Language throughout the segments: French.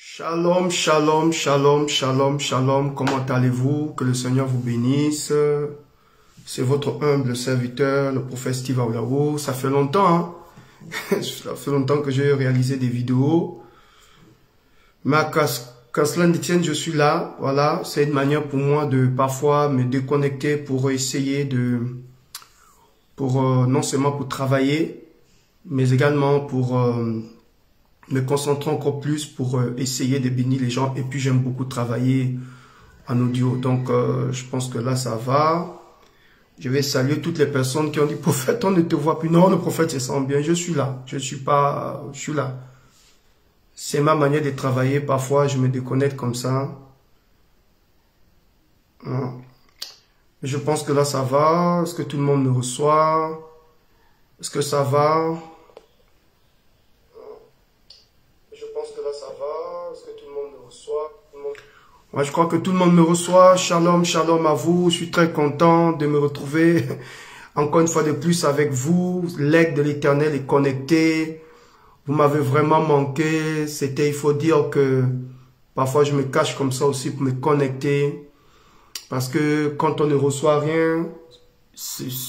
Shalom, shalom, shalom, shalom, shalom. Comment allez-vous? Que le Seigneur vous bénisse. C'est votre humble serviteur, le prophète Steve Aoulao. Ça fait longtemps, hein? Ça fait longtemps que j'ai réalisé des vidéos. Mais qu'à cela ne tienne, je suis là. Voilà, c'est une manière pour moi de parfois me déconnecter pour essayer de... non seulement pour travailler, mais également pour... me concentrer encore plus pour essayer de bénir les gens. Et puis, j'aime beaucoup travailler en audio. Donc, je pense que là, ça va. Je vais saluer toutes les personnes qui ont dit, prophète, on ne te voit plus. Non, le prophète se sent bien. Je suis là. Je suis là. C'est ma manière de travailler. Parfois, je me déconnecte comme ça. Je pense que là, ça va. Est-ce que tout le monde me reçoit? Est-ce que ça va? Moi, je crois que tout le monde me reçoit. Shalom, shalom à vous. Je suis très content de me retrouver encore une fois de plus avec vous. L'aigle de l'Éternel est connecté. Vous m'avez vraiment manqué. Il faut dire que parfois je me cache comme ça aussi pour me connecter. Parce que quand on ne reçoit rien,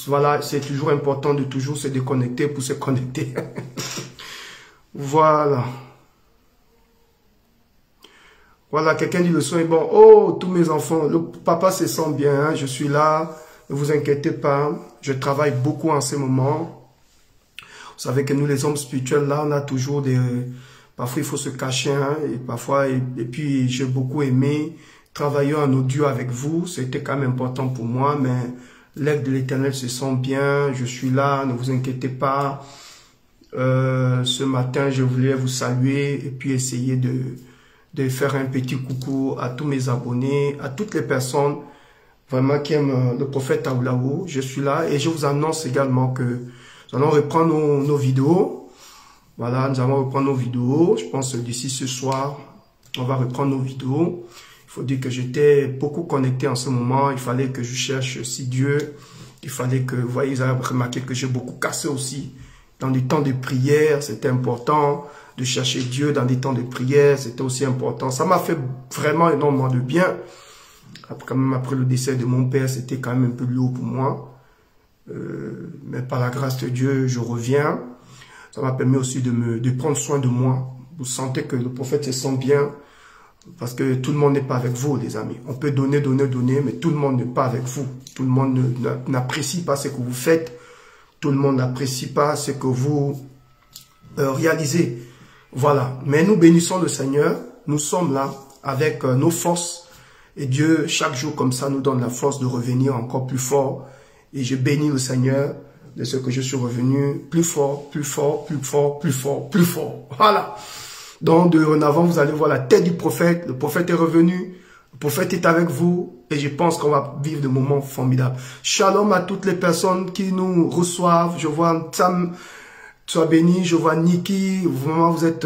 voilà, c'est toujours important de toujours se déconnecter pour se connecter. Voilà. Voilà, quelqu'un dit le son est bon. Oh, tous mes enfants, le papa se sent bien, hein, je suis là, ne vous inquiétez pas. Je travaille beaucoup en ce moment. Vous savez que nous, les hommes spirituels, là, on a toujours des... Parfois, il faut se cacher, hein, et parfois... Et puis, j'ai beaucoup aimé travailler en audio avec vous. C'était quand même important pour moi, mais l'aigle de l'Éternel se sent bien. Je suis là, ne vous inquiétez pas. Ce matin, je voulais vous saluer et puis essayer de faire un petit coucou à tous mes abonnés, à toutes les personnes vraiment qui aiment le prophète Aoulao. Je suis là et je vous annonce également que nous allons reprendre nos vidéos. Voilà, nous allons reprendre nos vidéos. Je pense que d'ici ce soir, on va reprendre nos vidéos. Il faut dire que j'étais beaucoup connecté en ce moment. Il fallait que je cherche si Dieu. Il fallait que, vous voyez, vous avez remarqué que j'ai beaucoup cassé aussi. Dans des temps de prière, c'était important. De chercher Dieu dans des temps de prière, c'était aussi important. Ça m'a fait vraiment énormément de bien. Quand même, après le décès de mon père, c'était quand même un peu lourd pour moi. Mais par la grâce de Dieu, je reviens. Ça m'a permis aussi de prendre soin de moi. Vous sentez que le prophète se sent bien. Parce que tout le monde n'est pas avec vous, les amis. On peut donner, mais tout le monde n'est pas avec vous. Tout le monde n'apprécie pas ce que vous faites. Tout le monde n'apprécie pas ce que vous réalisez. Voilà, mais nous bénissons le Seigneur, nous sommes là avec nos forces et Dieu chaque jour comme ça nous donne la force de revenir encore plus fort et je bénis le Seigneur de ce que je suis revenu plus fort, plus fort, plus fort, plus fort, plus fort. Voilà, donc de en avant vous allez voir la tête du prophète, le prophète est revenu, le prophète est avec vous et je pense qu'on va vivre des moments formidables. Shalom à toutes les personnes qui nous reçoivent, je vois Sam. Sois béni, je vois Niki, vraiment vous êtes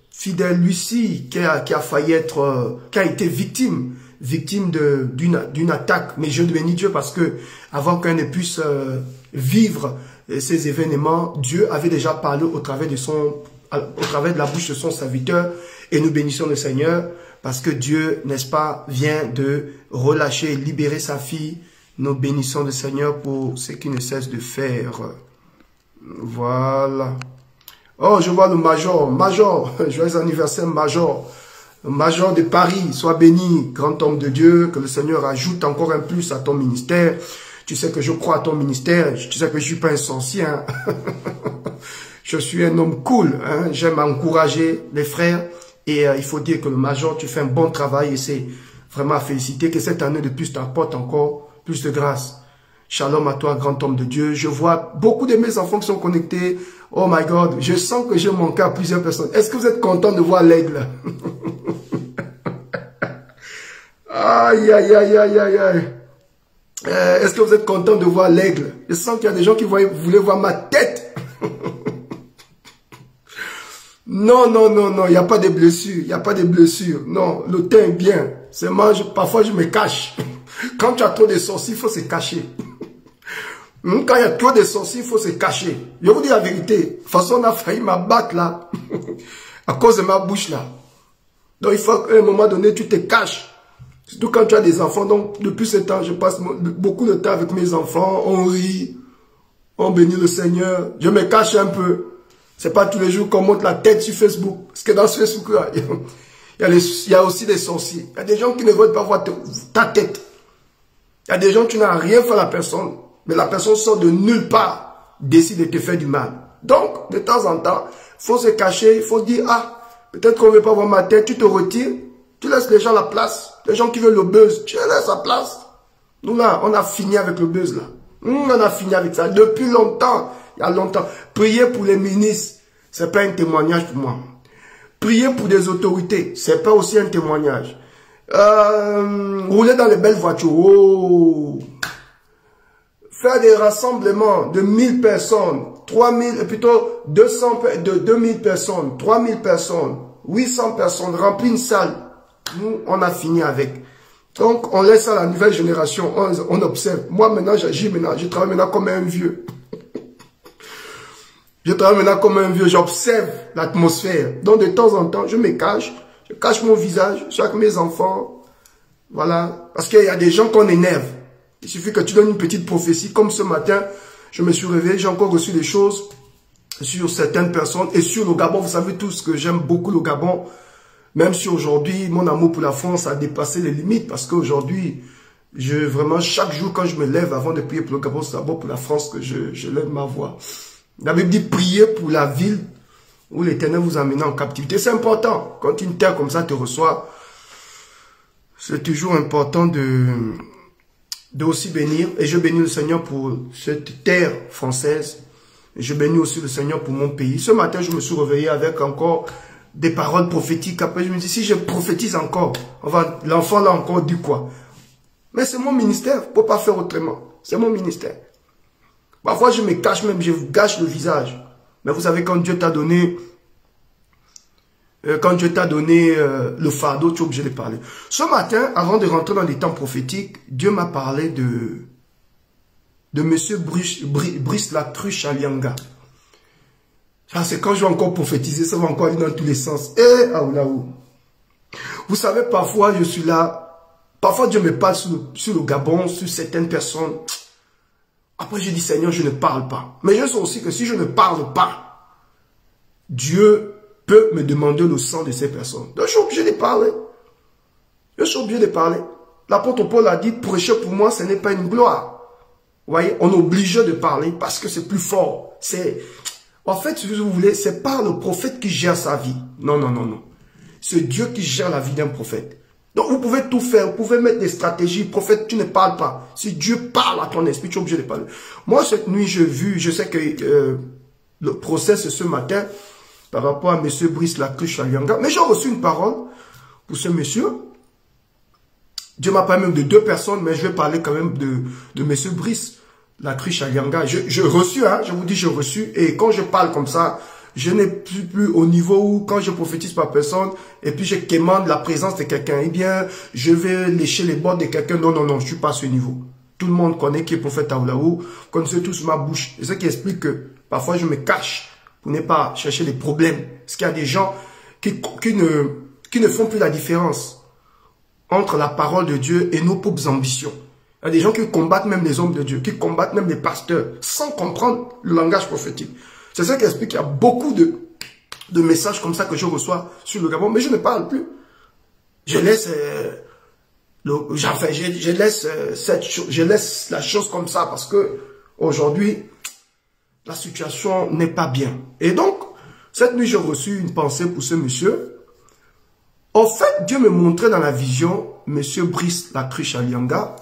fidèle. Lucie, qui a failli être, qui a été victime d'une attaque. Mais je bénis Dieu parce que avant qu'elle ne puisse vivre ces événements, Dieu avait déjà parlé au travers de la bouche de son serviteur. Et nous bénissons le Seigneur parce que Dieu, n'est-ce pas, vient de relâcher et libérer sa fille. Nous bénissons le Seigneur pour ce qu'il ne cesse de faire. Voilà. Oh, je vois le Major. Major, joyeux anniversaire Major. Le Major de Paris, sois béni, grand homme de Dieu, que le Seigneur ajoute encore un plus à ton ministère. Tu sais que je crois à ton ministère, tu sais que je suis pas un sorcier. Hein? Je suis un homme cool, hein? J'aime encourager les frères. Et il faut dire que le Major, tu fais un bon travail et c'est vraiment à féliciter. Que cette année de plus t'apporte encore plus de grâce. Shalom à toi, grand homme de Dieu. Je vois beaucoup de mes enfants qui sont connectés. Oh my God, je sens que j'ai manqué à plusieurs personnes. Est-ce que vous êtes content de voir l'aigle? Aïe, aïe, aïe, aïe, aïe, aïe. Est-ce que vous êtes content de voir l'aigle? Je sens qu'il y a des gens qui voulaient voir ma tête. Non, non, non, non, il n'y a pas de blessures. Il n'y a pas de blessures. Non, le teint est bien. Seulement, parfois, je me cache. Quand tu as trop de sorciers, il faut se cacher. Quand il y a trop de sorciers, il faut se cacher. Je vous dis la vérité. De toute façon, on a failli m'abattre là. À cause de ma bouche là. Donc il faut qu'à un moment donné, tu te caches. Surtout quand tu as des enfants. Donc depuis ce temps, je passe beaucoup de temps avec mes enfants. On rit, on bénit le Seigneur. Je me cache un peu. C'est pas tous les jours qu'on monte la tête sur Facebook. Parce que dans ce Facebook, là, il y a aussi des sorciers. Il y a des gens qui ne veulent pas voir ta tête. Il y a des gens, tu n'as rien fait à la personne. Mais la personne sort de nulle part, décide de te faire du mal. Donc, de temps en temps, il faut se cacher, il faut dire, ah, peut-être qu'on ne veut pas voir ma tête, tu te retires, tu laisses les gens la place. Les gens qui veulent le buzz, tu les laisses la place. Nous là, on a fini avec le buzz là. On a fini avec ça depuis longtemps. Il y a longtemps. Prier pour les ministres, c'est pas un témoignage pour moi. Prier pour des autorités, c'est pas aussi un témoignage. Rouler dans les belles voitures, oh. Faire des rassemblements de 1000 personnes, 3000, plutôt 2000 personnes, 3000 personnes, 800 personnes, remplir une salle. Nous, on a fini avec. Donc, on laisse à la nouvelle génération, on observe. Moi, maintenant, j'agis maintenant, je travaille maintenant comme un vieux. Je travaille maintenant comme un vieux, j'observe l'atmosphère. Donc, de temps en temps, je me cache, je cache mon visage, je suis avec mes enfants. Voilà. Parce qu'il y a des gens qu'on énerve. Il suffit que tu donnes une petite prophétie. Comme ce matin, je me suis réveillé, j'ai encore reçu des choses sur certaines personnes. Et sur le Gabon, vous savez tous que j'aime beaucoup le Gabon. Même si aujourd'hui, mon amour pour la France a dépassé les limites. Parce qu'aujourd'hui, vraiment, chaque jour quand je me lève, avant de prier pour le Gabon, c'est d'abord pour la France que je lève ma voix. La Bible dit prier pour la ville où l'Éternel vous amène en captivité. C'est important. Quand une terre comme ça te reçoit, c'est toujours important de aussi bénir. Et je bénis le Seigneur pour cette terre française. Et je bénis aussi le Seigneur pour mon pays. Ce matin, je me suis réveillé avec encore des paroles prophétiques. Après, je me dis, si je prophétise encore, l'enfant là encore dit quoi? Mais c'est mon ministère. Il ne faut pas faire autrement. C'est mon ministère. Parfois, je me cache même, je gâche le visage. Mais vous savez, quand Dieu t'a donné... le fardeau, tu es obligé de parler. Ce matin, avant de rentrer dans les temps prophétiques, Dieu m'a parlé de Monsieur Brice Lacruche à Lianga. Ça, c'est quand je vais encore prophétiser, ça va encore aller dans tous les sens. Vous savez, parfois, je suis là. Parfois, Dieu me parle sur le Gabon, sur certaines personnes. Après, je dis, Seigneur, je ne parle pas. Mais je sais aussi que si je ne parle pas, Dieu peut me demander le sang de ces personnes. Donc, je suis obligé de parler. Je suis obligé de parler. L'apôtre Paul a dit, prêcher pour moi, ce n'est pas une gloire. Vous voyez, on est obligé de parler parce que c'est plus fort. En fait, si vous voulez, c'est pas le prophète qui gère sa vie. Non, non, non, non. C'est Dieu qui gère la vie d'un prophète. Donc, vous pouvez tout faire. Vous pouvez mettre des stratégies. Prophète, tu ne parles pas. Si Dieu parle à ton esprit, tu es obligé de parler. Moi, cette nuit, je sais que le procès, c'est ce matin, par rapport à M. Brice Lacruche à Lianga. Mais j'ai reçu une parole pour ce monsieur. Dieu m'a parlé même de 2 personnes, mais je vais parler quand même de M. Brice Lacruche à Lianga. Je reçu, hein, je vous dis, j'ai reçu. Et quand je parle comme ça, je n'ai plus au niveau où, quand je prophétise par personne, et puis je quémande la présence de quelqu'un, eh bien, je vais lécher les bords de quelqu'un. Non, non, non, je ne suis pas à ce niveau. Tout le monde connaît qui est prophète Aoulaou. Vous connaissez tous ma bouche. Et ce qui explique que parfois je me cache pour ne pas chercher les problèmes. Parce qu'il y a des gens qui ne font plus la différence entre la parole de Dieu et nos propres ambitions. Il y a des gens qui combattent même les hommes de Dieu, qui combattent même les pasteurs, sans comprendre le langage prophétique. C'est ça qui explique qu'il y a beaucoup de messages comme ça que je reçois sur le Gabon, mais je ne parle plus. Je laisse, je laisse la chose comme ça parce que aujourd'hui, la situation n'est pas bien. Et donc, cette nuit, j'ai reçu une pensée pour ce monsieur. En fait, Dieu me montrait dans la vision, monsieur Brice Lacruche à Lianga.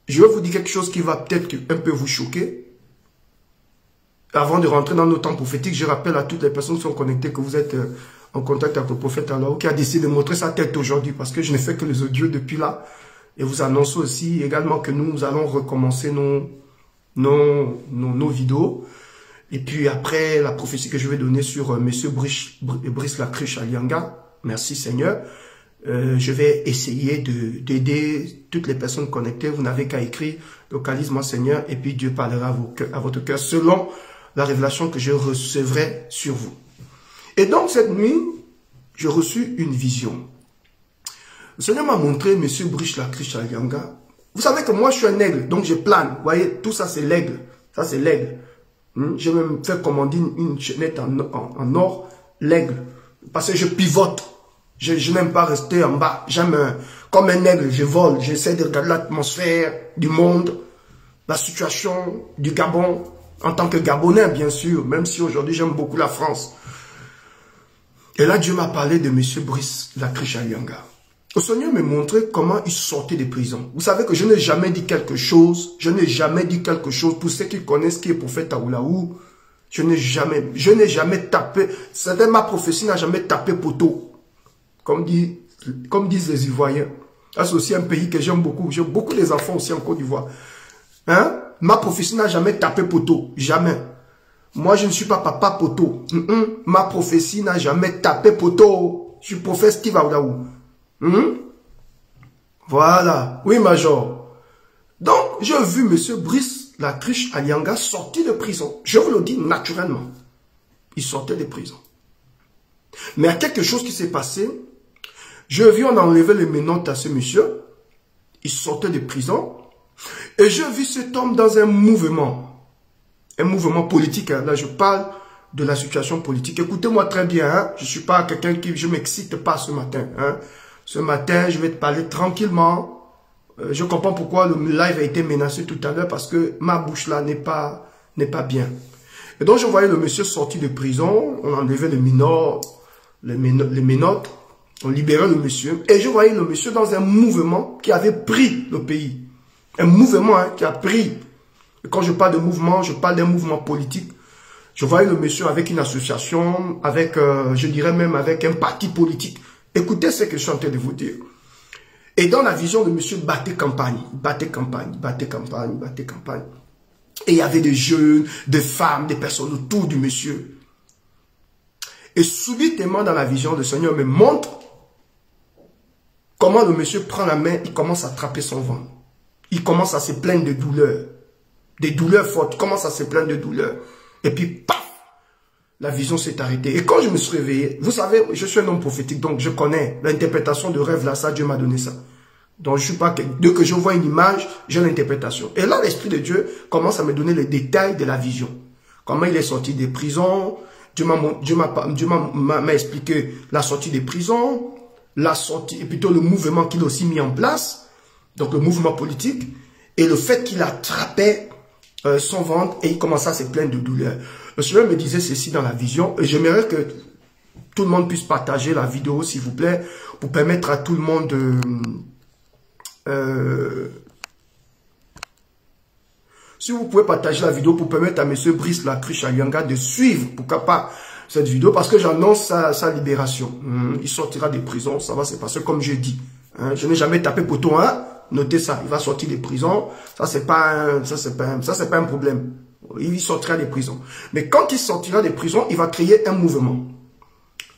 Je vais vous dire quelque chose qui va peut-être un peu vous choquer. Avant de rentrer dans nos temps prophétiques, je rappelle à toutes les personnes qui sont connectées que vous êtes en contact avec le prophète Allah qui a décidé de montrer sa tête aujourd'hui parce que je ne fais que les audios depuis là. Et vous annonce aussi également que nous allons recommencer nos vidéos. Et puis après, la prophétie que je vais donner sur monsieur Brice Lacruche à Lianga. Merci Seigneur. Je vais essayer d'aider toutes les personnes connectées. Vous n'avez qu'à écrire localise-moi Seigneur et puis Dieu parlera à votre cœur selon la révélation que je recevrai sur vous. Et donc, cette nuit, j'ai reçu une vision. Le Seigneur m'a montré M. Brice Latriche Alianga. Vous savez que moi, je suis un aigle, donc je plane. Vous voyez, tout ça, c'est l'aigle. Ça, c'est l'aigle. J'ai même fait commander une chaînette en or, l'aigle. Parce que je pivote. Je n'aime pas rester en bas. J'aime, comme un aigle, je vole. J'essaie de regarder l'atmosphère du monde, la situation du Gabon, en tant que Gabonais, bien sûr, même si aujourd'hui, j'aime beaucoup la France. Et là, Dieu m'a parlé de M. Brice Latriche Alianga. Le Seigneur m'a montré comment il sortait des prisons. Vous savez que je n'ai jamais dit quelque chose. Je n'ai jamais dit quelque chose. Pour ceux qui connaissent qui est prophète Taoulaou, je n'ai jamais tapé. C'est-à-dire ma prophétie n'a jamais tapé poteau. Comme disent les Ivoiriens. C'est aussi un pays que j'aime beaucoup. J'ai beaucoup des enfants aussi en Côte d'Ivoire. Hein? Ma prophétie n'a jamais tapé poteau. Jamais. Moi, je ne suis pas papa poteau. Ma prophétie n'a jamais tapé poteau. Je suis prophète Steve Aoulaou. Voilà. Oui, Major. Donc, j'ai vu M. Brice Latriche Alianga sortir de prison. Je vous le dis naturellement. Il sortait de prison. Mais il y a quelque chose qui s'est passé. Je vis, on a enlevé les menottes à ce monsieur. Il sortait de prison. Et je vis cet homme dans un mouvement. Un mouvement politique. Hein. Là, je parle de la situation politique. Écoutez-moi très bien. Hein. Je ne suis pas quelqu'un qui... Je ne m'excite pas ce matin. Hein. Ce matin, je vais te parler tranquillement. Je comprends pourquoi le live a été menacé tout à l'heure. Parce que ma bouche là n'est pas bien. Et donc, je voyais le monsieur sorti de prison. On enlevait les menottes. On libérait le monsieur. Et je voyais le monsieur dans un mouvement qui avait pris le pays. Un mouvement hein, qui a pris. Et quand je parle de mouvement, je parle d'un mouvement politique. Je voyais le monsieur avec une association, avec, je dirais même avec un parti politique. Écoutez ce que je suis en train de vous dire. Et dans la vision de monsieur, battait campagne. Et il y avait des jeunes, des femmes, des personnes autour du monsieur. Et subitement dans la vision, le Seigneur me montre comment le monsieur prend la main, il commence à attraper son ventre. Il commence à se plaindre de douleurs. Des douleurs fortes, il commence à se plaindre de douleurs. Et puis, paf, la vision s'est arrêtée. Et quand je me suis réveillé, vous savez, je suis un homme prophétique, donc je connais l'interprétation de rêve là, ça, Dieu m'a donné ça. Donc, je suis pas, dès que je vois une image, j'ai l'interprétation. Et là, l'Esprit de Dieu commence à me donner les détails de la vision. Comment il est sorti des prisons. Dieu m'a expliqué la sortie des prisons, la sortie, et plutôt le mouvement qu'il a aussi mis en place, donc le mouvement politique, et le fait qu'il attrapait son ventre et il commençait à se plaindre de douleur. Le Seigneur me disait ceci dans la vision, et j'aimerais que tout le monde puisse partager la vidéo, s'il vous plaît, pour permettre à tout le monde de... si vous pouvez partager la vidéo pour permettre à M. Brice Latriche Alianga de suivre, pourquoi pas, cette vidéo, parce que j'annonce sa libération. Il sortira des prisons, ça va se passer comme j'ai dit. Je n'ai jamais tapé poteau, hein. Notez ça, il va sortir des prisons. Ça, c'est pas un problème. Il sortira des prisons. Mais quand il sortira des prisons, il va créer un mouvement.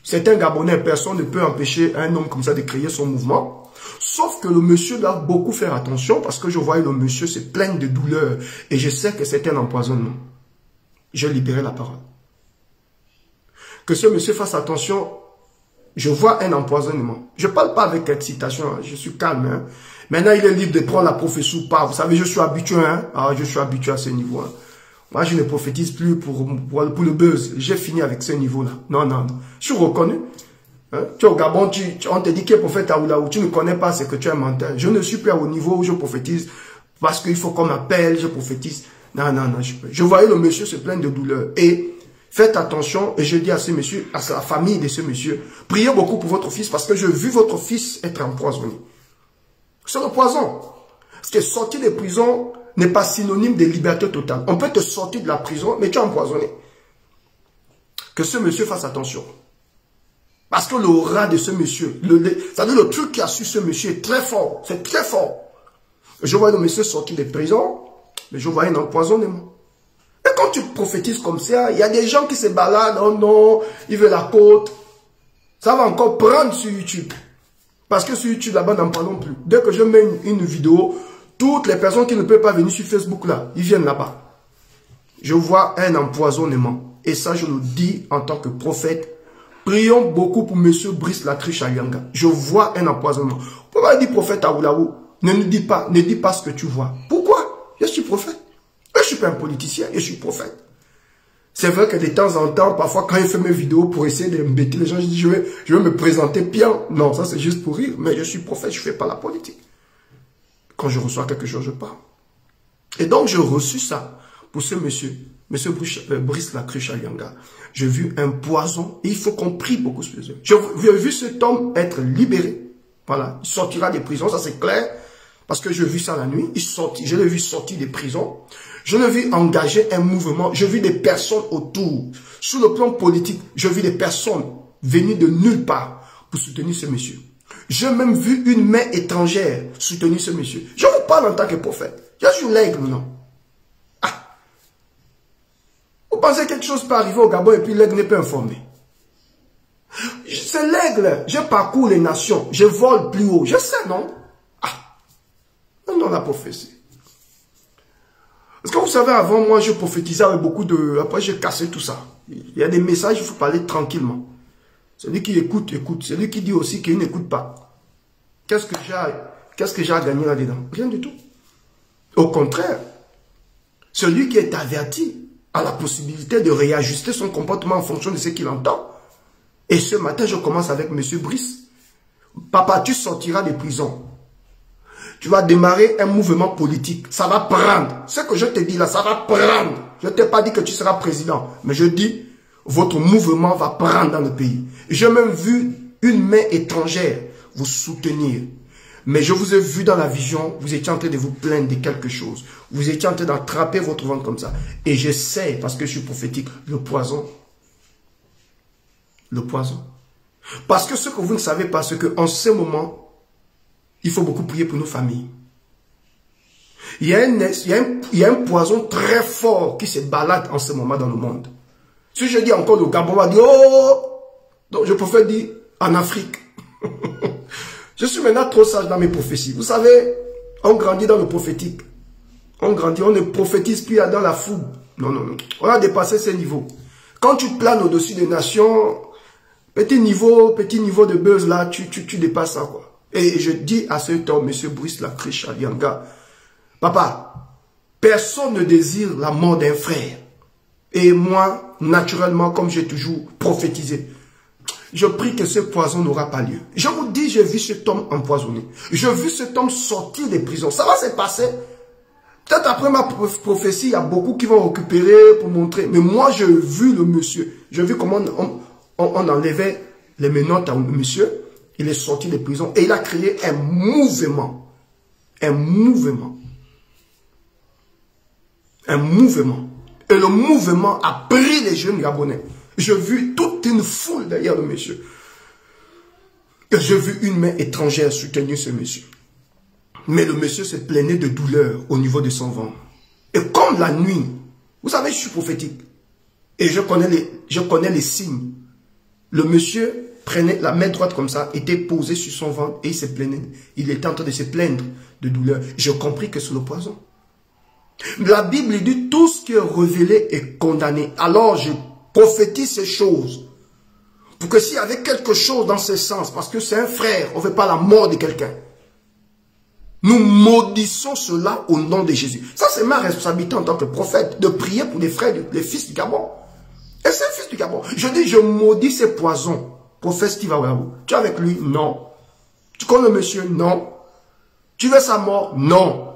C'est un Gabonais, personne ne peut empêcher un homme comme ça de créer son mouvement. Sauf que le monsieur doit beaucoup faire attention parce que je voyais le monsieur se plaindre de douleur. Et je sais que c'est un empoisonnement. J'ai libéré la parole. Que ce monsieur fasse attention. Je vois un empoisonnement. Je ne parle pas avec excitation. Hein. Je suis calme. Hein. Maintenant, il est libre de prendre la prophétie ou pas. Vous savez, je suis habitué. Hein. Ah, je suis habitué à ce niveau. Hein. Moi, je ne prophétise plus pour le buzz. J'ai fini avec ce niveau-là. Non, non, non. Je suis reconnu. Hein? Tu es au Gabon, on te dit qu'il est prophète Aoulaou. Tu ne connais pas ce que tu es menteur. Je ne suis plus au niveau où je prophétise parce qu'il faut qu'on m'appelle, je prophétise. Non, non, non. Je voyais le monsieur se plaindre de douleur. Et faites attention. Et je dis à ce monsieur, à sa famille de ce monsieur, priez beaucoup pour votre fils parce que j'ai vu votre fils être empoisonné. C'est le poison. Parce que sortir de prison n'est pas synonyme de liberté totale. On peut te sortir de la prison, mais tu es empoisonné. Que ce monsieur fasse attention. Parce que l'aura de ce monsieur, c'est-à-dire le truc qui a su ce monsieur est très fort. C'est très fort. Je vois le monsieur sortir de prison, mais je vois un empoisonnement. Et quand tu prophétises comme ça, il y a des gens qui se baladent, oh non, ils veulent la côte. Ça va encore prendre sur YouTube. Parce que sur YouTube, là-bas, n'en parlons plus. Dès que je mets une vidéo, toutes les personnes qui ne peuvent pas venir sur Facebook, là, ils viennent là-bas. Je vois un empoisonnement. Et ça, je le dis en tant que prophète, Prions beaucoup pour monsieur Brice Latriche Alianga. Je vois un empoisonnement. Pourquoi il dit prophète Aoulaou? Ne dis pas ce que tu vois. Pourquoi? Je suis prophète. Je ne suis pas un politicien, je suis prophète. C'est vrai que de temps en temps, parfois quand je fais mes vidéos pour essayer d'embêter les gens, je dis je vais me présenter bien. Non, ça c'est juste pour rire. Mais je suis prophète, je ne fais pas la politique. Quand je reçois quelque chose, je parle. Et donc j'ai reçu ça pour ce monsieur Brice Latriche Alianga. J'ai vu un poison et il faut qu'on prie beaucoup sur eux. J'ai vu cet homme être libéré. Voilà, il sortira des prisons, ça c'est clair. Parce que j'ai vu ça la nuit, je l'ai vu sortir des prisons. Je l'ai vu engager un mouvement. J'ai vu des personnes autour. Sur le plan politique, j'ai vu des personnes venues de nulle part pour soutenir ce monsieur. J'ai même vu une main étrangère soutenir ce monsieur. Je vous parle en tant que prophète. Je suis l'aigle, non? Ah. Vous pensez que quelque chose peut arriver au Gabon et puis l'aigle n'est pas informé? C'est l'aigle. Je parcours les nations. Je vole plus haut. Je sais, non? Ah. Non, la prophétie. Parce que vous savez, avant moi, je prophétisais avec beaucoup de... Après, j'ai cassé tout ça. Il y a des messages, il faut parler tranquillement. Celui qui écoute, écoute. Celui qui dit aussi qu'il n'écoute pas. Qu'est-ce que j'ai à gagner là-dedans? Rien du tout. Au contraire, celui qui est averti a la possibilité de réajuster son comportement en fonction de ce qu'il entend. Et ce matin, je commence avec M. Brice. Papa, tu sortiras des prisons. Tu vas démarrer un mouvement politique. Ça va prendre. Ce que je te dis là, ça va prendre. Je ne t'ai pas dit que tu seras président. Mais je dis, votre mouvement va prendre dans le pays. J'ai même vu une main étrangère vous soutenir. Mais je vous ai vu dans la vision, vous étiez en train de vous plaindre de quelque chose. Vous étiez en train d'attraper votre ventre comme ça. Et je sais, parce que je suis prophétique, le poison. Le poison. Parce que ce que vous ne savez pas, c'est qu'en ce moment, il faut beaucoup prier pour nos familles. Il y a un poison très fort qui se balade en ce moment dans le monde. Si je dis encore le Gabon, on va dire, oh! Donc je préfère dire en Afrique. Je suis maintenant trop sage dans mes prophéties. Vous savez, on grandit dans le prophétique. On grandit, on ne prophétise plus dans la fougue. Non, non, non. On a dépassé ces niveaux. Quand tu planes au-dessus des nations, petit niveau de buzz là, tu dépasses ça, quoi. Et je dis à cet homme, M. Brice Latriche Alianga, papa, personne ne désire la mort d'un frère. Et moi, naturellement, comme j'ai toujours prophétisé, je prie que ce poison n'aura pas lieu. Je vous dis, j'ai vu cet homme empoisonné. J'ai vu cet homme sortir des prisons. Ça va se passer. Peut-être après ma prophétie, il y a beaucoup qui vont récupérer pour montrer. Mais moi, j'ai vu le monsieur. J'ai vu comment on enlevait les menottes à monsieur. Il est sorti des prisons et il a créé un mouvement. Un mouvement. Un mouvement. Et le mouvement a pris les jeunes Gabonais. J'ai vu toute une foule derrière le monsieur. Et j'ai vu une main étrangère soutenir ce monsieur. Mais le monsieur se plaignait de douleur au niveau de son ventre. Et comme la nuit, vous savez, je suis prophétique. Et je connais les signes. Le monsieur prenait la main droite comme ça, était posé sur son ventre et il se plaignait. Il était en train de se plaindre de douleur. J'ai compris que c'est le poison. La Bible dit tout ce qui est révélé est condamné. Alors je prophétise ces choses. Pour que s'il y avait quelque chose dans ce sens, parce que c'est un frère, on ne veut pas la mort de quelqu'un. Nous maudissons cela au nom de Jésus. Ça, c'est ma responsabilité en tant que prophète, de prier pour les frères, les fils du Gabon. Et c'est un fils du Gabon. Je dis, je maudis ces poisons. Prophète Steve Aoulaou. Tu es avec lui? Non. Tu connais le monsieur? Non. Tu veux sa mort? Non.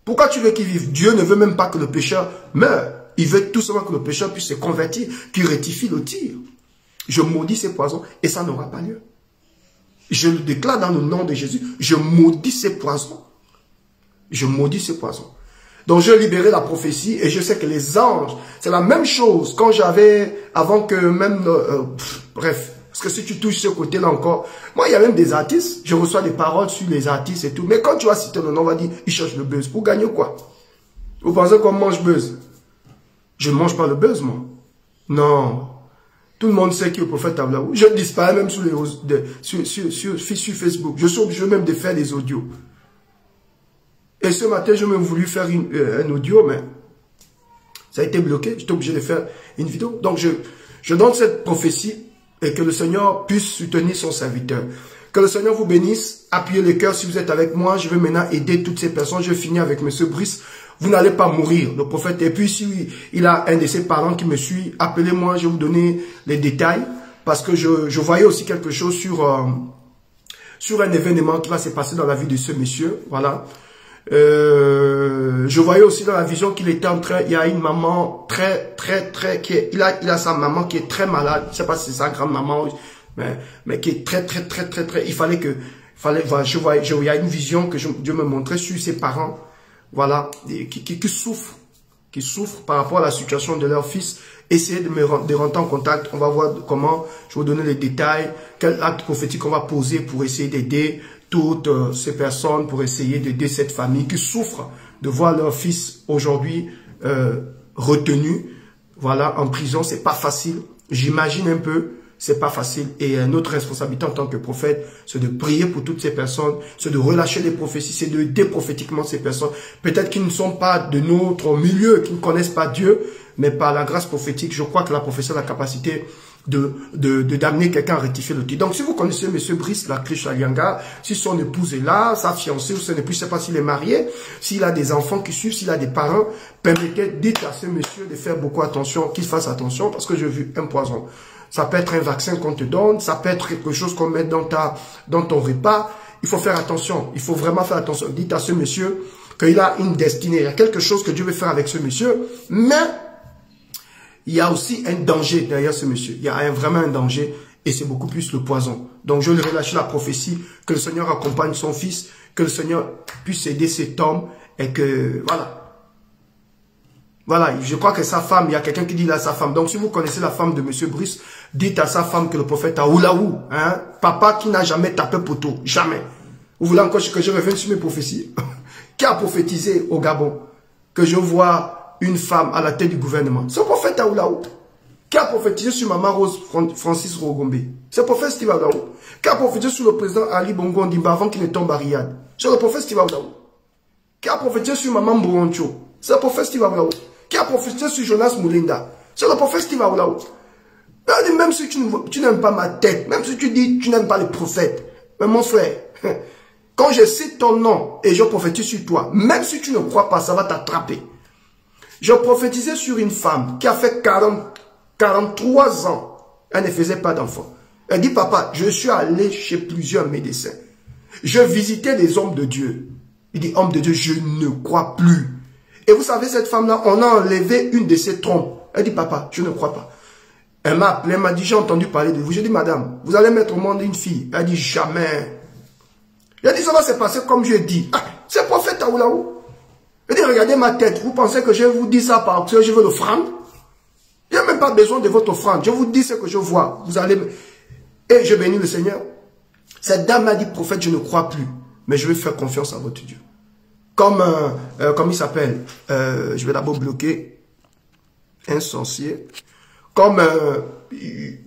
Pourquoi tu veux qu'il vive? Dieu ne veut même pas que le pécheur meure. Il veut tout simplement que le pécheur puisse se convertir, qu'il rectifie le tir. Je maudis ces poisons et ça n'aura pas lieu. Je le déclare dans le nom de Jésus. Je maudis ces poisons. Je maudis ces poisons. Donc j'ai libéré la prophétie et je sais que les anges, c'est la même chose quand j'avais, avant que même, bref, parce que si tu touches ce côté-là encore, moi il y a même des artistes, je reçois des paroles sur les artistes et tout, mais quand tu vas citer le nom, on va dire, ils cherchent le buzz. Pour gagner quoi? Vous pensez qu'on mange buzz? Je ne mange pas le buzz, moi. Non. Tout le monde sait qui est le prophète Aoulaou. Je disparais même sur Facebook. Je suis obligé même de faire des audios. Et ce matin, j'ai même voulu faire un audio, mais ça a été bloqué. J'étais obligé de faire une vidéo. Donc, je donne cette prophétie Et que le Seigneur puisse soutenir son serviteur. Que le Seigneur vous bénisse. Appuyez le cœur si vous êtes avec moi. Je vais maintenant aider toutes ces personnes. Je finis avec M. Brice. Vous n'allez pas mourir, le prophète. Et puis si il a un de ses parents qui me suit, appelez-moi, je vais vous donner les détails. Parce que je voyais aussi quelque chose sur un événement qui va se passer dans la vie de ce monsieur. Voilà. Je voyais aussi dans la vision qu'il était en train, il y a une maman il a sa maman qui est très malade. Je ne sais pas si c'est sa grande-maman, mais qui est très, il fallait, voilà, je voyais une vision que Dieu me montrait sur ses parents. Voilà, qui souffrent par rapport à la situation de leur fils. Essayez de rentrer en contact. On va voir comment, je vais vous donner les détails, quel acte prophétique on va poser pour essayer d'aider toutes ces personnes, pour essayer d'aider cette famille qui souffre de voir leur fils aujourd'hui retenu, voilà, en prison. C'est pas facile. J'imagine un peu. C'est pas facile. Et notre responsabilité en tant que prophète, c'est de prier pour toutes ces personnes, c'est de relâcher les prophéties, c'est de aider prophétiquement ces personnes. Peut-être qu'ils ne sont pas de notre milieu, qui ne connaissent pas Dieu, mais par la grâce prophétique, je crois que la prophétie a la capacité d'amener quelqu'un à rectifier le tir. Donc, si vous connaissez M. Brice, la Krish Alianga, si son épouse est là, sa fiancée ou son épouse, je ne sais pas s'il est marié, s'il a des enfants qui suivent, s'il a des parents, dites à ce monsieur de faire beaucoup attention, qu'il fasse attention, parce que j'ai vu un poison. Ça peut être un vaccin qu'on te donne, ça peut être quelque chose qu'on met dans ton repas. Il faut faire attention, il faut vraiment faire attention. Dites à ce monsieur qu'il a une destinée, il y a quelque chose que Dieu veut faire avec ce monsieur, mais il y a aussi un danger derrière ce monsieur. Il y a vraiment un danger et c'est beaucoup plus le poison. Donc je vais relâcher la prophétie, que le Seigneur accompagne son fils, que le Seigneur puisse aider cet homme et que, voilà. Voilà, je crois que sa femme, il y a quelqu'un qui dit là à sa femme. Donc si vous connaissez la femme de M. Brice, dites à sa femme que le prophète a oulaou, hein, papa qui n'a jamais tapé poteau, jamais. Vous voulez encore que je revienne sur mes prophéties? Qui a prophétisé au Gabon que je vois une femme à la tête du gouvernement? C'est le prophète Aoulaou. Qui a prophétisé sur Maman Rose Francis Rogombe? C'est le prophète Steve Aoulaou. Qui a prophétisé sur le président Ali Bongo Ondimba avant qu'il ne tombe à Riyad? C'est le prophète Steve Aoulaou. Qui a prophétisé sur Maman Mbouroncho? C'est le prophète Steve Aoulaou. Qui a prophétisé sur Jonas Moulinda? C'est le prophète Steve Aoulaou. Même si tu n'aimes pas ma tête, même si tu dis que tu n'aimes pas les prophètes, mais mon frère, quand je cite ton nom et je prophétise sur toi, même si tu ne crois pas, ça va t'attraper. Je prophétisais sur une femme qui a fait 43 ans. Elle ne faisait pas d'enfant. Elle dit, papa, je suis allé chez plusieurs médecins. Je visitais des hommes de Dieu. Il dit, homme de Dieu, je ne crois plus. Et vous savez, cette femme-là, on a enlevé une de ses trompes. Elle dit, papa, je ne crois pas. Elle m'a appelé, elle m'a dit, j'ai entendu parler de vous. Je dis, madame, vous allez mettre au monde une fille. Elle dit, jamais. Elle dit, ça va se passer comme je dis. Ah, c'est le prophète Aoulaou. Elle dit, regardez ma tête. Vous pensez que je vous dis ça parce que je veux l'offrande? Il n'y a même pas besoin de votre offrande. Je vous dis ce que je vois. Vous allez... Et je bénis le Seigneur. Cette dame m'a dit, prophète, je ne crois plus. Mais je vais faire confiance à votre Dieu. Comme il s'appelle, je vais d'abord bloquer un sorcier. Comme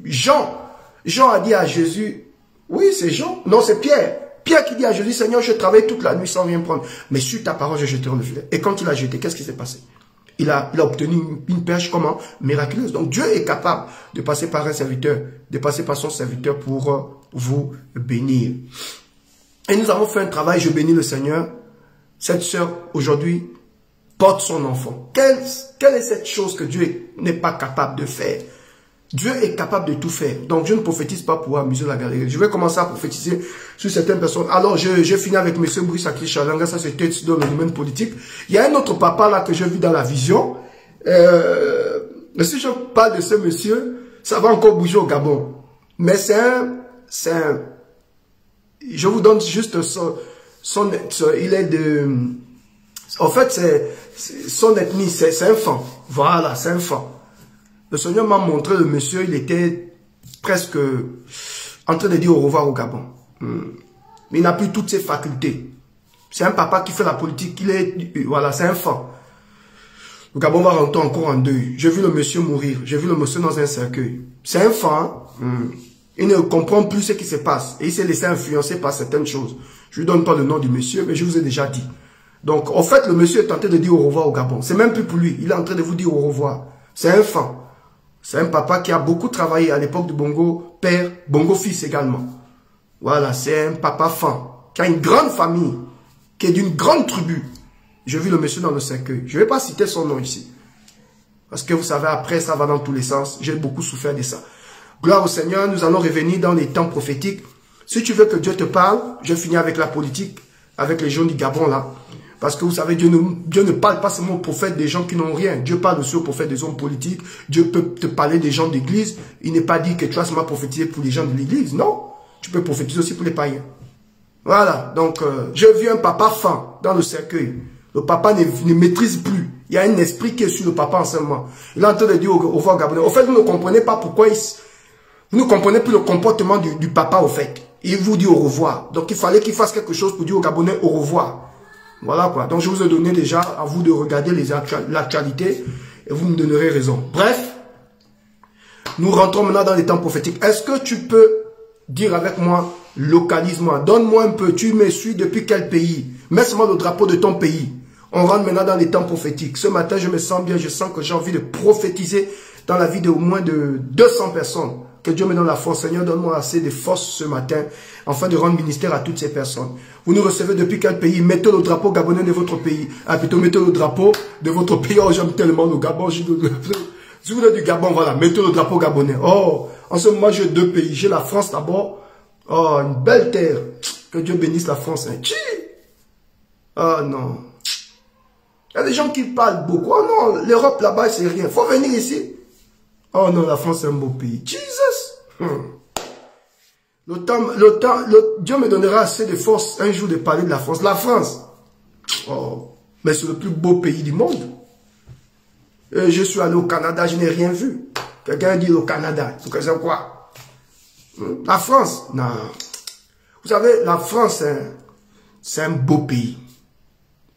Jean. Jean a dit à Jésus, oui c'est Jean, non c'est Pierre. Pierre qui dit à Jésus, Seigneur, je travaille toute la nuit sans rien prendre. Mais sur ta parole, je jeterai le filet. Et quand il a jeté, qu'est-ce qui s'est passé? Il a obtenu une perche, comment? Miraculeuse. Donc Dieu est capable de passer par un serviteur, de passer par son serviteur pour vous bénir. Et nous avons fait un travail, je bénis le Seigneur. Cette sœur, aujourd'hui, porte son enfant. Quelle est cette chose que Dieu n'est pas capable de faire? Dieu est capable de tout faire. Donc, je ne prophétise pas pour amuser la galerie. Je vais commencer à prophétiser sur certaines personnes. Alors, je finis avec M. Brice Aklichalanga. Ça, c'était dans le domaine politique. Il y a un autre papa là que j'ai vu dans la vision. Si je parle de ce monsieur, ça va encore bouger au Gabon. Mais c'est un... Je vous donne juste il est de... En fait, son ethnie, c'est un fan. Voilà, c'est un fan. Le Seigneur m'a montré le monsieur, il était presque en train de dire au revoir au Gabon. Mais il n'a plus toutes ses facultés. C'est un papa qui fait la politique. Voilà, c'est un fan. Le Gabon va rentrer encore en deuil. J'ai vu le monsieur mourir. J'ai vu le monsieur dans un cercueil. C'est un fan. Il ne comprend plus ce qui se passe. Et il s'est laissé influencer par certaines choses. Je ne lui donne pas le nom du monsieur, mais je vous ai déjà dit. Donc, en fait, le monsieur est en train de dire au revoir au Gabon. C'est même plus pour lui. Il est en train de vous dire au revoir. C'est un fan. C'est un papa qui a beaucoup travaillé à l'époque du Bongo père, Bongo fils également. Voilà, c'est un papa fin, qui a une grande famille, qui est d'une grande tribu. J'ai vu le monsieur dans le cercueil. Je ne vais pas citer son nom ici. Parce que vous savez, après, ça va dans tous les sens. J'ai beaucoup souffert de ça. Gloire au Seigneur, nous allons revenir dans les temps prophétiques. Si tu veux que Dieu te parle, je finis avec la politique, avec les gens du Gabon là. Parce que vous savez, Dieu ne parle pas seulement aux prophètes des gens qui n'ont rien. Dieu parle aussi aux prophètes des hommes politiques. Dieu peut te parler des gens d'église. Il n'est pas dit que tu as seulement prophétisé pour les gens de l'église. Non, tu peux prophétiser aussi pour les païens. Voilà, donc j'ai vu un papa fin dans le cercueil. Le papa ne maîtrise plus. Il y a un esprit qui est sur le papa en ce moment. Il est en train de dire au revoir Gabonais. Au fait, vous ne comprenez pas pourquoi vous ne comprenez plus le comportement du papa au fait. Il vous dit au revoir. Donc il fallait qu'il fasse quelque chose pour dire aux Gabonais au revoir. Voilà quoi. Donc je vous ai donné déjà à vous de regarder l'actualité et vous me donnerez raison. Bref, nous rentrons maintenant dans les temps prophétiques. Est-ce que tu peux dire avec moi, localise-moi, donne-moi un peu, tu me suis depuis quel pays? Mets-moi le drapeau de ton pays. On rentre maintenant dans les temps prophétiques. Ce matin, je me sens bien, je sens que j'ai envie de prophétiser dans la vie de au moins de 200 personnes. Que Dieu me donne la force. Seigneur, donne-moi assez de force ce matin, afin de rendre ministère à toutes ces personnes. Vous nous recevez depuis quel pays? Mettez le drapeau gabonais de votre pays. Ah, plutôt, mettez le drapeau de votre pays. Oh, j'aime tellement le Gabon. Si vous êtes du Gabon, voilà, mettez le drapeau gabonais. Oh, en ce moment, j'ai deux pays. J'ai la France d'abord. Oh, une belle terre. Que Dieu bénisse la France. Hein. Oh non. Il y a des gens qui parlent beaucoup. Oh non, l'Europe là-bas, c'est rien. Il faut venir ici. Oh non, la France, c'est un beau pays. Jesus. Dieu me donnera assez de force un jour de parler de la France. La France. Oh, mais c'est le plus beau pays du monde. Et je suis allé au Canada, je n'ai rien vu. Quelqu'un dit au Canada. C'est quoi? La France. Non. Vous savez, la France, c'est un beau pays.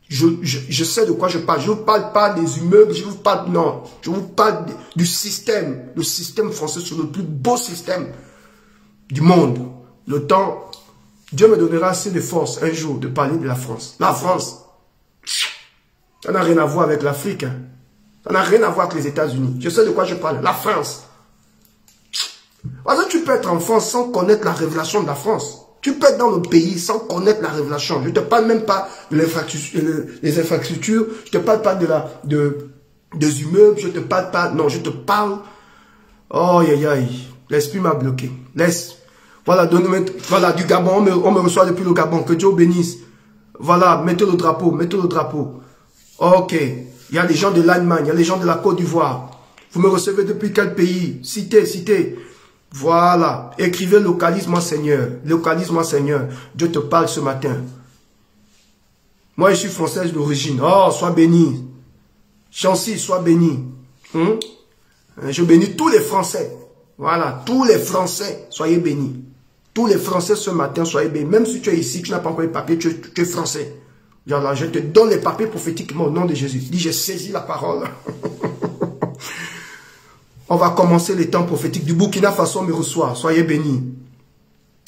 Je sais de quoi je parle. Je ne vous parle pas des immeubles, je vous parle, non. Je vous parle du système. Le système français, c'est le plus beau système du monde. Le temps, Dieu me donnera assez de force un jour de parler de la France. La France, ça n'a rien à voir avec l'Afrique. Hein. Ça n'a rien à voir avec les États-Unis. Je sais de quoi je parle. La France. Parce que tu peux être en France sans connaître la révélation de la France. Tu peux être dans le pays sans connaître la révélation. Je ne te parle même pas de les infrastructures. Je ne te parle pas des immeubles. Je ne te parle pas... Non, je te parle... Oh, aïe, aïe. L'esprit m'a bloqué. Voilà, voilà, du Gabon. On me reçoit depuis le Gabon. Que Dieu bénisse. Voilà, mettez le drapeau. Mettez le drapeau. Ok. Il y a les gens de l'Allemagne. Il y a les gens de la Côte d'Ivoire. Vous me recevez depuis quel pays? Citez, citez. Voilà. Écrivez localise-moi Seigneur. Localise-moi Seigneur. Dieu te parle ce matin. Moi, je suis française d'origine. Oh, sois béni. Chancy, sois béni. Je bénis tous les Français. Voilà. Tous les Français, soyez bénis. Tous les Français ce matin, soyez bénis. Même si tu es ici, tu n'as pas encore les papiers, tu es français. Voilà, je te donne les papiers prophétiquement au nom de Jésus. Dis, j'ai saisi la parole. On va commencer les temps prophétiques. Du Burkina Faso, on me reçoit. Soyez bénis.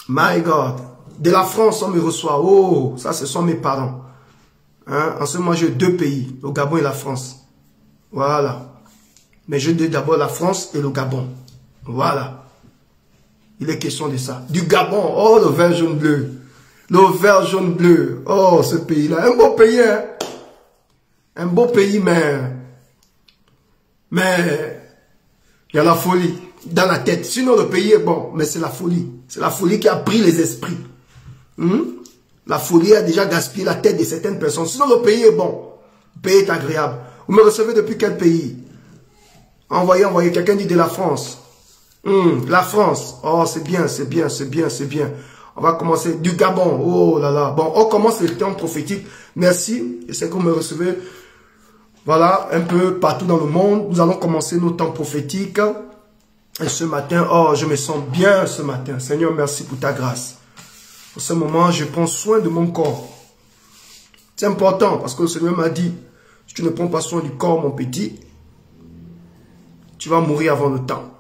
My God. De la France, on me reçoit. Oh, ça, ce sont mes parents. Hein? En ce moment, j'ai deux pays, le Gabon et la France. Voilà. Mais je dis d'abord la France et le Gabon. Voilà. Il est question de ça. Du Gabon. Oh, le vert jaune bleu. Le vert jaune bleu. Oh, ce pays-là. Un beau pays, hein? Un beau pays, mais il y a la folie dans la tête. Sinon, le pays est bon, mais c'est la folie. C'est la folie qui a pris les esprits. La folie a déjà gaspillé la tête de certaines personnes. Sinon, le pays est bon. Le pays est agréable. Vous me recevez depuis quel pays? Envoyez, envoyez. Quelqu'un dit de la France. La France. Oh, c'est bien, c'est bien, c'est bien, c'est bien. On va commencer du Gabon. Oh là là. Bon, on commence les temps prophétiques. Merci. Je sais que vous me recevez. Voilà, un peu partout dans le monde. Nous allons commencer nos temps prophétiques. Et ce matin, oh, je me sens bien ce matin. Seigneur, merci pour ta grâce. En ce moment, je prends soin de mon corps. C'est important parce que le Seigneur m'a dit, si tu ne prends pas soin du corps, mon petit, tu vas mourir avant le temps.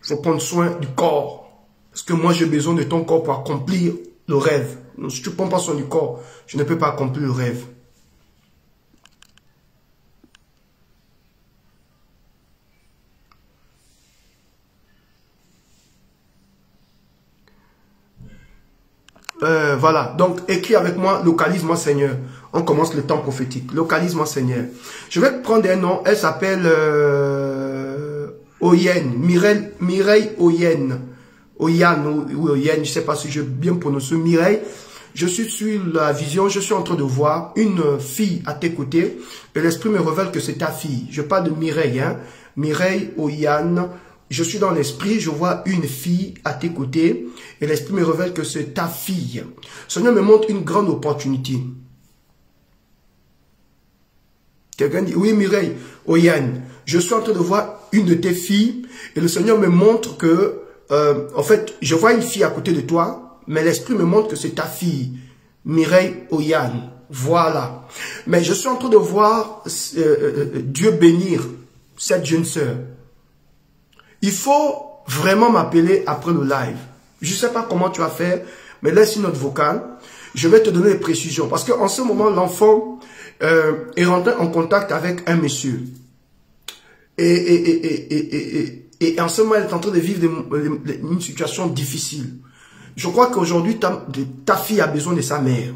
Il faut prendre soin du corps. Parce que moi, j'ai besoin de ton corps pour accomplir le rêve. Donc, si tu ne prends pas soin du corps, je ne peux pas accomplir le rêve. Voilà, donc écris avec moi, localise-moi Seigneur. On commence le temps prophétique. Localise-moi Seigneur. Je vais prendre un nom, elle s'appelle Oyen, Mireille Oyen. Oyan ou Oyen, je ne sais pas si je bien prononce. Mireille, je suis sur la vision, je suis en train de voir une fille à tes côtés et l'esprit me révèle que c'est ta fille. Je parle de Mireille, hein. Mireille Oyan. Je suis dans l'esprit, je vois une fille à tes côtés et l'esprit me révèle que c'est ta fille. Seigneur me montre une grande opportunité. Quelqu'un dit, oui Mireille, Oyan, je suis en train de voir une de tes filles et le Seigneur me montre que, en fait, je vois une fille à côté de toi, mais l'esprit me montre que c'est ta fille, Mireille Oyan. Voilà. Mais je suis en train de voir Dieu bénir cette jeune sœur. Il faut vraiment m'appeler après le live. Je ne sais pas comment tu vas faire, mais laisse notre vocal. Je vais te donner les précisions. Parce qu'en ce moment, l'enfant est rentré en contact avec un monsieur. Et en ce moment, elle est en train de vivre une situation difficile. Je crois qu'aujourd'hui, ta fille a besoin de sa mère.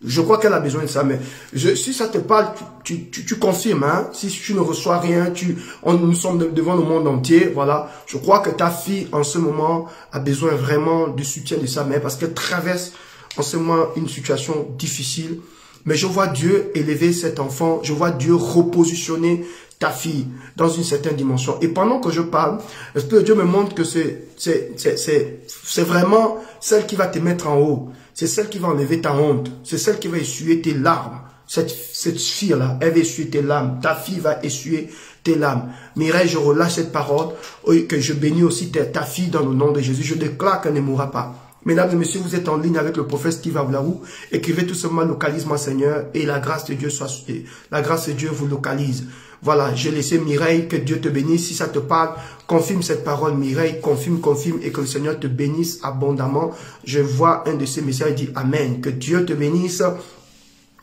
Je crois qu'elle a besoin de ça, mais si ça te parle, tu confirmes, hein. Si tu ne reçois rien, nous sommes devant le monde entier, voilà. Je crois que ta fille, en ce moment, a besoin vraiment du soutien de sa mère parce qu'elle traverse en ce moment une situation difficile. Mais je vois Dieu élever cet enfant, je vois Dieu repositionner ta fille dans une certaine dimension. Et pendant que je parle, l'Esprit de Dieu me montre que c'est vraiment celle qui va te mettre en haut. C'est celle qui va enlever ta honte. C'est celle qui va essuyer tes larmes. Cette fille-là, elle va essuyer tes larmes. Ta fille va essuyer tes larmes. Mireille, je relâche cette parole, que je bénis aussi ta fille dans le nom de Jésus. Je déclare qu'elle ne mourra pas. Mesdames et messieurs, vous êtes en ligne avec le prophète Steve Ablaou. Écrivez tout simplement localise-moi Seigneur et la grâce de Dieu la grâce de Dieu vous localise. Voilà, j'ai laissé Mireille, que Dieu te bénisse. Si ça te parle, confirme cette parole Mireille, confirme et que le Seigneur te bénisse abondamment. Je vois un de ces messages, il dit Amen. Que Dieu te bénisse.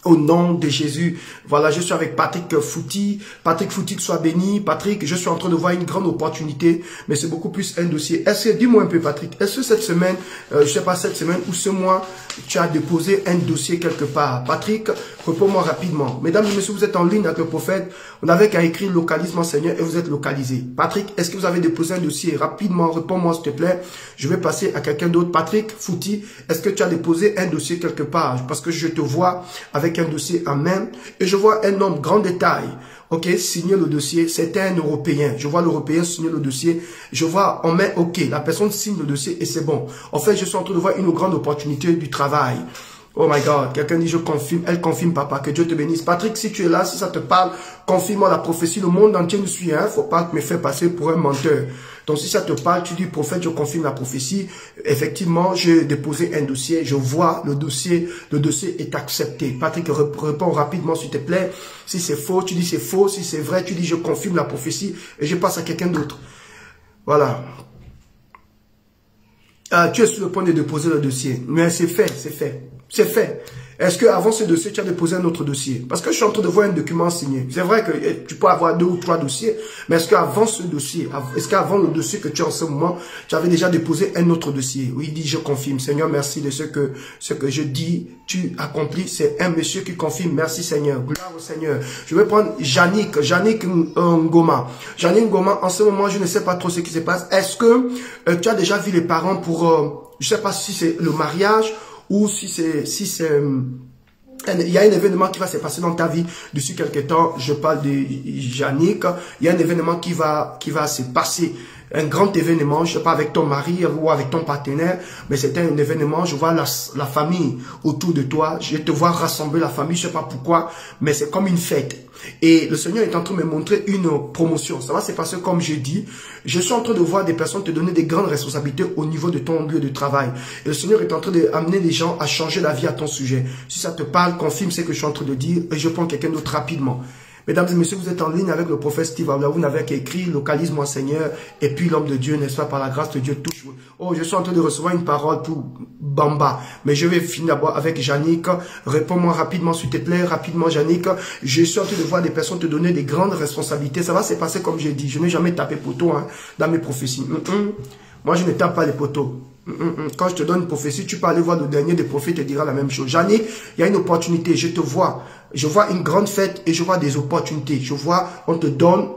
Au nom de Jésus. Voilà, je suis avec Patrick Fouti. Patrick Fouti, sois béni. Patrick, je suis en train de voir une grande opportunité, mais c'est beaucoup plus un dossier. Est-ce que, dis-moi un peu Patrick, est-ce que cette semaine, je sais pas cette semaine ou ce mois, tu as déposé un dossier quelque part? Patrick, réponds-moi rapidement. Mesdames et messieurs, vous êtes en ligne avec le prophète. On n'avait qu'à écrire localise-moi Seigneur et vous êtes localisé. Patrick, est-ce que vous avez déposé un dossier? Rapidement, réponds-moi s'il te plaît. Je vais passer à quelqu'un d'autre. Patrick Fouti, est-ce que tu as déposé un dossier quelque part? Parce que je te vois avec un dossier en main et je vois un homme grand détail, ok, signer le dossier. C'était un Européen. Je vois l'Européen signer le dossier. Je vois en main, ok, la personne signe le dossier et c'est bon. En fait, je suis en train de voir une grande opportunité du travail. Oh my God, quelqu'un dit je confirme, elle confirme papa, que Dieu te bénisse. Patrick, si tu es là, si ça te parle, confirme-moi la prophétie, le monde entier nous suit, hein, faut pas me faire passer pour un menteur. Donc si ça te parle, tu dis prophète, je confirme la prophétie. Effectivement, j'ai déposé un dossier, je vois le dossier est accepté. Patrick, réponds rapidement s'il te plaît. Si c'est faux, tu dis c'est faux, si c'est vrai, tu dis je confirme la prophétie et je passe à quelqu'un d'autre. Voilà. Tu es sur le point de déposer le dossier, mais c'est fait, c'est fait. C'est fait. Est-ce qu'avant ce dossier, tu as déposé un autre dossier? Parce que je suis en train de voir un document signé. C'est vrai que tu peux avoir 2 ou 3 dossiers, mais est-ce qu'avant ce dossier, est-ce qu'avant le dossier que tu as en ce moment, tu avais déjà déposé un autre dossier? Oui, il dit, je confirme. Seigneur, merci de ce que je dis, tu accomplis. C'est un monsieur qui confirme. Merci Seigneur. Gloire au Seigneur. Je vais prendre Yannick Ngoma. Yannick Ngoma, en ce moment, je ne sais pas trop ce qui se passe. Est-ce que tu as déjà vu les parents pour, je ne sais pas si c'est le mariage, ou si c'est, il y a un événement qui va se passer dans ta vie d'ici quelques temps. Je parle de Yannick. Il y a un événement qui va se passer. Un grand événement, je sais pas, avec ton mari ou avec ton partenaire, mais c'est un événement, je vois la famille autour de toi, je te vois rassembler la famille, je sais pas pourquoi, mais c'est comme une fête. Et le Seigneur est en train de me montrer une promotion. Ça va se passer comme je dis. Je suis en train de voir des personnes te donner des grandes responsabilités au niveau de ton lieu de travail. Et le Seigneur est en train d'amener les gens à changer la vie à ton sujet. Si ça te parle, confirme ce que je suis en train de dire et je prends quelqu'un d'autre rapidement. Mesdames et messieurs, vous êtes en ligne avec le prophète Steve Ablaou. Vous n'avez qu'à écrire localise-moi Seigneur. Et puis l'homme de Dieu, n'est-ce pas, par la grâce de Dieu, touche. Oh, je suis en train de recevoir une parole pour Bamba. Mais je vais finir d'abord avec Yannick. Réponds-moi rapidement, s'il te plaît. Rapidement, Yannick. Je suis en train de voir des personnes te donner des grandes responsabilités. Ça va se passer comme j'ai dit. Je n'ai jamais tapé poteau, hein, dans mes prophéties. Moi, je ne tape pas les poteaux. Quand je te donne une prophétie, tu peux aller voir le dernier des prophètes et dira la même chose. Jannick, il y a une opportunité, je te vois. Je vois une grande fête et je vois des opportunités. Je vois, on te donne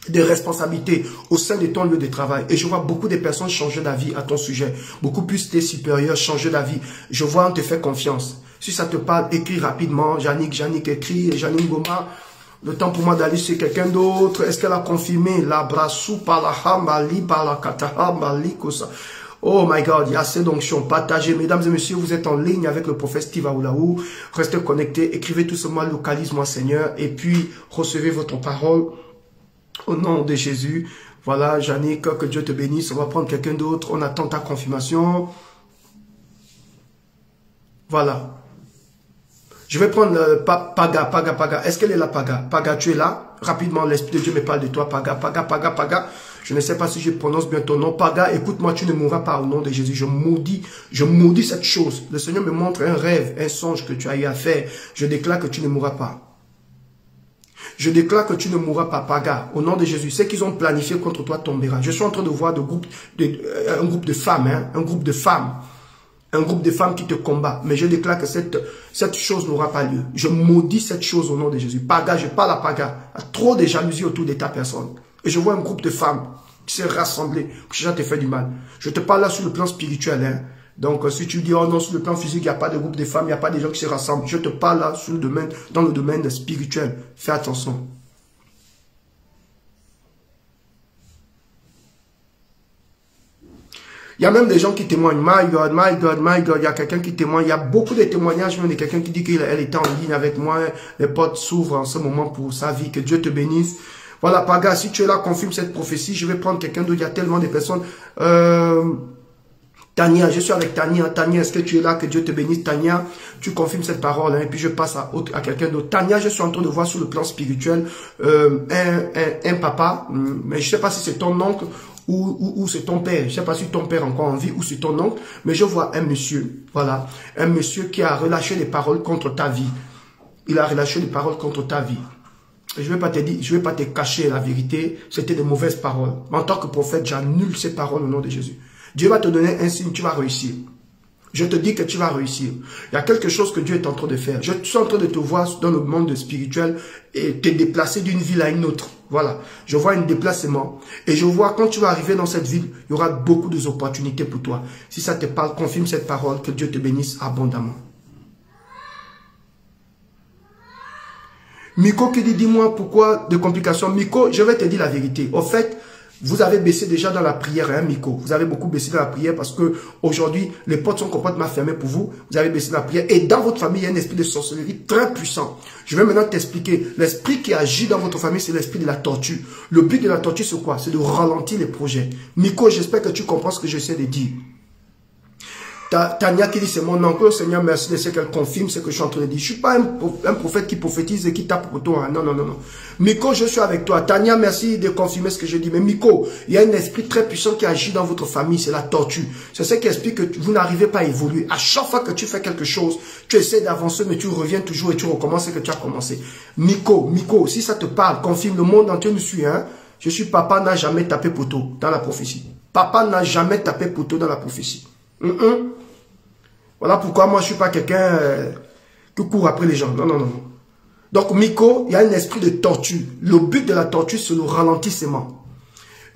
des responsabilités au sein de ton lieu de travail. Et je vois beaucoup de personnes changer d'avis à ton sujet. Beaucoup plus tes supérieurs changer d'avis. Je vois, on te fait confiance. Si ça te parle, écris rapidement. Jannick écrit, Jannick Goma. Le temps pour moi d'aller sur quelqu'un d'autre. Est-ce qu'elle a confirmé la brassou par la hambali, par la katahambali, kosa. Oh my God, il y a assez d'onction. Partagez, mesdames et messieurs, vous êtes en ligne avec le prophète Steve Aoulaou. Restez connectés, écrivez tout ce mois, localise-moi Seigneur, et puis recevez votre parole au nom de Jésus. Voilà, Jannick, que Dieu te bénisse. On va prendre quelqu'un d'autre. On attend ta confirmation. Voilà. Je vais prendre Paga. Est-ce qu'elle est là, Paga? Paga, tu es là? Rapidement, l'Esprit de Dieu me parle de toi, Paga. Je ne sais pas si je prononce bien ton nom. Paga, écoute-moi, tu ne mourras pas au nom de Jésus. Je maudis cette chose. Le Seigneur me montre un rêve, un songe que tu as eu à faire. Je déclare que tu ne mourras pas. Je déclare que tu ne mourras pas, Paga, au nom de Jésus. Ce qu'ils ont planifié contre toi tombera. Je suis en train de voir un groupe de femmes, un groupe de femmes. Un groupe de femmes qui te combat. Mais je déclare que cette chose n'aura pas lieu. Je maudis cette chose au nom de Jésus. Paga, je parle à Paga. Il y a trop de jalousie autour de ta personne. Et je vois un groupe de femmes qui s'est rassemblé. Que ça te fait du mal. Je te parle là sur le plan spirituel. Hein. Donc si tu dis, oh non, sur le plan physique, il n'y a pas de groupe de femmes, il n'y a pas de gens qui se rassemblent. Je te parle là sur le domaine, dans le domaine spirituel. Fais attention. Il y a même des gens qui témoignent. My God. Il y a quelqu'un qui témoigne. Il y a beaucoup de témoignages, même de quelqu'un qui dit qu'elle était en ligne avec moi. Les portes s'ouvrent en ce moment pour sa vie. Que Dieu te bénisse. Voilà, Paga, si tu es là, confirme cette prophétie. Je vais prendre quelqu'un d'autre. Il y a tellement de personnes. Tania, je suis avec Tania. Tania, est-ce que tu es là? Que Dieu te bénisse. Tania, tu confirmes cette parole. Hein, et puis je passe à quelqu'un d'autre. Tania, je suis en train de voir sur le plan spirituel un papa. Mais je ne sais pas si c'est ton oncle ou c'est ton père. Je ne sais pas si ton père est encore en vie ou c'est ton oncle. Mais je vois un monsieur. Voilà. Un monsieur qui a relâché les paroles contre ta vie. Il a relâché les paroles contre ta vie. Je ne vais pas te dire, je vais pas te cacher la vérité. C'était de mauvaises paroles. Mais en tant que prophète, j'annule ces paroles au nom de Jésus. Dieu va te donner un signe, tu vas réussir. Je te dis que tu vas réussir. Il y a quelque chose que Dieu est en train de faire. Je suis en train de te voir dans le monde spirituel et te déplacer d'une ville à une autre. Voilà. Je vois un déplacement. Et je vois quand tu vas arriver dans cette ville, il y aura beaucoup d'opportunités pour toi. Si ça te parle, confirme cette parole. Que Dieu te bénisse abondamment. Miko qui dit, dis-moi pourquoi de complications. Miko, je vais te dire la vérité. Au fait, vous avez baissé déjà dans la prière, hein, Miko. Vous avez beaucoup baissé dans la prière parce que aujourd'hui, les portes sont complètement fermées pour vous. Vous avez baissé dans la prière. Et dans votre famille, il y a un esprit de sorcellerie très puissant. Je vais maintenant t'expliquer. L'esprit qui agit dans votre famille, c'est l'esprit de la tortue. Le but de la tortue, c'est quoi? C'est de ralentir les projets. Miko, j'espère que tu comprends ce que j'essaie de dire. Tania qui dit, c'est mon oncle, Seigneur, merci de ce qu'elle confirme ce que je suis en train de dire. Je ne suis pas un prophète qui prophétise et qui tape pour toi. Hein. Non. Miko, je suis avec toi. Tania, merci de confirmer ce que je dis. Mais Miko, il y a un esprit très puissant qui agit dans votre famille, c'est la tortue. C'est ce qui explique que vous n'arrivez pas à évoluer. À chaque fois que tu fais quelque chose, tu essaies d'avancer, mais tu reviens toujours et tu recommences ce que tu as commencé. Miko, si ça te parle, confirme, le monde entier nous suit. Hein. Je suis papa n'a jamais tapé poteau dans la prophétie. Papa n'a jamais tapé poteau dans la prophétie. Voilà pourquoi moi je ne suis pas quelqu'un qui court après les gens. Non. Donc Miko, il y a un esprit de tortue. Le but de la tortue, c'est le ralentissement.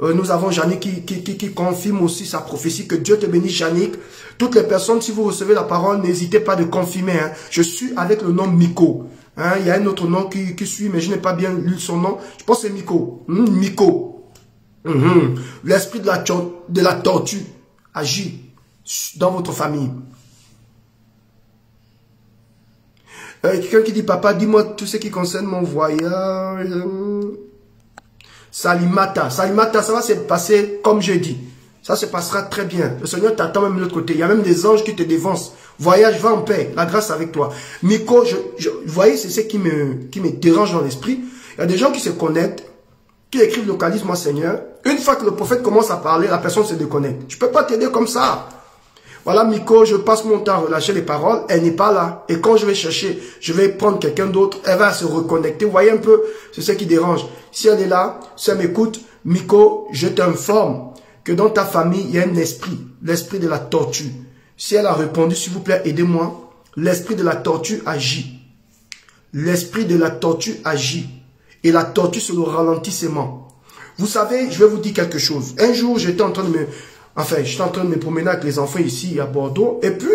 Nous avons Jannick qui confirme aussi sa prophétie. Que Dieu te bénisse, Jannick. Toutes les personnes, si vous recevez la parole, n'hésitez pas de confirmer. Hein. Je suis avec le nom Miko. Hein, il y a un autre nom qui suit, mais je n'ai pas bien lu son nom. Je pense que c'est Miko. Miko. L'esprit de la tortue agit dans votre famille. Quelqu'un qui dit, papa, dis-moi tout ce qui concerne mon voyage. Salimata, ça va se passer comme je dis. Ça se passera très bien. Le Seigneur t'attend même de l'autre côté. Il y a même des anges qui te dévancent. Voyage, va en paix. La grâce avec toi. Miko, vous voyez, c'est ce qui me dérange dans l'esprit. Il y a des gens qui se connectent, qui écrivent localise-moi Seigneur. Une fois que le prophète commence à parler, la personne se déconnecte. Je ne peux pas t'aider comme ça. Voilà, Miko, je passe mon temps à relâcher les paroles. Elle n'est pas là. Et quand je vais chercher, je vais prendre quelqu'un d'autre. Elle va se reconnecter. Vous voyez un peu, c'est ce qui dérange. Si elle est là, si elle m'écoute, Miko, je t'informe que dans ta famille, il y a un esprit l'esprit de la tortue. Si elle a répondu, s'il vous plaît, aidez-moi. L'esprit de la tortue agit. L'esprit de la tortue agit. Et la tortue, c'est le ralentissement. Vous savez, je vais vous dire quelque chose. Un jour, j'étais en train de me promener avec les enfants ici à Bordeaux. Et puis,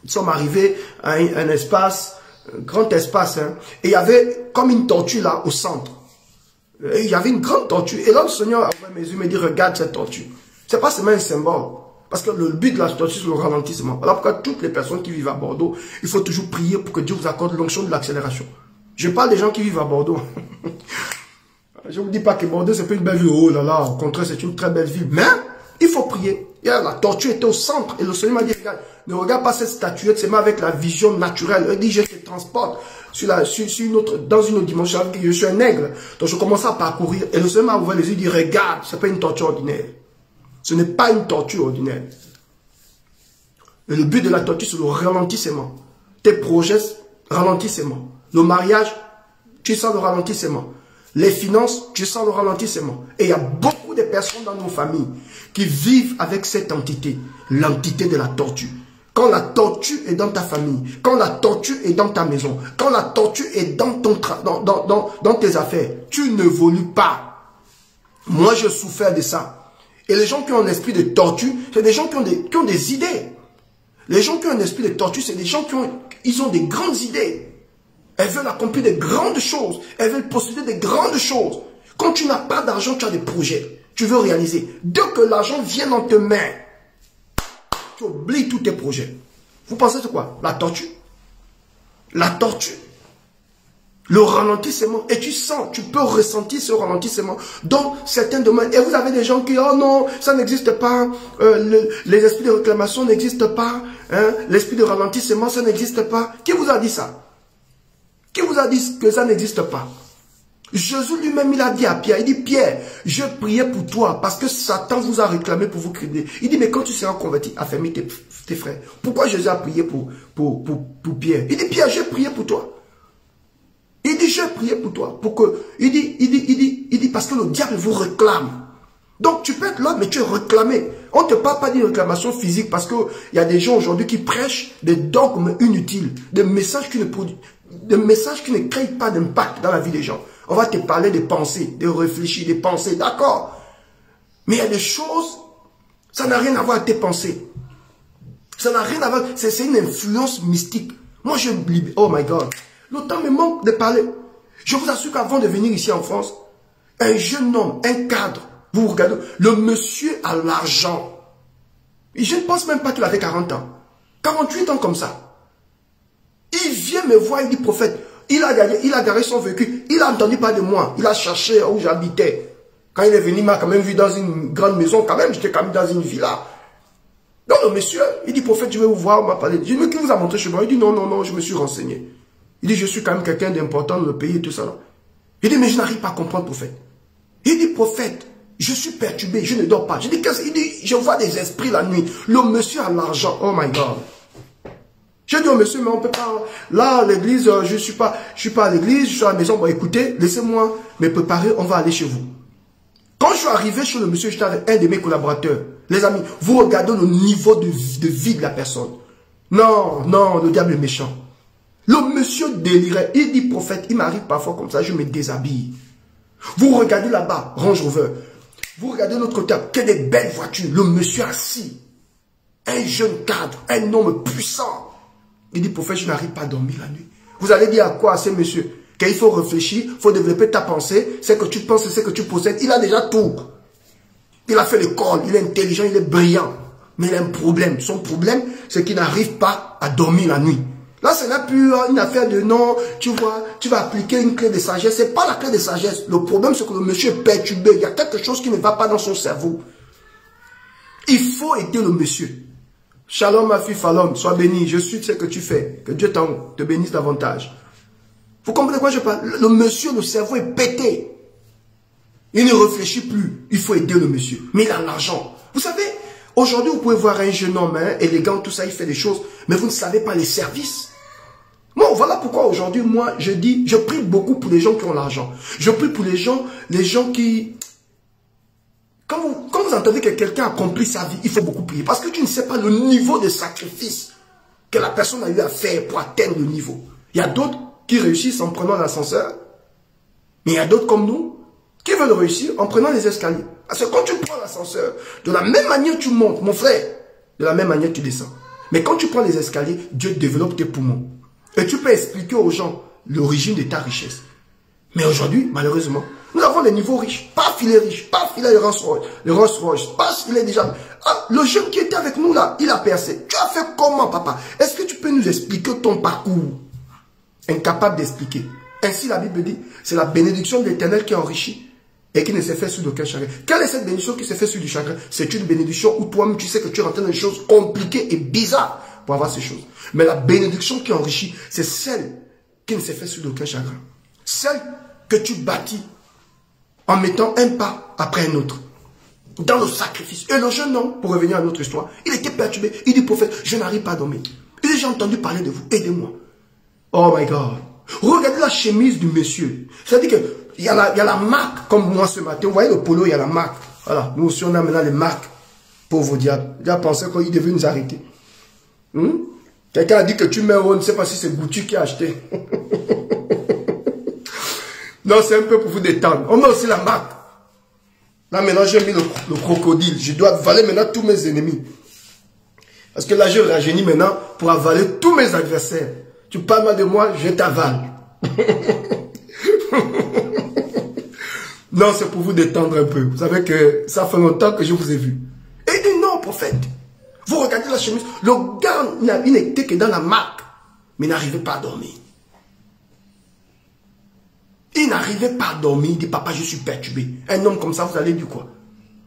nous sommes arrivés à un espace, un grand espace. Hein, et il y avait comme une tortue là au centre. Et il y avait une grande tortue. Et là, le Seigneur a ouvert mes yeux et me dit, regarde cette tortue. C'est pas seulement un symbole. Parce que le but de la tortue, c'est le ralentissement. Voilà pourquoi toutes les personnes qui vivent à Bordeaux, il faut toujours prier pour que Dieu vous accorde l'onction de l'accélération. Je parle des gens qui vivent à Bordeaux. Je ne vous dis pas que Bordeaux, c'est pas une belle ville. Oh là là, au contraire, c'est une très belle ville. Mais, il faut prier. Et la tortue était au centre. Et le Seigneur m'a dit, regarde, ne regarde pas cette statuette, c'est avec la vision naturelle. Il dit, je te transporte dans une autre dimension. Je suis un aigle. Donc, je commence à parcourir. Et le Seigneur m'a ouvert les yeux et dit, regarde, ce n'est pas une tortue ordinaire. Ce n'est pas une tortue ordinaire. Et le but de la tortue, c'est le ralentissement. Tes projets, ralentissement. Le mariage, tu sens le ralentissement. Les finances, tu sens le ralentissement. Et il y a beaucoup de personnes dans nos familles qui vivent avec cette entité, l'entité de la tortue. Quand la tortue est dans ta famille, quand la tortue est dans ta maison, quand la tortue est dans dans tes affaires, tu n'évolues pas. Moi, je souffrais de ça. Et les gens qui ont un esprit de tortue, c'est des gens qui ont des idées. Les gens qui ont un esprit de tortue, c'est des gens qui ont des grandes idées. Elles veulent accomplir de grandes choses. Elles veulent posséder de grandes choses. Quand tu n'as pas d'argent, tu as des projets. Tu veux réaliser. Dès que l'argent vient dans tes mains, tu oublies tous tes projets. Vous pensez c'est quoi? La tortue. La tortue. Le ralentissement. Et tu sens, tu peux ressentir ce ralentissement dans certains domaines. Et vous avez des gens qui, oh non, ça n'existe pas. Les esprits de réclamation n'existent pas. Hein, l'esprit de ralentissement, ça n'existe pas. Qui vous a dit ça? Qui vous a dit que ça n'existe pas? Jésus lui-même, il a dit à Pierre, il dit, Pierre, je priais pour toi parce que Satan vous a réclamé pour vous créer. Il dit, mais quand tu seras converti, affermis tes frères. Pourquoi Jésus a prié pour Pierre? Il dit, Pierre, j'ai prié pour toi. Il dit, j'ai prié pour toi. Pour que, il dit, parce que le diable vous réclame. Donc, tu peux être là, mais tu es réclamé. On ne te parle pas d'une réclamation physique parce qu'il y a des gens aujourd'hui qui prêchent des dogmes inutiles, des messages qui ne créent pas d'impact dans la vie des gens. On va te parler des pensées, de réfléchir, des pensées, d'accord. Mais il y a des choses, ça n'a rien à voir avec tes pensées. Ça n'a rien à voir, c'est une influence mystique. Moi, oh my God. Le temps me manque de parler. Je vous assure qu'avant de venir ici en France, un jeune homme, un cadre, vous regardez, le monsieur a l'argent. Je ne pense même pas qu'il avait 40 ans. 48 ans comme ça. Il vient me voir, il dit, prophète, il a garé son véhicule, il a entendu parler de moi, il a cherché où j'habitais. Quand il est venu, il m'a quand même vu dans une grande maison, quand même, j'étais quand même dans une villa. Donc le monsieur, il dit, prophète, je vais vous voir, on m'a parlé. Je dis, mais qui vous a montré chez moi? Il dit, non, non, non, je me suis renseigné. Il dit, je suis quand même quelqu'un d'important dans le pays et tout ça. Là. Il dit, mais je n'arrive pas à comprendre, prophète. Il dit, prophète, je suis perturbé, je ne dors pas. Je dis, il dit, je vois des esprits la nuit. Le monsieur a l'argent. Oh my God. Je dis au monsieur, mais on peut pas, là, à l'église, je suis pas à l'église, je suis à la maison. Bon, écoutez, laissez-moi me préparer, on va aller chez vous. Quand je suis arrivé chez le monsieur, j'étais avec un de mes collaborateurs. Les amis, vous regardez le niveau de vie de la personne. Non, non, le diable est méchant. Le monsieur délirait. Il dit, prophète, il m'arrive parfois comme ça, je me déshabille. Vous regardez là-bas, Range Rover. Vous regardez de l'autre côté, que des belles voitures. Le monsieur assis. Un jeune cadre, un homme puissant. Il dit, prophète, je n'arrive pas à dormir la nuit. Vous allez dire à quoi à ce monsieur? Qu'il faut réfléchir, il faut développer ta pensée. C'est que tu penses, c'est que tu possèdes. Il a déjà tout. Il a fait l'école, il est intelligent, il est brillant. Mais il a un problème. Son problème, c'est qu'il n'arrive pas à dormir la nuit. Là, ce n'est plus une affaire de non, tu vois, tu vas appliquer une clé de sagesse. Ce n'est pas la clé de sagesse. Le problème, c'est que le monsieur est perturbé. Il y a quelque chose qui ne va pas dans son cerveau. Il faut aider le monsieur. Shalom, ma fille Falom, sois béni. Je suis ce que tu fais. Que Dieu te bénisse davantage. Vous comprenez quoi je parle? Le monsieur, le cerveau est pété. Il ne réfléchit plus. Il faut aider le monsieur. Mais il a l'argent. Vous savez, aujourd'hui, vous pouvez voir un jeune homme, hein, élégant, tout ça, il fait des choses. Mais vous ne savez pas les services. Bon, voilà pourquoi aujourd'hui, moi, je prie beaucoup pour les gens qui ont l'argent. Je prie pour les gens qui... Quand vous vous entendez que quelqu'un accomplit sa vie, il faut beaucoup prier. Parce que tu ne sais pas le niveau de sacrifice que la personne a eu à faire pour atteindre le niveau. Il y a d'autres qui réussissent en prenant l'ascenseur, mais il y a d'autres comme nous qui veulent réussir en prenant les escaliers. Parce que quand tu prends l'ascenseur, de la même manière tu montes, mon frère, de la même manière tu descends. Mais quand tu prends les escaliers, Dieu développe tes poumons. Et tu peux expliquer aux gens l'origine de ta richesse. Mais aujourd'hui, malheureusement, nous avons des niveaux riches. Paf, il est riche. Paf, il a le Rolls-Royce. Paf, il est déjà... Ah, le jeune qui était avec nous là, il a percé. Tu as fait comment, papa? Est-ce que tu peux nous expliquer ton parcours? Incapable d'expliquer. Ainsi, la Bible dit, c'est la bénédiction de l'Éternel qui enrichit et qui ne s'est fait sur aucun chagrin. Quelle est cette bénédiction qui s'est fait sur du chagrin? C'est une bénédiction où toi-même, tu sais que tu rentres dans des choses compliquées et bizarres pour avoir ces choses. Mais la bénédiction qui enrichit, c'est celle qui ne s'est fait sur aucun chagrin. Celle que tu bâtis en mettant un pas après un autre. Dans le sacrifice. Et le jeune homme, pour revenir à notre histoire, il était perturbé. Il dit, prophète, je n'arrive pas à dormir. Il dit, j'ai entendu parler de vous. Aidez-moi. Oh my God. Regardez la chemise du monsieur. C'est-à-dire qu'il y a la marque, comme moi ce matin. Vous voyez le polo, il y a la marque. Voilà. Nous aussi, on a maintenant les marques. Pauvre diable. Il a pensé qu'il devait nous arrêter. Quelqu'un a dit que tu mets on ne sait pas si c'est Gucci qui a acheté. Non, c'est un peu pour vous détendre. On met aussi la marque. Là, maintenant, j'ai mis le crocodile. Je dois avaler maintenant tous mes ennemis. Parce que là, je rajeunis maintenant pour avaler tous mes adversaires. Tu parles mal de moi, je t'avale. Non, c'est pour vous détendre un peu. Vous savez que ça fait longtemps que je vous ai vu. Et il dit non, prophète. Vous regardez la chemise. Le gars, il n'était que dans la marque. Mais il n'arrivait pas à dormir. Il n'arrivait pas à dormir. Il dit, papa, je suis perturbé. Un homme comme ça, vous allez dire quoi?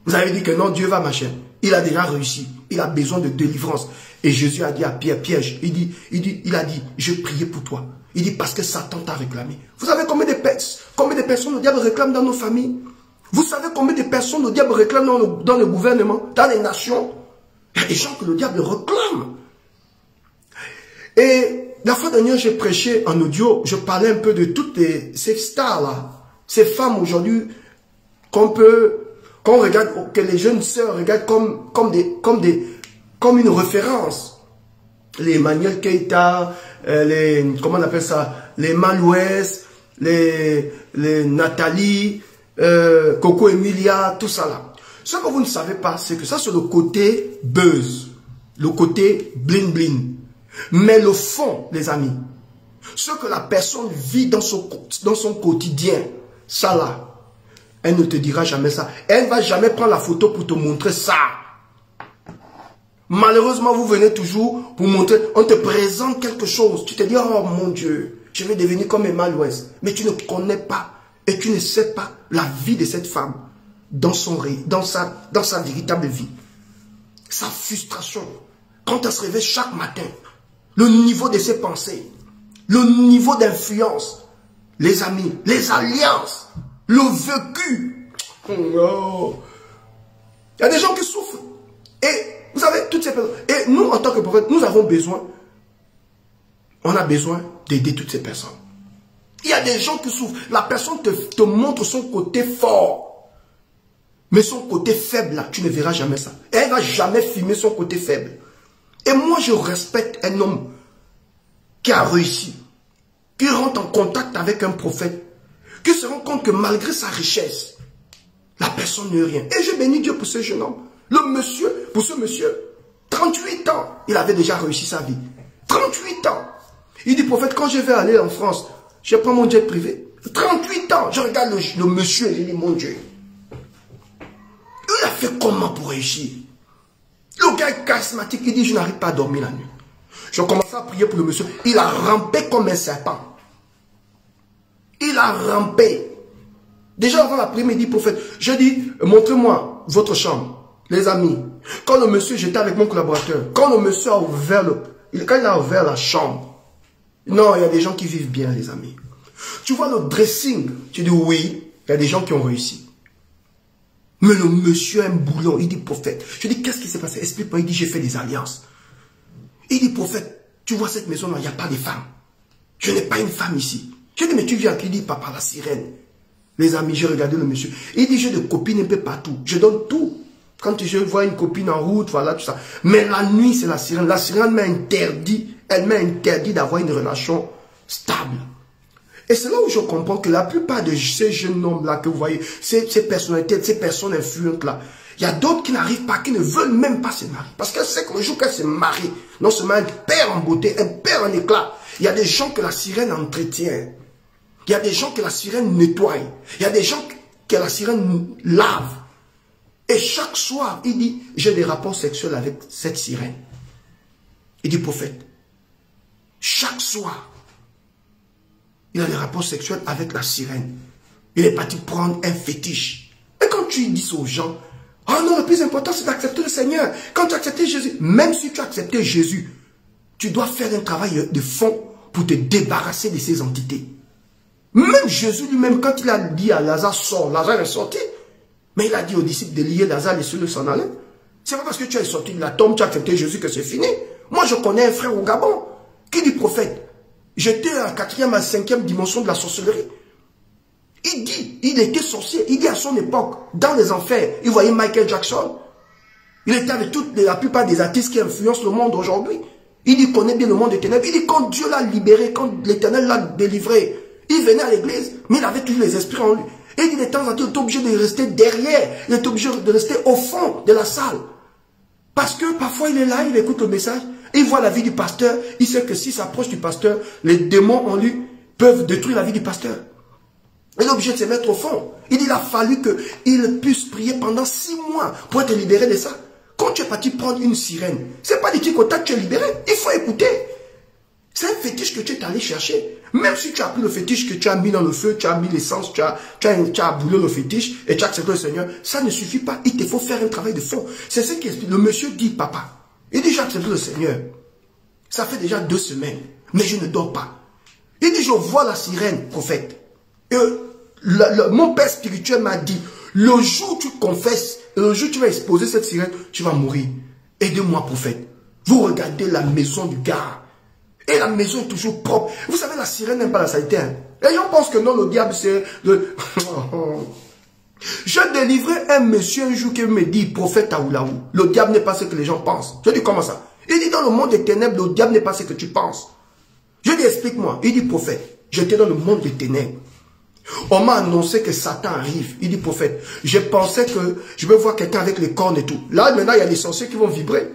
Vous avez dit que non, Dieu va machin. Il a déjà réussi. Il a besoin de délivrance. Et Jésus a dit à Pierre, Piège, il a dit, je priais pour toi. Il dit, parce que Satan t'a réclamé. Vous savez combien de personnes le diable réclame dans nos familles? Vous savez combien de personnes le diable réclame dans le gouvernement, dans les nations? Il y a des gens que le diable réclame. Et la fois dernière, j'ai prêché en audio, je parlais un peu de toutes ces stars-là, ces femmes aujourd'hui qu'on regarde, que les jeunes sœurs regardent comme une référence. Les Emmanuel Keita, comment on appelle ça, les Malouès, les Nathalie, Coco Emilia, tout ça là. Ce que vous ne savez pas, c'est que ça c'est le côté buzz, le côté bling bling. Mais le fond, les amis, ce que la personne vit dans son quotidien, ça là, elle ne te dira jamais ça. Elle ne va jamais prendre la photo pour te montrer ça. Malheureusement, vous venez toujours pour montrer, on te présente quelque chose. Tu te dis, oh mon Dieu, je vais devenir comme Emma l'Ouest. Mais tu ne connais pas et tu ne sais pas la vie de cette femme dans sa véritable vie. Sa frustration. Quand elle se réveille chaque matin, le niveau de ses pensées, le niveau d'influence, les amis, les alliances, le vécu. Oh. Il y a des gens qui souffrent. Et vous savez, toutes ces personnes. Et nous, en tant que prophète, nous avons besoin. On a besoin d'aider toutes ces personnes. Il y a des gens qui souffrent. La personne te montre son côté fort. Mais son côté faible, là, tu ne verras jamais ça. Et elle ne va jamais filmer son côté faible. Et moi, je respecte un homme qui a réussi, qui rentre en contact avec un prophète, qui se rend compte que malgré sa richesse, la personne n'est rien. Et je bénis Dieu pour ce jeune homme. Pour ce monsieur, 38 ans, il avait déjà réussi sa vie. 38 ans. Il dit, prophète, quand je vais aller en France, je prends mon jet privé. 38 ans, je regarde le monsieur et je dis, mon Dieu, il a fait comment pour réussir? Le gars est charismatique, il dit, je n'arrive pas à dormir la nuit. Je commence à prier pour le monsieur. Il a rampé comme un serpent. Il a rampé. Déjà avant l'après-midi, prophète, je dis, montrez-moi votre chambre. Les amis, quand le monsieur, j'étais avec mon collaborateur, quand le monsieur a ouvert quand il a ouvert la chambre, non, il y a des gens qui vivent bien, les amis. Tu vois le dressing, tu dis oui, il y a des gens qui ont réussi. Mais le monsieur a un boulon, il dit prophète. Je dis qu'est-ce qui s'est passé? Explique-moi, il dit j'ai fait des alliances. Il dit prophète, tu vois cette maison-là, il n'y a pas de femme. Je n'ai pas une femme ici. Je dis mais tu viens qui? Il dit papa la sirène. Les amis, j'ai regardé le monsieur. Il dit j'ai des copines un peu partout. Je donne tout. Quand je vois une copine en route, voilà, tout ça. Mais la nuit, c'est la sirène. La sirène m'a interdit, elle m'a interdit d'avoir une relation stable. Et c'est là où je comprends que la plupart de ces jeunes hommes-là que vous voyez, ces personnalités, ces personnes influentes-là, il y a d'autres qui n'arrivent pas, qui ne veulent même pas se marier. Parce qu'elle sait que le jour qu'elle se marie, non seulement elle perd en beauté, elle perd en éclat. Il y a des gens que la sirène entretient. Il y a des gens que la sirène nettoie. Il y a des gens que la sirène lave. Et chaque soir, il dit, j'ai des rapports sexuels avec cette sirène. Il dit, prophète, chaque soir, il a des rapports sexuels avec la sirène. Il est parti prendre un fétiche. Et quand tu dis aux gens, oh non, le plus important, c'est d'accepter le Seigneur. Quand tu as accepté Jésus, même si tu as accepté Jésus, tu dois faire un travail de fond pour te débarrasser de ces entités. Même Jésus lui-même, quand il a dit à Lazare, sors, Lazare est sorti. Mais il a dit aux disciples de lier Lazare, laissez-le s'en aller. C'est pas parce que tu es sorti de la tombe, tu as accepté Jésus que c'est fini. Moi, je connais un frère au Gabon qui dit prophète. J'étais à la 4e, à la 5e dimension de la sorcellerie. Il dit, il était sorcier. Il dit à son époque, dans les enfers, il voyait Michael Jackson. Il était avec la plupart des artistes qui influencent le monde aujourd'hui. Il dit, connaît bien le monde des ténèbres. Il dit, quand Dieu l'a libéré, quand l'Éternel l'a délivré, il venait à l'église, mais il avait toujours les esprits en lui. Et il dit, de temps en temps, il était obligé de rester derrière. Il était obligé de rester au fond de la salle. Parce que parfois, il est là, il écoute le message. Et il voit la vie du pasteur. Il sait que s'il s'approche du pasteur, les démons en lui peuvent détruire la vie du pasteur. Il est obligé de se mettre au fond. Il a fallu qu'il puisse prier pendant 6 mois pour être libéré de ça. Quand tu es parti prendre une sirène, ce n'est pas du tic au tac que tu es libéré. Il faut écouter. C'est un fétiche que tu es allé chercher. Même si tu as pris le fétiche que tu as mis dans le feu, tu as mis l'essence, tu as boulé le fétiche et tu as accepté le Seigneur, ça ne suffit pas. Il te faut faire un travail de fond. C'est ce qu'explique. Le monsieur dit, papa, il dit, j'ai accepté le Seigneur. Ça fait déjà 2 semaines, mais je ne dors pas. Il dit, je vois la sirène, prophète. Et mon père spirituel m'a dit, le jour où tu confesses, le jour où tu vas exposer cette sirène, tu vas mourir. Aidez-moi, prophète. Vous regardez la maison du gars. Et la maison est toujours propre. Vous savez, la sirène n'aime pas la saleté. Hein? Les gens pensent que non, le diable, c'est le... J'ai délivré un monsieur un jour qui me dit, prophète Taoulaou, le diable n'est pas ce que les gens pensent. Je dis, comment ça? Il dit, dans le monde des ténèbres, le diable n'est pas ce que tu penses. Je dis, explique-moi. Il dit, prophète, j'étais dans le monde des ténèbres. On m'a annoncé que Satan arrive. Il dit, prophète, je pensais que je vais voir quelqu'un avec les cornes et tout. Là, maintenant, il y a des sorciers qui vont vibrer.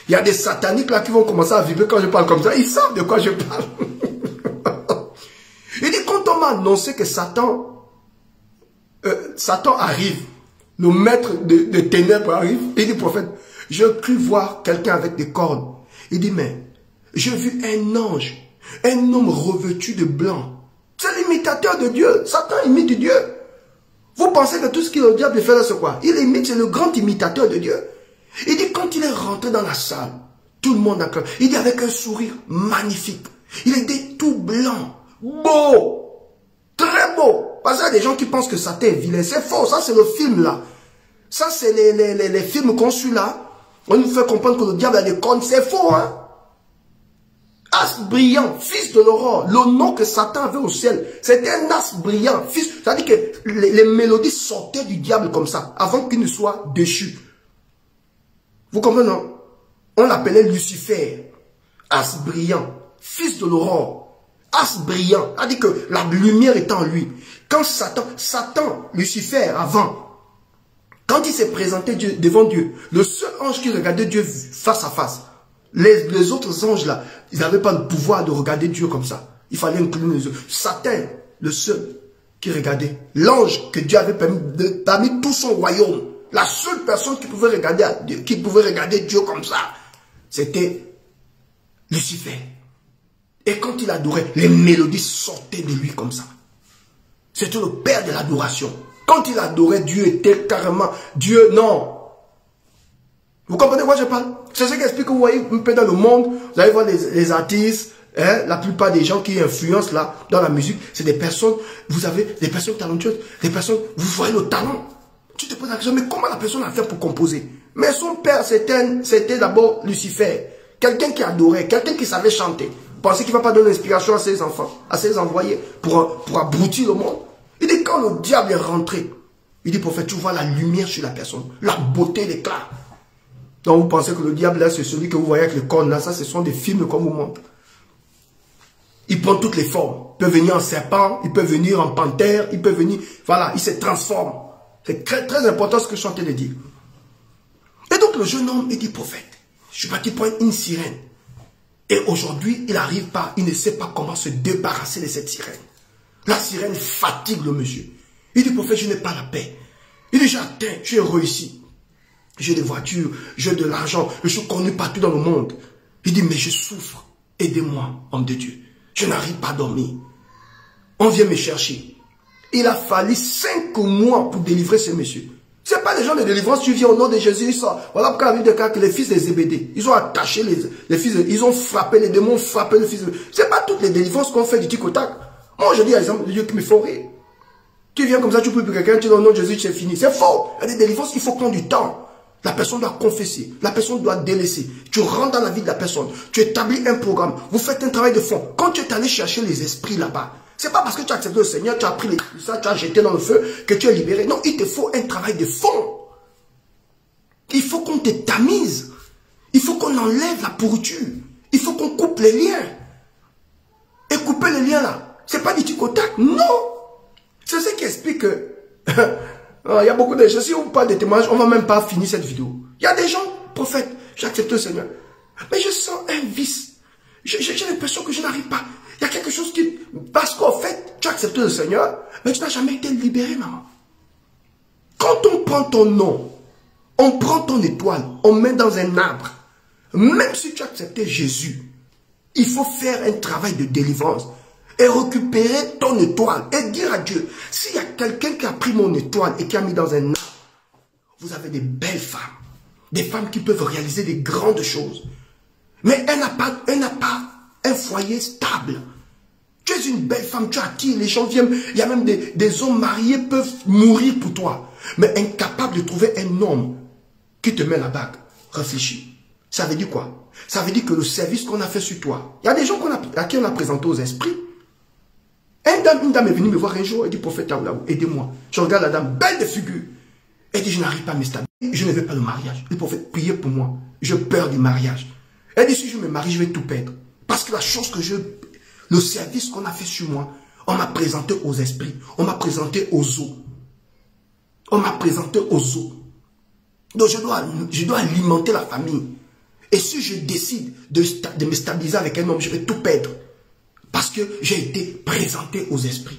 Il y a des sataniques là qui vont commencer à vibrer quand je parle comme ça. Ils savent de quoi je parle. Il dit, quand on m'a annoncé que Satan arrive, le maître de ténèbres arrive, il dit, prophète, je cru voir quelqu'un avec des cornes. Il dit, mais j'ai vu un ange, un homme revêtu de blanc. C'est l'imitateur de Dieu. Satan imite Dieu. Vous pensez que tout ce que le diable fait là, c'est quoi? Il imite, c'est le grand imitateur de Dieu. Il dit, quand il est rentré dans la salle, tout le monde a cru. Il dit, avec un sourire magnifique. Il était tout blanc, beau, très beau. Parce qu'il y a des gens qui pensent que Satan est vilain. C'est faux, ça c'est le film là. Ça c'est les films qu'on suit là. On nous fait comprendre que le diable a des cornes. C'est faux, hein. As brillant, fils de l'aurore, le nom que Satan avait au ciel, c'était un as brillant, fils. C'est-à-dire que les mélodies sortaient du diable comme ça, avant qu'il ne soit déchu. Vous comprenez, non? On l'appelait Lucifer, as brillant, fils de l'aurore, as brillant. C'est-à-dire que la lumière est en lui. Quand Satan, Lucifer, avant, quand il s'est présenté devant Dieu, le seul ange qui regardait Dieu face à face, les autres anges là, ils n'avaient pas le pouvoir de regarder Dieu comme ça. Il fallait incliner les yeux. Satan, le seul qui regardait. L'ange que Dieu avait permis parmi tout son royaume. La seule personne qui pouvait regarder Dieu comme ça, c'était Lucifer. Et quand il adorait, les mélodies sortaient de lui comme ça. C'était le père de l'adoration. Quand il adorait, Dieu était carrément Dieu, non. Vous comprenez quoi je parle? C'est ce qui explique que vous voyez un peu dans le monde, vous allez voir les artistes, hein, la plupart des gens qui influencent là, dans la musique, c'est des personnes, vous avez des personnes talentueuses, des personnes, vous voyez le talent. Tu te poses la question, mais comment la personne a fait pour composer? Mais son père, c'était d'abord Lucifer. Quelqu'un qui adorait, quelqu'un qui savait chanter. Pensez qu'il ne va pas donner l'inspiration à ses enfants, à ses envoyés, pour abrutir le monde. Il dit, quand le diable est rentré, Il dit, prophète, tu vois la lumière sur la personne, la beauté, l'éclat. Donc vous pensez que le diable là, c'est celui que vous voyez avec les cornes là, ça ce sont des films qu'on vous montre. Il prend toutes les formes. Il peut venir en serpent, il peut venir en panthère, il peut venir, voilà, il se transforme. C'est très, très important ce que je suis en train de dire. Et donc le jeune homme, il dit, prophète, je suis parti prendre une sirène. Et aujourd'hui, il n'arrive pas, il ne sait pas comment se débarrasser de cette sirène. La sirène fatigue le monsieur. Il dit, prophète, je n'ai pas la paix. Il dit, j'ai atteint, j'ai réussi. J'ai des voitures, j'ai de l'argent, je suis connu partout dans le monde. Il dit, mais je souffre. Aidez-moi, homme de Dieu. Je n'arrive pas à dormir. On vient me chercher. Il a fallu 5 mois pour délivrer ce monsieur. Ce n'est pas des gens de délivrance, tu viens au nom de Jésus, ils sont. Voilà pourquoi il y a eu des cas que les fils des Zébédée, ils ont attaché les fils, ils ont frappé les démons, frappé les fils de... Ce n'est pas toutes les délivrances qu'on fait du tic au tac. Moi, je dis, par exemple, Dieu qui me fait rire. Tu viens comme ça, tu peux plus quelqu'un, tu dis au nom de Jésus, c'est fini. C'est faux. Il y a des délivrances, il faut prendre du temps. La personne doit confesser, la personne doit délaisser. Tu rentres dans la vie de la personne, tu établis un programme, vous faites un travail de fond. Quand tu es allé chercher les esprits là-bas, c'est pas parce que tu as accepté le Seigneur, tu as pris ça, tu as jeté dans le feu, que tu es libéré. Non, il te faut un travail de fond. Il faut qu'on te tamise. Il faut qu'on enlève la pourriture. Il faut qu'on coupe les liens. Et couper les liens là, c'est pas du tic au tac, non. C'est ce qui explique que... Il y a beaucoup de gens, si on parle de témoignages, on ne va même pas finir cette vidéo. Il y a des gens, prophète, j'ai accepté le Seigneur. Mais je sens un vice. J'ai l'impression que je n'arrive pas. Il y a quelque chose qui... Parce qu'en fait, tu as accepté le Seigneur, mais tu n'as jamais été libéré, maman. Quand on prend ton nom, on prend ton étoile, on met dans un arbre. Même si tu as accepté Jésus, il faut faire un travail de délivrance. Et récupérer ton étoile et dire à Dieu, s'il y a quelqu'un qui a pris mon étoile et qui a mis dans un arbre, vous avez des belles femmes, des femmes qui peuvent réaliser des grandes choses. Mais elle n'a pas un foyer stable. Tu es une belle femme, tu attires, les gens viennent, il y a même des hommes mariés peuvent mourir pour toi. Mais incapable de trouver un homme qui te met la bague. Réfléchis. Ça veut dire quoi? Ça veut dire que le service qu'on a fait sur toi, il y a des gens à qui on a présenté aux esprits. Une dame est venue me voir un jour, elle dit, prophète, aidez-moi. Je regarde la dame, belle de figure. Elle dit, je n'arrive pas à me stabiliser. Je ne veux pas le mariage. Le prophète, priez pour moi. J'ai peur du mariage. Elle dit, si je me marie, je vais tout perdre. Parce que la chose que le service qu'on a fait sur moi, on m'a présenté aux esprits. On m'a présenté aux eaux. On m'a présenté aux eaux. Donc je dois alimenter la famille. Et si je décide de me stabiliser avec un homme, je vais tout perdre. Parce que j'ai été présenté aux esprits.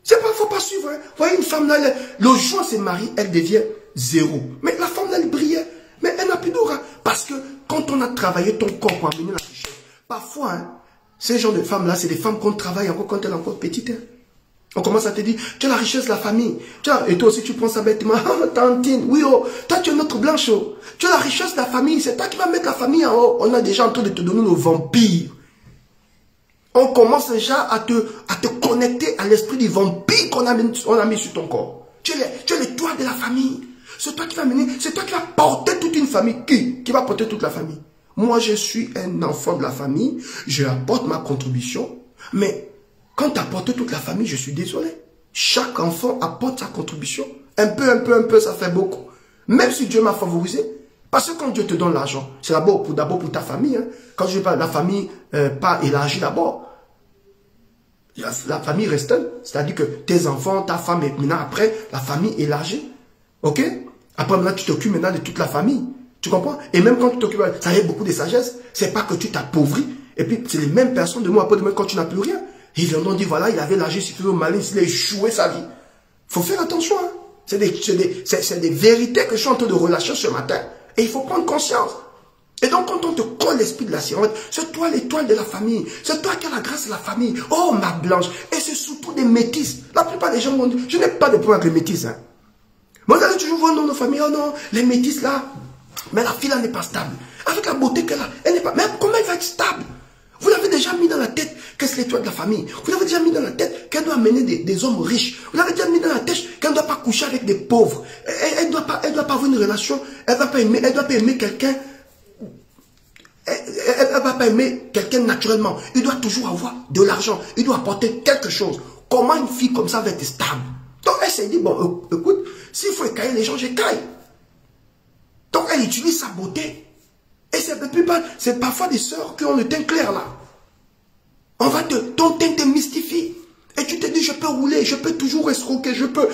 C'est pas, faut pas suivre. Hein. Vous voyez une femme là, le jour où elle se marie, elle devient 0. Mais la femme là, elle brillait. Mais elle n'a plus d'aura. Parce que quand on a travaillé ton corps pour amener la richesse, parfois, hein, ces gens de femmes là, c'est des femmes qu'on travaille encore quand elle est encore petite. Hein. On commence à te dire, tu as la richesse de la famille. Et toi aussi, tu prends ça bêtement. Tantine, oui, oh, toi, tu es notre blanche. Oh. Tu as la richesse de la famille. C'est toi qui vas mettre la famille en haut. On a déjà en train de te donner le vampire. On commence déjà à te connecter à l'esprit du vampire qu'on a mis sur ton corps. Tu es l'étoile de la famille. C'est toi qui vas mener, c'est toi qui vas porter toute une famille. Qui va porter toute la famille? Moi, je suis un enfant de la famille. Je apporte ma contribution. Mais quand tu apportes toute la famille, je suis désolé. Chaque enfant apporte sa contribution. Un peu, ça fait beaucoup. Même si Dieu m'a favorisé. Parce que quand Dieu te donne l'argent, c'est d'abord pour ta famille. Hein. Quand je parle de la famille, pas élargie d'abord. La famille reste, c'est-à-dire que tes enfants, ta femme, et maintenant après, la famille élargie. Ok? Après maintenant, tu t'occupes maintenant de toute la famille. Tu comprends? Et même quand tu t'occupes, ça y est beaucoup de sagesse. C'est pas que tu t'appauvris. Et puis, c'est les mêmes personnes de mois après demain quand tu n'as plus rien. Ils viendront dire, voilà, il avait l'argent suffisant au malin, il a échoué sa vie. Faut faire attention. Hein. C'est des vérités que je suis en train de relâcher ce matin. Et il faut prendre conscience. Et donc, quand on te colle l'esprit de la sirène, c'est toi l'étoile de la famille. C'est toi qui as la grâce de la famille. Oh, ma blanche. Et c'est surtout des métis. La plupart des gens vont dire, je n'ai pas de problème avec les métis. Hein. Moi, vous allez toujours voir dans nos familles, oh non, les métis là. Mais la fille là n'est pas stable. Avec la beauté qu'elle a, elle n'est pas. Mais comment elle va être stable? Vous l'avez déjà mis dans la tête que c'est l'étoile de la famille. Vous l'avez déjà mis dans la tête qu'elle doit amener des hommes riches. Vous l'avez déjà mis dans la tête qu'elle ne doit pas coucher avec des pauvres. Elle ne doit pas avoir une relation. Elle ne doit pas aimer quelqu'un. Elle ne va pas aimer quelqu'un naturellement. Il doit toujours avoir de l'argent. Il doit apporter quelque chose. Comment une fille comme ça va être stable? Donc elle s'est dit, bon, écoute, s'il faut écailler les gens, j'écaille. Donc elle utilise sa beauté. Et c'est parfois des sœurs qui ont le teint clair là. Ton teint te mystifie. Et tu te dis, je peux rouler, je peux toujours escroquer, je peux.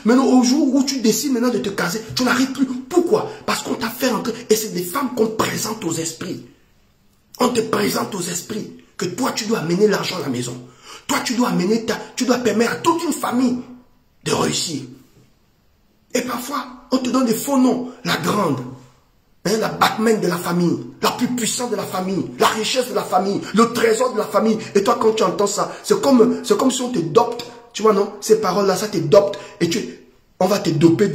Maintenant, au jour où tu décides maintenant de te caser, tu n'arrives plus. Pourquoi? Parce qu'on t'a fait rentrer. Et c'est des femmes qu'on présente aux esprits. On te présente aux esprits que toi, tu dois amener l'argent à la maison. Toi, tu dois permettre à toute une famille de réussir. Et parfois, on te donne des faux noms. La grande, la Batman de la famille, la plus puissante de la famille, la richesse de la famille, le trésor de la famille. Et toi, quand tu entends ça, c'est comme si on te dopte. Tu vois, non? Ces paroles-là, ça te dopte. Et on va te doper,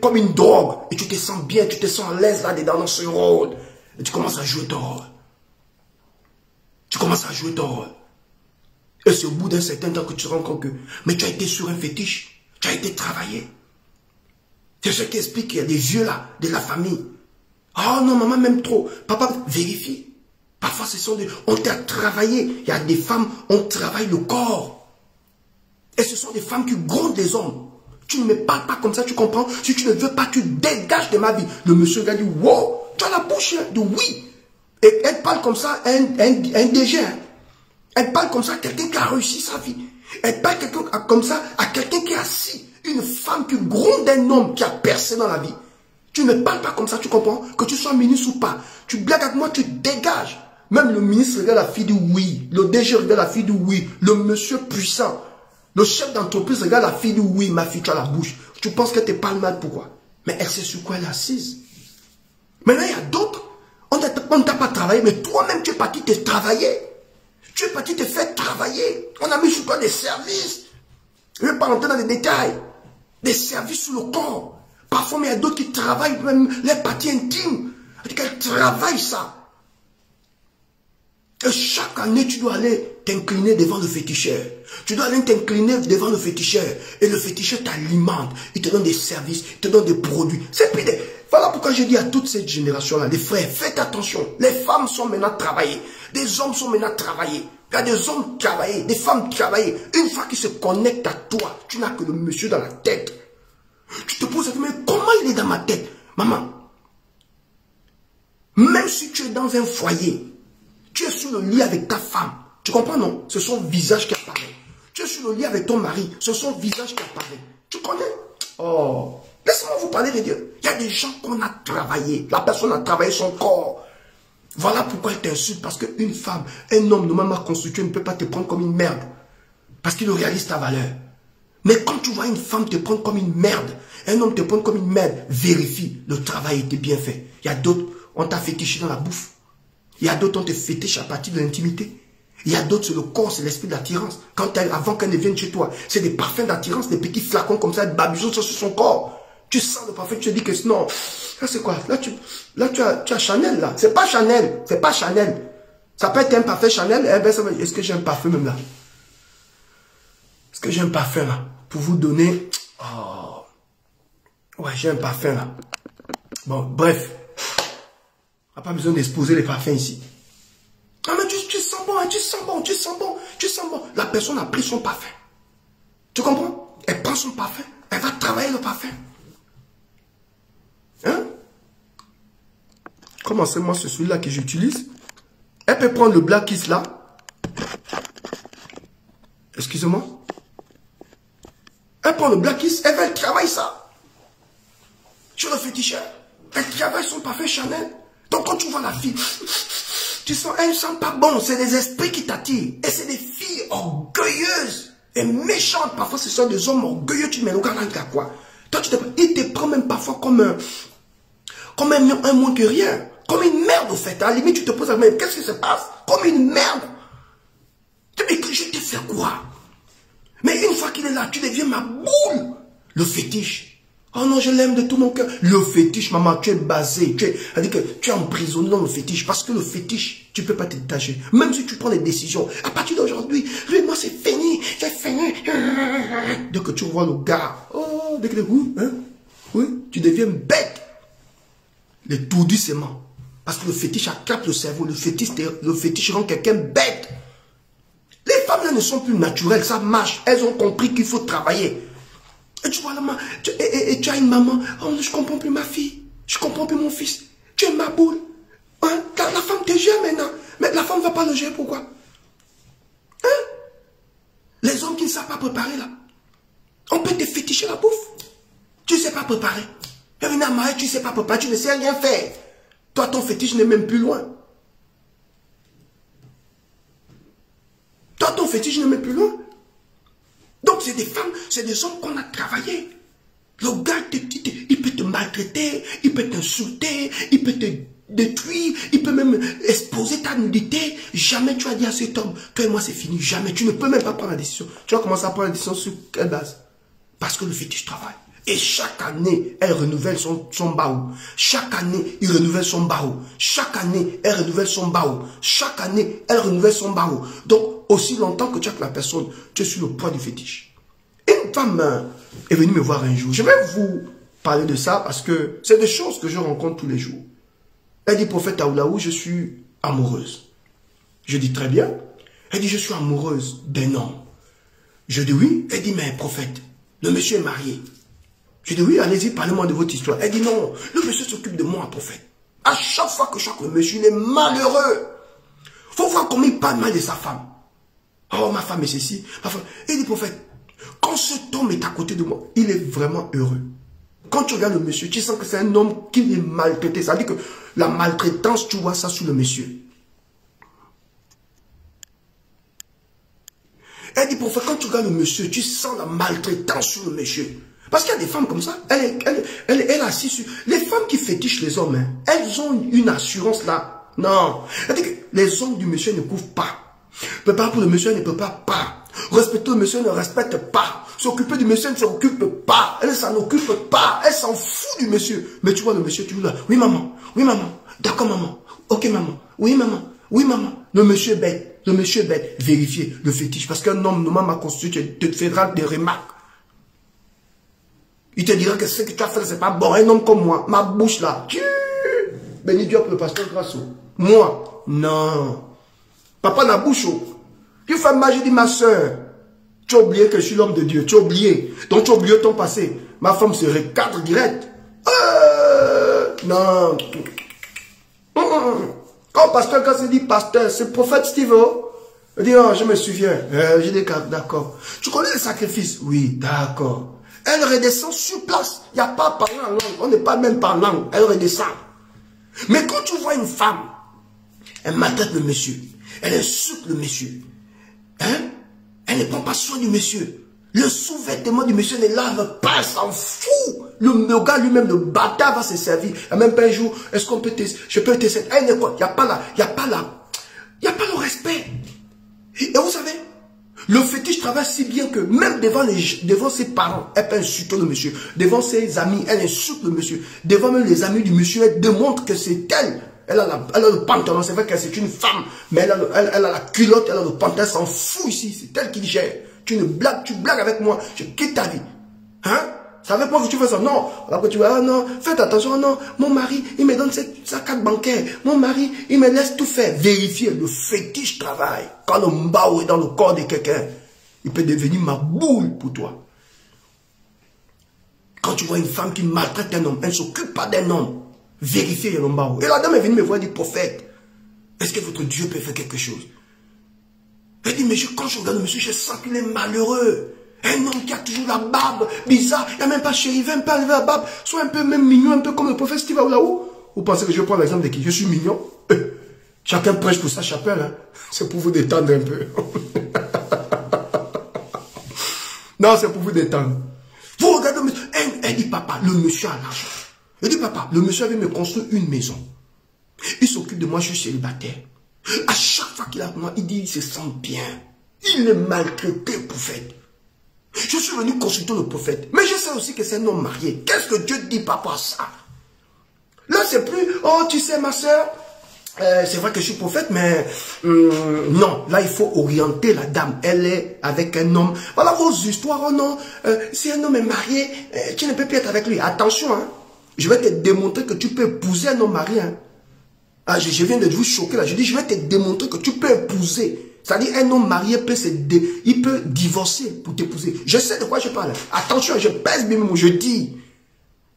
comme une drogue. Et tu te sens bien, tu te sens à l'aise là-dedans dans ce rôle. Et tu commences à jouer ton rôle. Tu commences à jouer ton rôle. Et c'est au bout d'un certain temps que tu te rends compte que, mais tu as été sur un fétiche. Tu as été travaillé. C'est ce qui explique qu'il y a des vieux là, de la famille. Oh non, maman m'aime trop. Papa, vérifie. Parfois, on t'a travaillé. Il y a des femmes, on travaille le corps. Et ce sont des femmes qui grondent les hommes. Tu ne me parles pas comme ça, tu comprends? Si tu ne veux pas, tu dégages de ma vie. Le monsieur va dire, wow, tu as la bouche de oui. Et elle parle comme ça à un DG. Elle parle comme ça à quelqu'un qui a réussi sa vie. Elle parle comme ça à quelqu'un qui est assis. Une femme qui gronde un homme qui a percé dans la vie. Tu ne parles pas comme ça, tu comprends? Que tu sois ministre ou pas. Tu blagues avec moi, tu dégages. Même le ministre regarde la fille du oui. Le DG regarde la fille du oui. Le monsieur puissant. Le chef d'entreprise regarde la fille du oui. Ma fille, tu as la bouche. Tu penses qu'elle te parle mal, pourquoi? Mais elle sait sur quoi elle est assise. Maintenant, il y a d'autres. On ne t'a pas travaillé, mais toi-même, tu es parti te travailler. Tu es parti te faire travailler. On a mis sur toi des services. Je ne vais pas rentrer dans les détails. Des services sur le corps. Parfois, il y a d'autres qui travaillent même les parties intimes. Qu'elles travaillent ça. Et chaque année, tu dois aller t'incliner devant le féticheur. Tu dois aller t'incliner devant le féticheur. Et le féticheur t'alimente. Il te donne des services, il te donne des produits. Voilà pourquoi je dis à toute cette génération-là, les frères, faites attention. Les femmes sont maintenant travaillées. Des hommes sont maintenant travaillés. Il y a des hommes travaillés, des femmes travaillées. Une fois qu'ils se connectent à toi, tu n'as que le monsieur dans la tête. Tu te poses la question, mais comment il est dans ma tête? Maman, même si tu es dans un foyer, tu es sur le lit avec ta femme. Tu comprends, non? C'est son visage qui apparaît. Tu es sur le lit avec ton mari, c'est son visage qui apparaît. Tu connais? Oh, laisse-moi vous parler de Dieu. Il y a des gens qu'on a travaillé. La personne a travaillé son corps. Voilà pourquoi elle t'insulte. Parce qu'une femme, un homme normalement constitué ne peut pas te prendre comme une merde. Parce qu'il réalise ta valeur. Mais quand tu vois une femme te prendre comme une merde, un homme te prendre comme une merde, vérifie, le travail était bien fait. Il y a d'autres, on t'a fétiché dans la bouffe. Il y a d'autres, on te fétiche à partir de l'intimité. Il y a d'autres, c'est le corps, c'est l'esprit d'attirance. Avant qu'elle ne vienne chez toi, c'est des parfums d'attirance, des petits flacons comme ça, des babusons sur son corps. Tu sens le parfum, tu te dis que non, là c'est quoi? Là tu as Chanel là. C'est pas Chanel, c'est pas Chanel. Ça peut être un parfum Chanel, eh ben, est-ce que j'ai un parfum même là? Est-ce que j'ai un parfum là? Pour vous donner, oh, ouais, j'ai un parfum là. Bon, bref. On n'a pas besoin d'exposer les parfums ici. Ah mais tu sens bon, hein, tu sens bon, tu sens bon, tu sens bon. La personne a pris son parfum. Tu comprends? Elle prend son parfum, elle va travailler le parfum. Hein? Comment c'est moi, c'est celui-là que j'utilise? Elle peut prendre le Black Kiss là. Excusez-moi. Elle prend le Black Kiss, elle travaille ça. Sur le féticheur. Elle travaille son parfum Chanel. Donc quand tu vois la fille, tu sens, elle ne sent pas bon. C'est des esprits qui t'attirent. Et c'est des filles orgueilleuses et méchantes. Parfois, ce sont des hommes orgueilleux. Tu te mets le gars là, il a quoi? Toi, il te prend même parfois comme un moins que rien. Comme une merde, au fait. À la limite, tu te poses la question, qu'est-ce qui se passe? Comme une merde. Mais je te fais quoi? Mais une fois qu'il est là, tu deviens ma boule. Le fétiche. Oh non, je l'aime de tout mon cœur. Le fétiche, maman, tu es basé. Tu es emprisonné dans le fétiche. Parce que le fétiche, tu ne peux pas te détacher. Même si tu prends des décisions. À partir d'aujourd'hui, lui, moi, c'est fini. C'est fini. Dès que tu vois le gars, oh, dès que oui, tu deviens bête. L'étourdissement. Parce que le fétiche accapte le cerveau. Le fétiche rend quelqu'un bête. Les femmes là ne sont plus naturelles. Ça marche. Elles ont compris qu'il faut travailler. Et tu vois la maman, et tu as une maman, oh, je comprends plus ma fille, je comprends plus mon fils. Tu es ma boule. Hein? La femme te gère maintenant. Mais la femme ne va pas le gérer, pourquoi? Hein? Les hommes qui ne savent pas préparer là. On peut te féticher la bouffe. Tu ne sais pas préparer. Et une amie, tu ne sais pas préparer, tu ne sais rien faire. Toi, ton fétiche n'est même plus loin. Toi, ton fétiche n'est même plus loin. Donc, c'est des femmes, c'est des hommes qu'on a travaillé. Le gars, il peut te maltraiter, il peut t'insulter, il peut te détruire, il peut même exposer ta nudité. Jamais tu as dit à cet homme, toi et moi c'est fini, jamais. Tu ne peux même pas prendre la décision. Tu vas commencer à prendre la décision sur quelle base? Parce que le fétiche travaille. Et chaque année, elle renouvelle son baou. Chaque année, il renouvelle son baou. Chaque année, elle renouvelle son baou. Chaque année, elle renouvelle son baou. Donc, aussi longtemps que tu as que la personne, tu es sur le poids du fétiche. Une femme est venue me voir un jour. Je vais vous parler de ça parce que c'est des choses que je rencontre tous les jours. Elle dit, prophète Aoulaou, je suis amoureuse. Je dis, très bien. Elle dit, je suis amoureuse d'un homme. Je dis, oui. Elle dit, mais prophète, le monsieur est marié. Je dis, oui, allez-y, parlez-moi de votre histoire. Elle dit, non, le monsieur s'occupe de moi, prophète. À chaque fois que je vois que le monsieur il est malheureux, faut voir comment il parle mal de sa femme. Oh, ma femme est ceci, ma femme. Elle dit, prophète, quand cet homme est à côté de moi, il est vraiment heureux. Quand tu regardes le monsieur, tu sens que c'est un homme qui est maltraité. Ça veut dire que la maltraitance, tu vois ça sur le monsieur. Elle dit, prophète, quand tu regardes le monsieur, tu sens la maltraitance sur le monsieur. Parce qu'il y a des femmes comme ça. Elle est assise sur... Les femmes qui fétichent les hommes, hein, elles ont une assurance là. Non. Elle dit que les hommes du monsieur ne couvrent pas. Préparer pour le monsieur, elle ne peut pas. Respecter le monsieur, elle ne respecte pas. S'occuper du monsieur, elle ne s'occupe pas. Elle ne s'en occupe pas. Elle s'en fout du monsieur. Mais tu vois le monsieur, tu vois là. Oui maman. Oui maman. D'accord maman. Ok maman. Oui maman. Oui maman. Le monsieur est bête. Le monsieur est bête. Vérifiez le fétiche. Parce qu'un homme normalement m'a constitué, te fera des remarques. Il te dira que ce que tu as fait, c'est pas bon. Un homme comme moi, ma bouche là. Béni Dieu pour le pasteur Grasso. Moi, non. Papa n'a bouche. Tu fais mal, je dis ma soeur. Tu as oublié que je suis l'homme de Dieu. Tu as oublié. Donc tu as oublié ton passé. Ma femme serait cadre direct. Non. Quand pasteur Grasso dit pasteur, c'est prophète Steve. Il dit, oh, je me souviens. Je dis, d'accord. Tu connais le sacrifice? Oui, d'accord. Elle redescend sur place. Il n'y a pas parlé en langue. On n'est pas même par langue. Elle redescend. Mais quand tu vois une femme, elle maltraite le monsieur. Elle insulte le monsieur. Hein? Elle ne prend pas soin du monsieur. Le sous-vêtement du monsieur ne lave pas. Elle s'en fout. Le gars lui-même, le bâtard va se servir. Il n'y a même pas un jour. Est-ce qu'on peut tester? Je peux tester. Il n'y a pas le respect. Et vous savez, le fétiche travaille si bien que même devant ses parents, elle peut insulter le monsieur. Devant ses amis, elle insulte le monsieur. Devant même les amis du monsieur, elle démontre que c'est elle. Elle a le pantalon, c'est vrai qu'elle c'est une femme, mais elle a la culotte, elle a le pantalon, elle s'en fout ici. C'est elle qui gère. Tu blagues avec moi, je quitte ta vie. Hein? Ça veut pas que tu fais ça. Non. Alors que tu vas, ah non, faites attention, non. Mon mari, il me donne sa carte bancaire. Mon mari, il me laisse tout faire. Vérifier, le fétiche travaille. Quand le mbao est dans le corps de quelqu'un, il peut devenir ma boule pour toi. Quand tu vois une femme qui maltraite un homme, elle ne s'occupe pas d'un homme. Vérifiez le mbao. Et la dame est venue me voir et dit, prophète, est-ce que votre Dieu peut faire quelque chose? Elle dit, mais quand je regarde le monsieur, je sens qu'il est malheureux. Un homme qui a toujours la barbe bizarre, il n'y a même pas chéri, même pas enlever la barbe, soit un peu même mignon, un peu comme le prophète Steve Aoulaou. Vous pensez que je vais prendre l'exemple de qui? Je suis mignon. Chacun prêche pour sa chapelle, hein. C'est pour vous détendre un peu. Non, c'est pour vous détendre. Vous regardez, elle dit, papa, le monsieur a l'argent. Elle dit, papa, le monsieur avait me construire une maison. Il s'occupe de moi, je suis célibataire. À chaque fois qu'il a moi, il dit, il se sent bien. Il est maltraité, prophète. Je suis venu consulter le prophète. Mais je sais aussi que c'est un homme marié. Qu'est-ce que Dieu dit par rapport à ça? Là, c'est plus, oh, tu sais, ma soeur, c'est vrai que je suis prophète, mais non. Là, il faut orienter la dame. Elle est avec un homme. Voilà vos histoires. Oh non, si un homme est marié, tu ne peux plus être avec lui. Attention, hein. Je vais te démontrer que tu peux épouser un homme marié. Hein. Ah, je viens de vous choquer là. Je dis, je vais te démontrer que tu peux épouser C'est-à-dire, un homme marié peut il peut divorcer pour t'épouser. Je sais de quoi je parle. Attention, je pèse bien mon mot. Je dis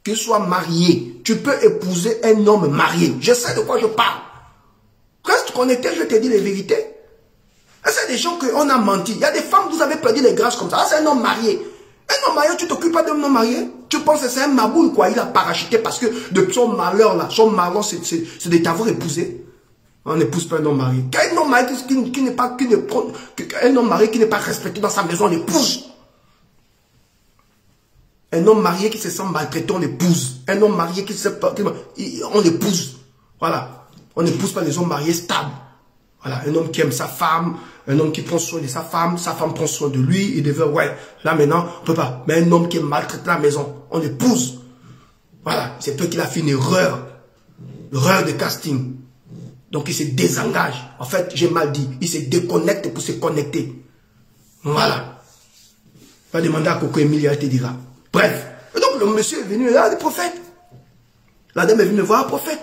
qu'il soit marié. Tu peux épouser un homme marié. Je sais de quoi je parle. Reste connecté, je te dis les vérités. C'est des gens qu'on a menti. Il y a des femmes, vous avez perdu les grâces comme ça. C'est un homme marié. Un homme marié, tu t'occupes pas d'un homme marié. Tu penses que c'est un maboule, quoi. Il a parachuté parce que de son malheur, là, son malheur, c'est de t'avoir épousé. On n'épouse pas un homme marié. Un homme marié un homme marié qui n'est pas respecté dans sa maison, on l'épouse. Un homme marié qui se sent maltraité, on l'épouse. Un homme marié qui se sent on l'épouse. Voilà. On n'épouse pas les hommes mariés stables. Voilà. Un homme qui aime sa femme, un homme qui prend soin de sa femme prend soin de lui, il devait, ouais, là maintenant, on peut pas. Mais un homme qui maltraite la maison, on l'épouse. Voilà. C'est toi qui a fait une erreur. L'erreur de casting. Donc il se désengage. En fait, j'ai mal dit. Il se déconnecte pour se connecter. Voilà. Va demander à Coco Emilia, elle te dira. Bref. Et donc le monsieur est venu là, le prophète. La dame est venue voir le prophète.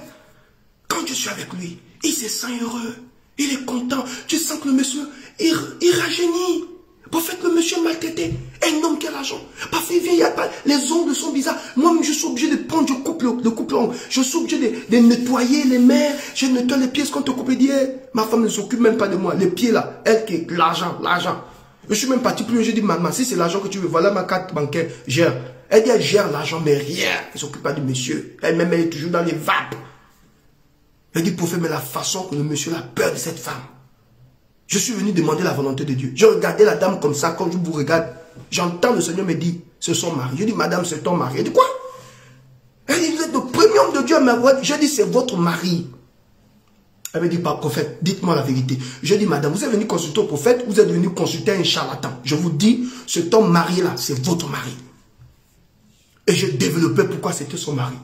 Quand je suis avec lui, il se sent heureux. Il est content. Tu sens que le monsieur, il rajeunit. Prophète, le monsieur maltraité. Un homme qui a l'argent. Parfois, il vient, il y a pas, les ongles sont bizarres. Moi, je suis obligé de prendre, je coupe l'ongle. Je suis obligé de nettoyer les mains. Je nettoie les pieds. Quand on coupe, il dit, hey, ma femme ne s'occupe même pas de moi. Les pieds là, elle qui est l'argent. Je suis même parti plus, je dis, maman, si c'est l'argent que tu veux, voilà ma carte bancaire, gère. Elle dit, elle gère l'argent, mais rien. Elle ne s'occupe pas du monsieur. Elle-même, elle est toujours dans les vapes. Elle dit, prophète, mais la façon que le monsieur a peur de cette femme. Je suis venu demander la volonté de Dieu. Je regardais la dame comme ça, quand je vous regarde. J'entends le Seigneur me dire, c'est son mari. Je dis, madame, c'est ton mari. Elle dit, quoi? Elle dit, vous êtes le premier homme de Dieu. Mais je dis, c'est votre mari. Elle me dit, pas prophète, dites-moi la vérité. Je dis, madame, vous êtes venu consulter au prophète, vous êtes venu consulter un charlatan. Je vous dis, cet homme marié-là, c'est votre mari. Et je développais pourquoi c'était son mari.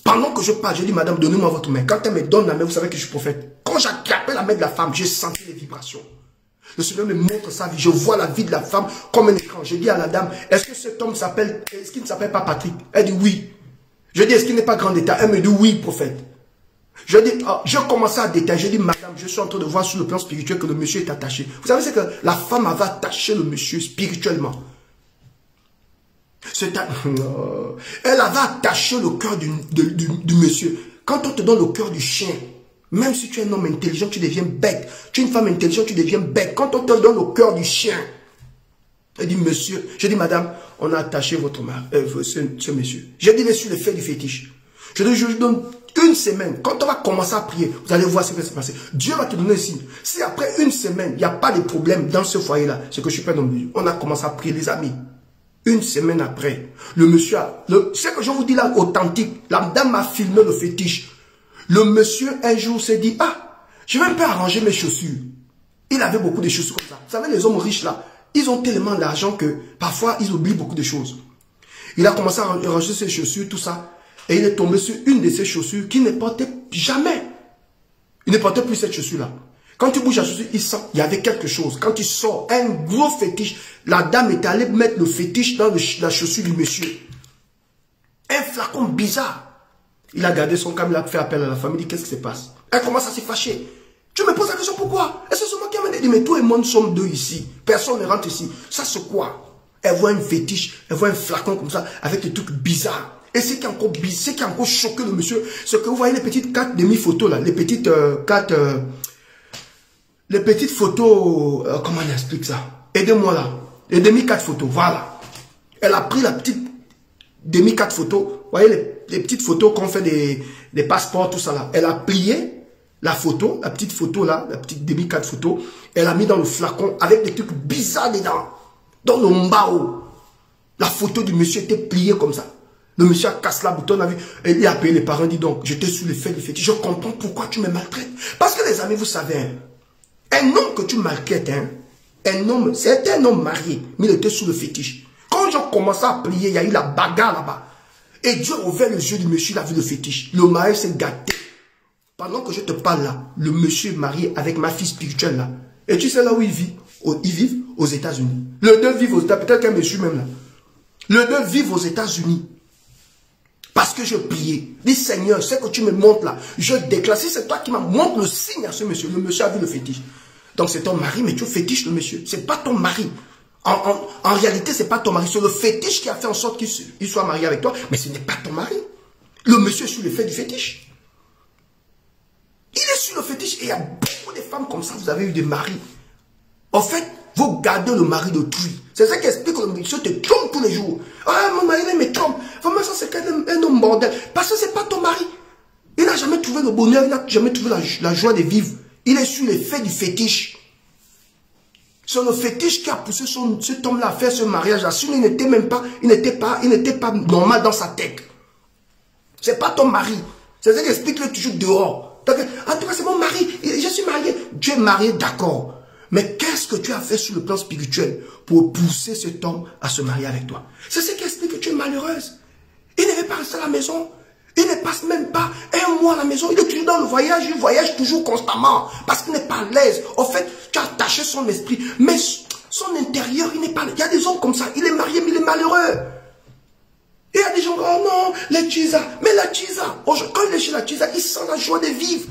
Pendant que je parle, je dis, madame, donnez-moi votre main. Quand elle me donne la main, vous savez que je suis prophète. Quand j'attrapais la main de la femme, j'ai senti les vibrations. Le Seigneur me montre sa vie. Je vois la vie de la femme comme un écran. Je dis à la dame, est-ce que cet homme s'appelle, est-ce qu'il ne s'appelle pas Patrick? Elle dit oui. Je dis, est-ce qu'il n'est pas grand d'état? Elle me dit oui, prophète. Je dis, oh, je commence à détailler. Je dis, madame, je suis en train de voir sur le plan spirituel que le monsieur est attaché. Vous savez, c'est que la femme avait attaché le monsieur spirituellement. Elle avait attaché le cœur du monsieur. Quand on te donne le cœur du chien, même si tu es un homme intelligent, tu deviens bête. Tu es une femme intelligente, tu deviens bête. Quand on te donne le cœur du chien, elle dit, monsieur, je dis, madame, on a attaché votre mari, ce monsieur. Je dis, sur le fait du fétiche. Je dis, je vous donne une semaine. Quand on va commencer à prier, vous allez voir ce qui va se passer. Dieu va te donner un signe. Si après une semaine, il n'y a pas de problème dans ce foyer-là, c'est que je suis pas dans le milieu. On a commencé à prier, les amis. Une semaine après, le monsieur a... Ce que je vous dis là, authentique, la dame m'a filmé le fétiche. Le monsieur, un jour, s'est dit, ah, je vais un peu arranger mes chaussures. Il avait beaucoup de chaussures comme ça. Vous savez, les hommes riches là, ils ont tellement d'argent que parfois, ils oublient beaucoup de choses. Il a commencé à ranger ses chaussures, tout ça. Et il est tombé sur une de ses chaussures qu'il ne portait jamais. Il ne portait plus cette chaussure-là. Quand tu bouges la chaussure, il sent il y avait quelque chose. Quand il sort, un gros fétiche, la dame est allée mettre le fétiche dans la chaussure du monsieur. Un flacon bizarre. Il a gardé son câble, il a fait appel à la famille, il dit qu'est-ce qui se passe? Elle commence à se fâcher. Tu me poses la question pourquoi? Est-ce que c'est moi qui ai dit, mais tout le monde sommes deux ici. Personne ne rentre ici. Ça c'est quoi? Elle voit un fétiche, elle voit un flacon comme ça, avec des trucs bizarres. Et ce qui est encore bizarre, ce qui a encore choqué le monsieur, c'est que vous voyez les petites cartes demi-photos là, les petites les petites photos, comment on explique ça? Aidez-moi là. Les demi-4 photos, voilà. Elle a pris la petite demi-4 photos. Vous voyez les petites photos qu'on fait des passeports, tout ça là. Elle a plié la photo, la petite photo là, la petite demi-4 photos. Elle a mis dans le flacon avec des trucs bizarres dedans. Dans le mbao. La photo du monsieur était pliée comme ça. Le monsieur a cassé la bouton, et il a appelé les parents, dit donc, j'étais sous l'effet du fétiche. Je comprends pourquoi tu me maltraites. Parce que les amis, vous savez, hein, un homme que tu maltraites, hein, un homme, c'était un homme marié, mais il était sous le fétiche. Quand j'ai commencé à prier, il y a eu la bagarre là-bas. Et Dieu a ouvert les yeux du monsieur, il a vu le fétiche. Le mari s'est gâté. Pendant que je te parle là, le monsieur est marié avec ma fille spirituelle là. Et tu sais là où il vit? Ils vivent aux États-Unis. Les deux vivent aux États-Unis. Peut-être qu'un monsieur même là. Les deux vivent aux États-Unis. Parce que je priais. Dis Seigneur, ce que tu me montres là, je déclare. Si c'est toi qui m'as montré le signe à ce monsieur, le monsieur a vu le fétiche. Donc c'est ton mari, mais tu fétiches le monsieur. C'est pas ton mari. En réalité, c'est pas ton mari. C'est le fétiche qui a fait en sorte qu'il soit marié avec toi, mais ce n'est pas ton mari. Le monsieur est sur le fait du fétiche. Il est sur le fétiche et il y a beaucoup de femmes comme ça. Vous avez eu des maris. En fait, vous gardez le mari d'autrui. C'est ça qui explique que le monsieur te trompe tous les jours. Ah, mon mari, il me trompe. Vraiment, ça, c'est un homme bordel. Parce que c'est pas ton mari. Il n'a jamais trouvé le bonheur, il n'a jamais trouvé la joie de vivre. Il est sur l'effet du fétiche. C'est le fétiche qui a poussé cet homme-là à faire ce mariage-là. Sinon, il n'était pas normal dans sa tête. C'est pas ton mari. C'est ça qui explique qu'il est toujours dehors. Donc, en tout cas, c'est mon mari. Je suis marié. Tu es marié, d'accord. Mais qu'est-ce que tu as fait sur le plan spirituel pour pousser cet homme à se marier avec toi? C'est ce qui explique que tu es malheureuse. Il ne veut pas rester à la maison. Il ne passe même pas un mois à la maison. Il est toujours dans le voyage. Il voyage toujours constamment. Parce qu'il n'est pas à l'aise. En fait, tu as attaché son esprit. Mais son intérieur, il n'est pas... Il y a des hommes comme ça. Il est marié, mais il est malheureux. Il y a des gens, oh non, la tchisa. Mais la tchisa, quand il est chez la tchisa, il sent la joie de vivre.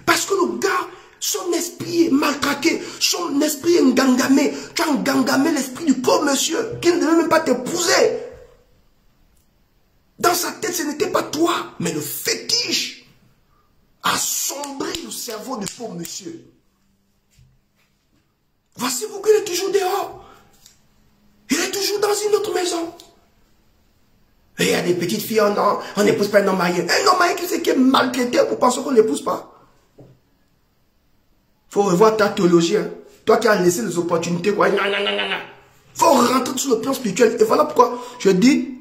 Parce que le gars, son esprit est maltraqué. Son esprit est engangamé. Tu as engangamé l'esprit du pauvre monsieur qui ne devait même pas t'épouser. Dans sa tête, ce n'était pas toi, mais le fétiche a sombré le cerveau du pauvre monsieur. Voici pourquoi il est toujours dehors. Il est toujours dans une autre maison. Et il y a des petites filles, oh non, on n'épouse pas un homme marié. Un homme marié qui est maltraité, vous pensez qu'on ne l'épouse pas? Il faut revoir ta théologie. Hein. Toi qui as laissé les opportunités. Quoi. Non. Il faut rentrer sur le plan spirituel. Et voilà pourquoi je dis...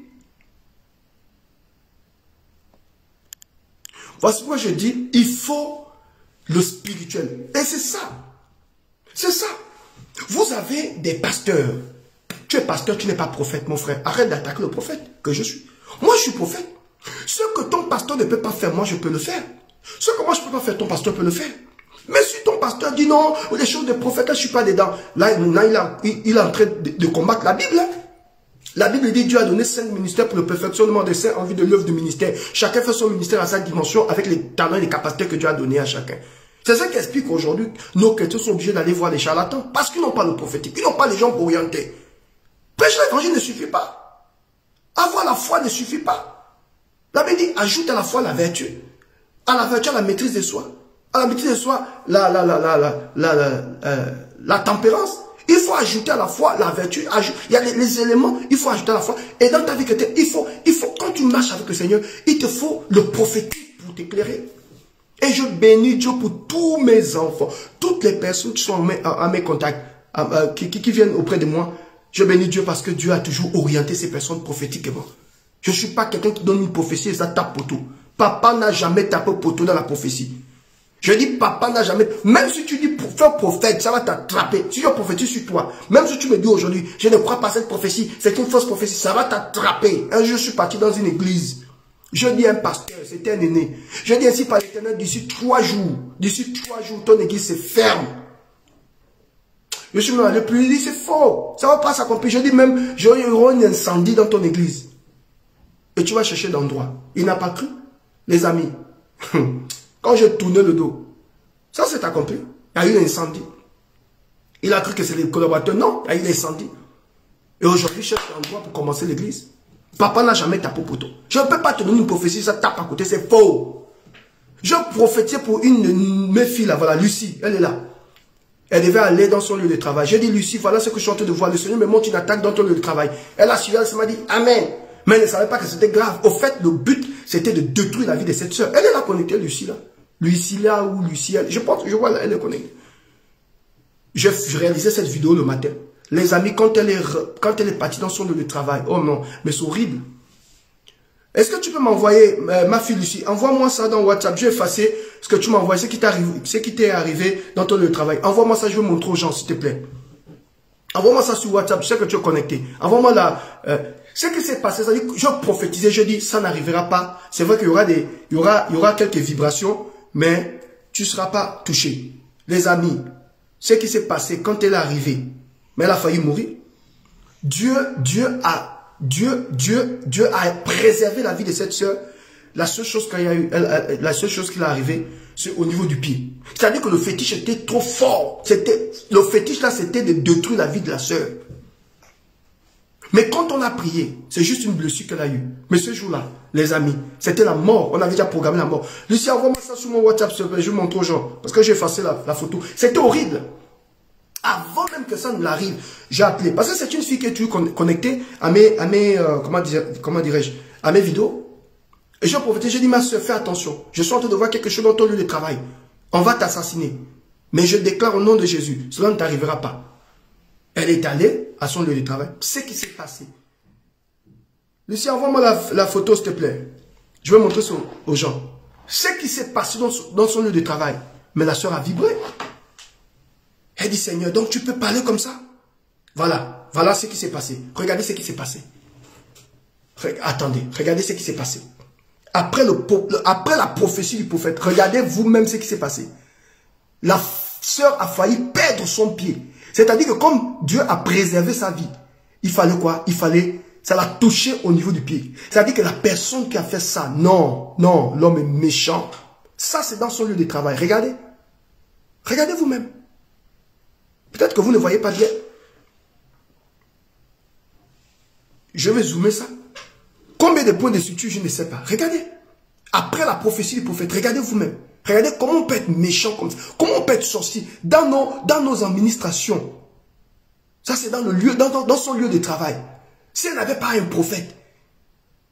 Voici pourquoi je dis, il faut le spirituel. Et c'est ça. C'est ça. Vous avez des pasteurs. Tu es pasteur, tu n'es pas prophète, mon frère. Arrête d'attaquer le prophète que je suis. Moi, je suis prophète. Ce que ton pasteur ne peut pas faire, moi, je peux le faire. Ce que moi, je ne peux pas faire, ton pasteur peut le faire. Mais si ton pasteur dit non, les choses des prophètes, là, je ne suis pas dedans. Là, il est en train de combattre la Bible. Hein. La Bible dit Dieu a donné 5 ministères pour le perfectionnement des saints en vue de l'œuvre du ministère. Chacun fait son ministère à sa dimension avec les talents et les capacités que Dieu a donné à chacun. C'est ça qui explique qu'aujourd'hui, nos chrétiens sont obligés d'aller voir les charlatans parce qu'ils n'ont pas le prophétique, ils n'ont pas les gens orientés. Prêcher l'évangile ne suffit pas. Avoir la foi ne suffit pas. La Bible dit ajoute à la foi la vertu. À la vertu, à la maîtrise de soi. À la maîtrise de soi, la tempérance. Il faut ajouter à la foi la vertu. Il y a les éléments, il faut ajouter à la foi. Et dans ta vie chrétienne, il faut, quand tu marches avec le Seigneur, il te faut le prophétique pour t'éclairer. Et je bénis Dieu pour tous mes enfants, toutes les personnes qui sont à mes contacts, qui viennent auprès de moi. Je bénis Dieu parce que Dieu a toujours orienté ces personnes prophétiquement. Je ne suis pas quelqu'un qui donne une prophétie et ça tape poteau. Papa n'a jamais tapé poteau dans la prophétie. Je dis, papa n'a jamais... Même si tu dis pour faire prophète, ça va t'attraper. Si je prophétise sur toi, même si tu me dis aujourd'hui, je ne crois pas à cette prophétie, c'est une fausse prophétie, ça va t'attraper. Un jour, je suis parti dans une église. Je dis à un pasteur, c'était un aîné. Je dis ainsi par l'Éternel, d'ici 3 jours, ton église se ferme. Je suis même allé plus, il dit, c'est faux. Ça ne va pas s'accomplir. Je dis même, il y aura un incendie dans ton église. Et tu vas chercher d'endroit. Il n'a pas cru. Les amis. Quand je tournais le dos, ça s'est accompli. Il y a eu l'incendie. Il a cru que c'est les collaborateurs. Non, il y a eu l'incendie. Et aujourd'hui, je cherche un endroit pour commencer l'église. Papa n'a jamais tapé au poteau. Je ne peux pas te donner une prophétie, ça tape à côté, c'est faux. Je prophétisais pour une de mes filles là, voilà, Lucie, elle est là. Elle devait aller dans son lieu de travail. J'ai dit, Lucie, voilà ce que je suis en train de voir. Le Seigneur me montre une attaque dans ton lieu de travail. Elle a suivi, elle m'a dit, Amen. Mais elle ne savait pas que c'était grave. Au fait, le but, c'était de détruire la vie de cette soeur. Elle est là connectée, Lucie, là. Lucie, là, ou Lucie, elle. Je pense, je vois, elle est connectée. Je réalisais cette vidéo le matin. Les amis, quand elle est partie dans son lieu de travail, oh non, mais c'est horrible. Est-ce que tu peux m'envoyer, ma fille Lucie, envoie-moi ça dans WhatsApp. Je vais effacer ce que tu m'as envoyé, ce qui t'est arrivé dans ton lieu de travail. Envoie-moi ça, je vais montrer aux gens, s'il te plaît. Envoie-moi ça sur WhatsApp, je sais que tu es connecté. Envoie-moi là. Ce qui s'est passé, c'est-à-dire que je prophétisais, je dis, ça n'arrivera pas. C'est vrai qu'il y aura quelques vibrations, mais tu ne seras pas touché. Les amis, ce qui s'est passé quand elle est arrivée, mais elle a failli mourir. Dieu a préservé la vie de cette sœur. La seule chose qui est arrivée, c'est au niveau du pied. C'est-à-dire que le fétiche était trop fort. Le fétiche là, c'était de détruire la vie de la sœur. Mais quand on a prié, c'est juste une blessure qu'elle a eue. Mais ce jour-là, les amis, c'était la mort. On avait déjà programmé la mort. Lucie, envoie-moi ça sur mon WhatsApp, s'il te plaît. Je montre aux gens. Parce que j'ai effacé la photo. C'était horrible. Avant même que ça ne l'arrive, j'ai appelé. Parce que c'est une fille qui est toujours connectée à mes comment dirais-je, à mes vidéos. Et j'ai profité, j'ai dit, ma soeur, fais attention. Je suis en train de voir quelque chose dans ton lieu de travail. On va t'assassiner. Mais je déclare au nom de Jésus, cela ne t'arrivera pas. Elle est allée à son lieu de travail. Ce qui s'est passé. Lucie, envoie-moi la photo, s'il te plaît. Je vais montrer ça aux gens. Ce qui s'est passé dans son lieu de travail. Mais la soeur a vibré. Elle dit, Seigneur, donc tu peux parler comme ça? Voilà. Voilà ce qui s'est passé. Regardez ce qui s'est passé. Attendez. Regardez ce qui s'est passé. Après la prophétie du prophète, regardez vous-même ce qui s'est passé. La sœur a failli perdre son pied. C'est-à-dire que comme Dieu a préservé sa vie, il fallait quoi? Il fallait, ça l'a touché au niveau du pied. C'est-à-dire que la personne qui a fait ça, non, l'homme est méchant. Ça, c'est dans son lieu de travail. Regardez. Regardez vous-même. Peut-être que vous ne voyez pas bien. Je vais zoomer ça. Combien de points de suture, je ne sais pas. Regardez. Après la prophétie du prophète, regardez vous-même. Regardez comment on peut être méchant comme ça. Comment on peut être sorcier dans nos administrations. Ça, c'est dans son lieu de travail. Si elle n'avait pas un prophète,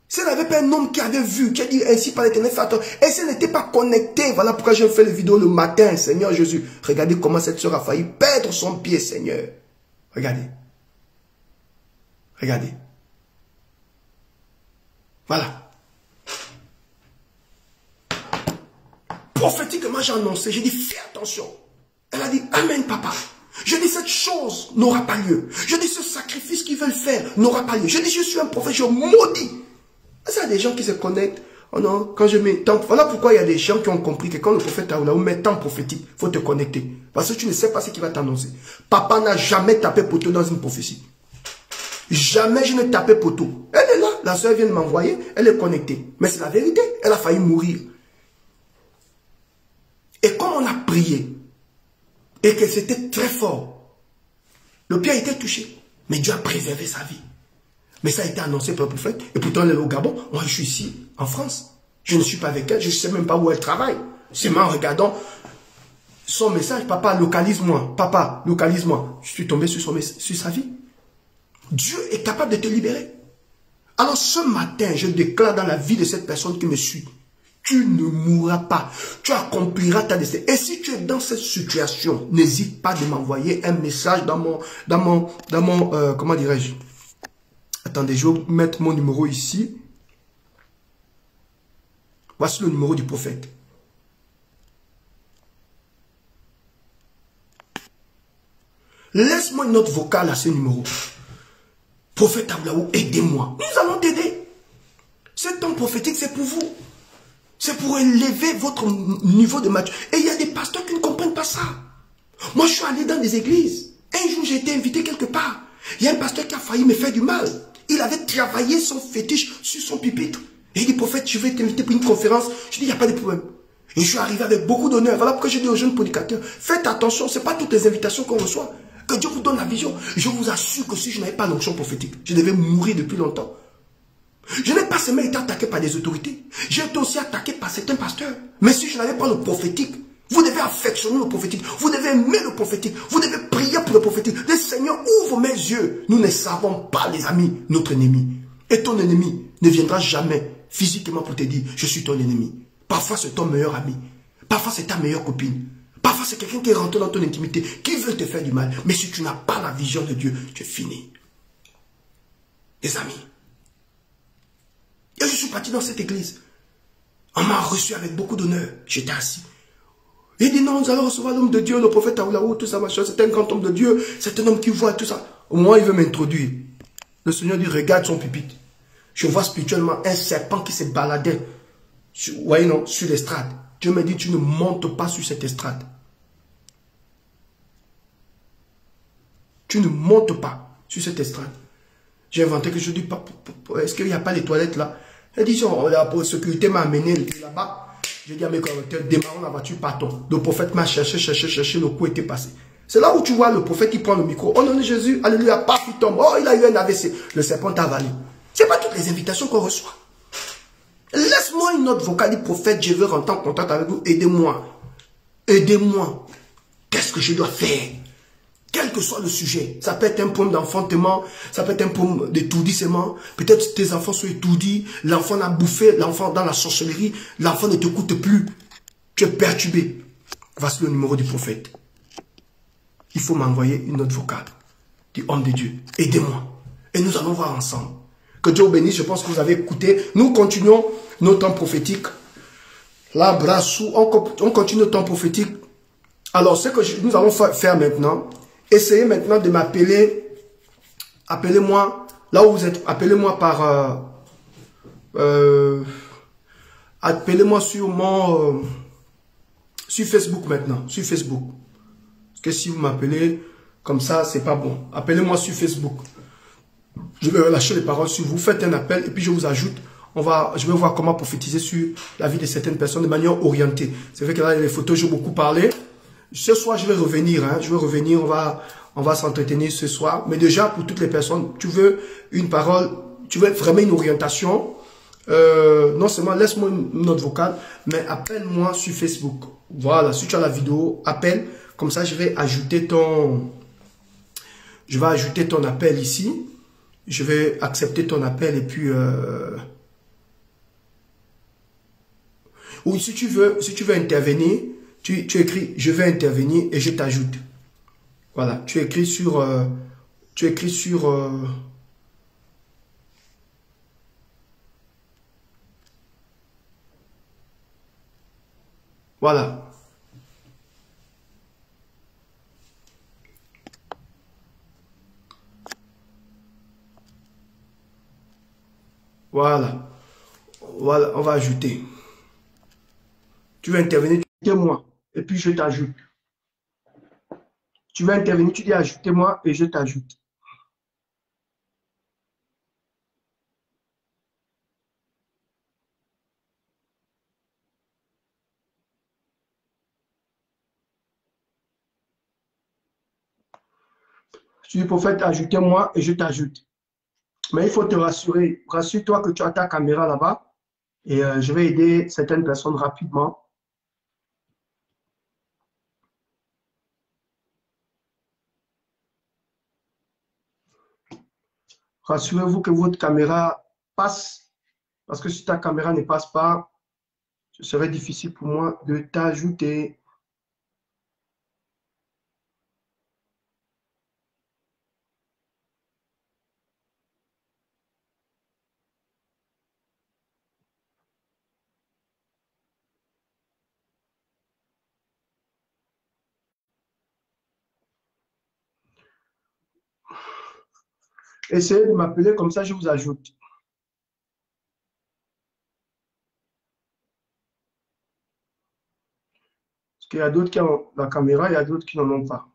si elle n'avait pas un homme qui avait vu, qui a dit ainsi par l'Éternel, fait attention, et si elle n'était pas connectée, voilà pourquoi j'ai fait les vidéos le matin, Seigneur Jésus. Regardez comment cette soeur a failli perdre son pied, Seigneur. Regardez. Regardez. Voilà. Prophétiquement, j'ai annoncé, j'ai dit, fais attention. Elle a dit, Amen, papa. Je dis, cette chose n'aura pas lieu. Je dis, ce sacrifice qu'ils veulent faire n'aura pas lieu. Je dis, je suis un prophète, je maudis. Il y a des gens qui se connectent. Oh non, quand je mets temps, voilà pourquoi il y a des gens qui ont compris que quand le prophète Aoulaou met temps prophétique, il faut te connecter. Parce que tu ne sais pas ce qu'il va t'annoncer. Papa n'a jamais tapé poteau dans une prophétie. Jamais je n'ai tapé poteau. Elle est là, la soeur vient de m'envoyer, elle est connectée. Mais c'est la vérité, elle a failli mourir. Et comme on a prié, et que c'était très fort, le pied a été touché, mais Dieu a préservé sa vie. Mais ça a été annoncé par le prophète, et pourtant elle est au Gabon, moi je suis ici, en France. Je ne suis pas avec elle, je ne sais même pas où elle travaille. C'est en regardant son message, papa, localise-moi, papa, localise-moi. Je suis tombé sur sa vie. Dieu est capable de te libérer. Alors ce matin, je déclare dans la vie de cette personne qui me suit, tu ne mourras pas. Tu accompliras ta destinée. Et si tu es dans cette situation, n'hésite pas de m'envoyer un message dans mon comment dirais-je? Attendez, je vais mettre mon numéro ici. Voici le numéro du prophète. Laisse-moi une note vocale à ce numéro. Prophète Aoulaou, aidez-moi. Nous allons t'aider. Ce temps prophétique, c'est pour vous. C'est pour élever votre niveau de maturité. Et il y a des pasteurs qui ne comprennent pas ça. Moi, je suis allé dans des églises. Un jour, j'ai été invité quelque part. Il y a un pasteur qui a failli me faire du mal. Il avait travaillé son fétiche sur son pupitre. Et il dit, prophète, je vais t'inviter pour une conférence. Je dis, il n'y a pas de problème. Et je suis arrivé avec beaucoup d'honneur. Voilà pourquoi je dis aux jeunes prédicateurs, faites attention, ce n'est pas toutes les invitations qu'on reçoit. Que Dieu vous donne la vision. Je vous assure que si je n'avais pas l'onction prophétique, je devais mourir depuis longtemps. Je n'ai pas seulement été attaqué par des autorités. J'ai été aussi attaqué par certains pasteurs. Mais si je n'avais pas le prophétique, vous devez affectionner le prophétique. Vous devez aimer le prophétique. Vous devez prier pour le prophétique. Le Seigneur ouvre mes yeux. Nous ne savons pas, les amis, notre ennemi. Et ton ennemi ne viendra jamais physiquement pour te dire, je suis ton ennemi. Parfois, c'est ton meilleur ami. Parfois, c'est ta meilleure copine. Parfois, c'est quelqu'un qui est rentré dans ton intimité, qui veut te faire du mal. Mais si tu n'as pas la vision de Dieu, tu es fini. Les amis. Et je suis parti dans cette église. On m'a reçu avec beaucoup d'honneur. J'étais assis. Il dit non, nous allons recevoir l'homme de Dieu, le prophète Aoulaou, tout ça, machin. C'est un grand homme de Dieu. C'est un homme qui voit tout ça. Au moins, il veut m'introduire. Le Seigneur dit, regarde son pupitre. Je vois spirituellement un serpent qui se baladait. Voyez, non, sur l'estrade. Dieu me dit, tu ne montes pas sur cette estrade. Tu ne montes pas sur cette estrade. J'ai inventé que je dis, est-ce qu'il n'y a pas les toilettes là? Elle dit, la sécurité m'a amené là-bas. J'ai dit à mes collaborateurs, démarrons la voiture, partons. Le prophète m'a cherché, le coup était passé. C'est là où tu vois le prophète qui prend le micro. Oh non, de Jésus, alléluia, paf, il tombe. Oh, il a eu un AVC. Le serpent t'a avalé. Ce n'est pas toutes les invitations qu'on reçoit. Laisse-moi une note vocale du prophète, je veux rentrer en contact avec vous, aidez-moi. Aidez-moi. Qu'est-ce que je dois faire? Quel que soit le sujet, ça peut être un problème d'enfantement, ça peut être un problème d'étourdissement, peut-être tes enfants sont étourdis, l'enfant a bouffé, l'enfant dans la sorcellerie, l'enfant ne t'écoute plus, tu es perturbé. Voici le numéro du prophète. Il faut m'envoyer une note vocale du homme de Dieu. Aidez-moi. Et nous allons voir ensemble. Que Dieu vous bénisse, je pense que vous avez écouté. Nous continuons nos temps prophétiques. Là, brassou, on continue nos temps prophétiques. Alors, ce que nous allons faire maintenant, essayez maintenant de m'appeler, appelez-moi, là où vous êtes, appelez-moi par, appelez-moi sur mon, sur Facebook maintenant, sur Facebook. Parce que si vous m'appelez comme ça, c'est pas bon. Appelez-moi sur Facebook. Je vais relâcher les paroles sur vous, faites un appel et puis je vous ajoute. Je vais voir comment prophétiser sur la vie de certaines personnes de manière orientée. C'est vrai que là, les photos, j'ai beaucoup parlé. Ce soir, je vais revenir. Je vais revenir, on va s'entretenir ce soir. Mais déjà, pour toutes les personnes, tu veux une parole, tu veux vraiment une orientation. Non seulement laisse-moi une note vocale, mais appelle-moi sur Facebook. Voilà, si tu as la vidéo, appelle. Comme ça, je vais ajouter ton appel ici. Je vais accepter ton appel et puis... Ou si tu veux intervenir, tu écris « Je vais intervenir » et je t'ajoute. Voilà, tu écris sur... Voilà. Voilà. Voilà, on va ajouter. Tu veux intervenir, tu dis moi et puis je t'ajoute. Tu veux intervenir, tu dis ajoutez-moi et je t'ajoute. Tu dis prophète, ajoutez-moi et je t'ajoute. Mais il faut te rassurer. Rassure-toi que tu as ta caméra là-bas et je vais aider certaines personnes rapidement. Rassurez-vous que votre caméra passe, parce que si ta caméra ne passe pas, ce serait difficile pour moi de t'ajouter. Essayez de m'appeler, comme ça je vous ajoute. Parce qu'il y a d'autres qui ont la caméra, il y a d'autres qui n'en ont pas.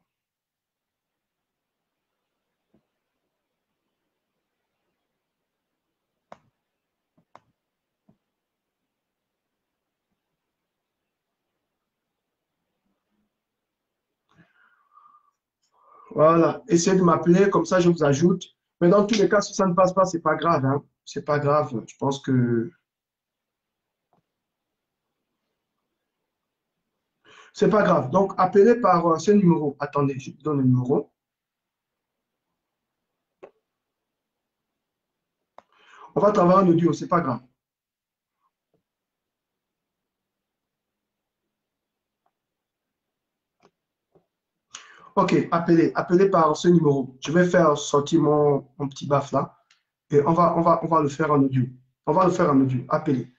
Voilà, essayez de m'appeler, comme ça je vous ajoute. Mais dans tous les cas, si ça ne passe pas, c'est pas grave. Hein. C'est pas grave. Je pense que c'est pas grave. Donc, appelez par ce numéro. Attendez, je vous donne le numéro. On va travailler en audio, c'est pas grave. Ok, appelez par ce numéro. Je vais faire sortir mon petit baf là. Et on va le faire en audio. On va le faire en audio. Appelez.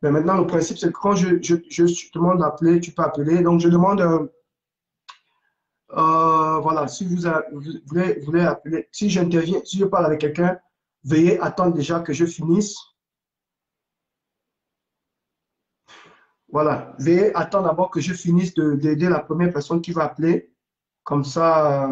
Mais maintenant, le principe, c'est que quand je te demande d'appeler, tu peux appeler. Donc, je demande, voilà, si vous voulez appeler, si j'interviens, si je parle avec quelqu'un, veuillez attendre déjà que je finisse. Voilà, veuillez attendre d'abord que je finisse d'aider la première personne qui va appeler. Comme ça,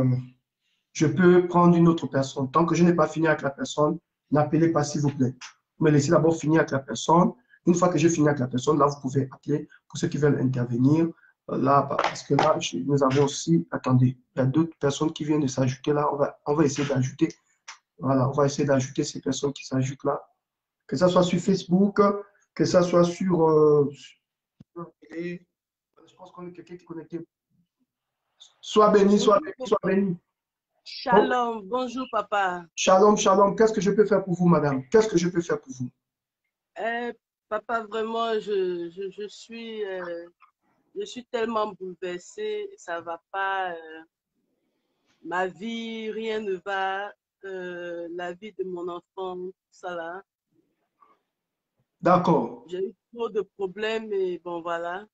je peux prendre une autre personne. Tant que je n'ai pas fini avec la personne, n'appelez pas, s'il vous plaît. Vous me laissez d'abord finir avec la personne. Une fois que j'ai fini avec la personne, là, vous pouvez appeler pour ceux qui veulent intervenir. Là, parce que là, nous avons aussi, attendez, il y a d'autres personnes qui viennent de s'ajouter là. On va essayer d'ajouter. Voilà, on va essayer d'ajouter ces personnes qui s'ajoutent là. Que ça soit sur Facebook, que ça soit sur... je pense qu'on est quelqu'un qui est connecté. Sois béni, sois Bonjour, béni, sois béni. Oh, Shalom. Bonjour, papa. shalom, shalom. Qu'est-ce que je peux faire pour vous, madame? Qu'est-ce que je peux faire pour vous? Euh, Papa, vraiment, je suis tellement bouleversée. Ça va pas. Ma vie, rien ne va. La vie de mon enfant, tout ça là. D'accord. J'ai eu trop de problèmes et bon, voilà.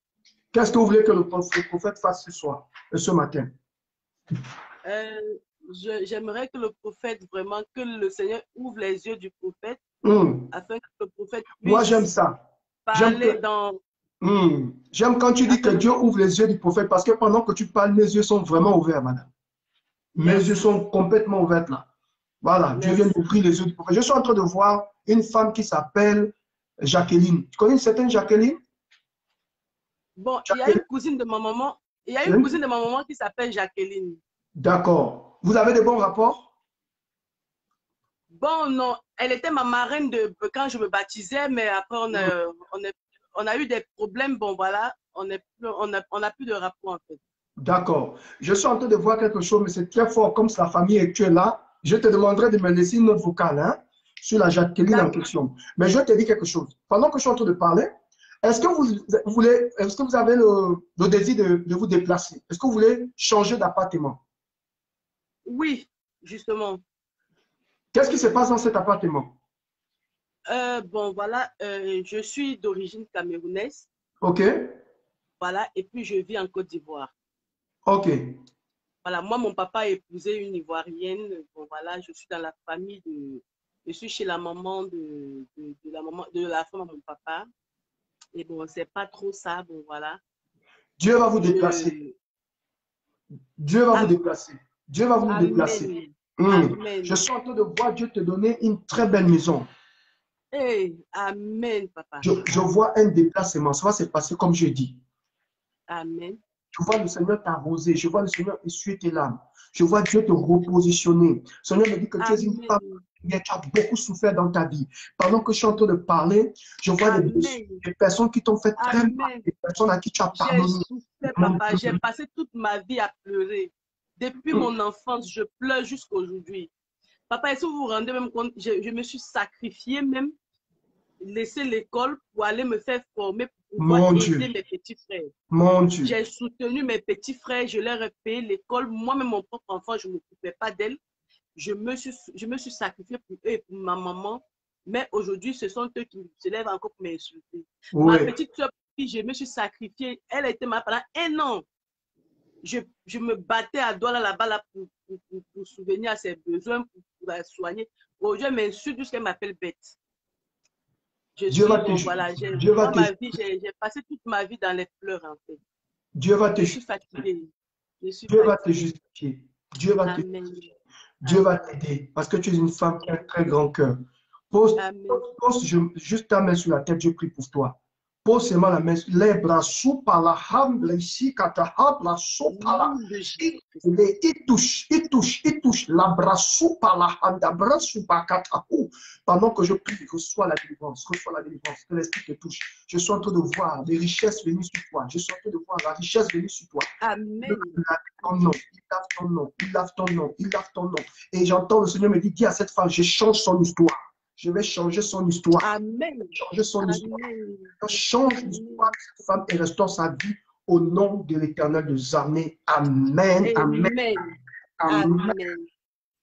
Qu'est-ce que vous voulez que le prophète fasse ce soir, ce matin? Euh, J'aimerais que le prophète, vraiment, que le Seigneur ouvre les yeux du prophète Hmm. afin que le prophète Moi, j'aime puisse ça. J'aime parler que, dans, J'aime quand tu dis que afin Dieu ouvre les yeux du prophète parce que pendant que tu parles, mes yeux sont vraiment ouverts, madame. Mes yeux merci, sont complètement ouverts là. Voilà, Dieu vient merci. d'ouvrir les yeux du prophète. Je suis en train de voir une femme qui s'appelle Jacqueline. Tu connais une certaine Jacqueline? Bon, il y a une Jacqueline, cousine de ma maman, il y a il y a une une- cousine de ma maman qui s'appelle Jacqueline. D'accord. Vous avez de bons rapports? Bon, non, elle était ma marraine de quand je me baptisais, mais après Hmm. on a eu des problèmes. Bon, voilà, on a plus de rapport en fait. D'accord. Je suis en train de voir quelque chose, mais c'est très fort. Comme sa famille est que là, je te demanderai de me laisser une note vocale hein, sur la Jacqueline en D'accord. question. Mais je te dis quelque chose. Pendant que je suis en train de parler, est-ce que vous voulez, est-ce que vous avez le désir de vous déplacer? Est-ce que vous voulez changer d'appartement? Oui, justement. Qu'est-ce qui se passe dans cet appartement? Bon, voilà, je suis d'origine camerounaise, OK? voilà, et puis je vis en Côte d'Ivoire. OK. Voilà, moi, mon papa a épousé une Ivoirienne. Bon, voilà, je suis dans la famille je suis chez la maman de la maman, de la femme de mon papa. Et bon, c'est pas trop ça, bon, voilà. Dieu va vous déplacer. Je, Dieu va vous Am- déplacer. Dieu va vous déplacer. Amen. Je Amen. suis en train de voir Dieu te donner une très belle maison. Hey, Amen, papa. Je Amen. vois un déplacement. Ça va se passer comme je dis. Amen. Je vois le Seigneur t'arroser. Je vois le Seigneur essuyer tes larmes. Je vois Dieu te repositionner. Le Seigneur me dit que tu es une femme Amen. qui a beaucoup souffert dans ta vie. Pendant que je suis en train de parler, je vois Amen. des personnes qui t'ont fait très mal, Amen. des personnes à qui tu as J'ai pardonné. souffert, papa. J'ai passé toute ma vie à pleurer. Depuis mon enfance, je pleure jusqu'à aujourd'hui. Papa, est-ce que vous vous rendez même compte, je me suis sacrifiée même, laisser l'école pour aller me faire former pour pouvoir Mon Dieu, aider mes petits frères. mon Dieu. J'ai soutenu mes petits frères, je leur ai payé l'école. Moi-même, mon propre enfant, je ne m'occupais pas d'elle. Je me suis sacrifiée pour eux et pour ma maman. Mais aujourd'hui, ce sont eux qui se lèvent encore pour m'insulter. Ma Oui, petite soeur, je me suis sacrifiée. Elle a été malade pendant un an. Je me battais à Douala là-bas là, pour souvenir à ses besoins, pour la soigner. Aujourd'hui, elle m'insulte jusqu'à qu'elle m'appelle bête. Je Dieu suis, va te, bon, voilà, Dieu va moi, te, ma vie, j'ai passé toute ma vie dans les pleurs, en fait. Dieu va te Je suis justifier. fatiguée. Je suis Dieu va te fatiguée. justifier. Dieu va te Amen. Dieu va Amen. t'aider parce que tu es une femme qui a un très grand cœur. Pose, Amen. juste ta main sur la tête, je prie pour toi. Pose seulement la main, les bras sous par la hamble ici, katahab, la Au sous par la. nom de Jésus-Christ. Il touche, il touche, il touche. La bras sous par la hamble, la bras sous par katahou. Pendant que je prie, reçois la délivrance, reçois la délivrance, que l'esprit te touche. Je suis en train de voir les richesses venir sur toi. Je suis en train de voir la richesse venir sur toi. Amen. Il lave ton nom, il lave ton nom, il lave ton nom, il lave ton nom. Et j'entends le Seigneur me dire, dis à cette femme, je change son histoire. Je vais changer son histoire. Amen. Changer son histoire. Amen. Je change l'histoire Amen. de cette femme et restaure sa vie au nom de l'Éternel des armées. Amen. Amen. Amen. Amen.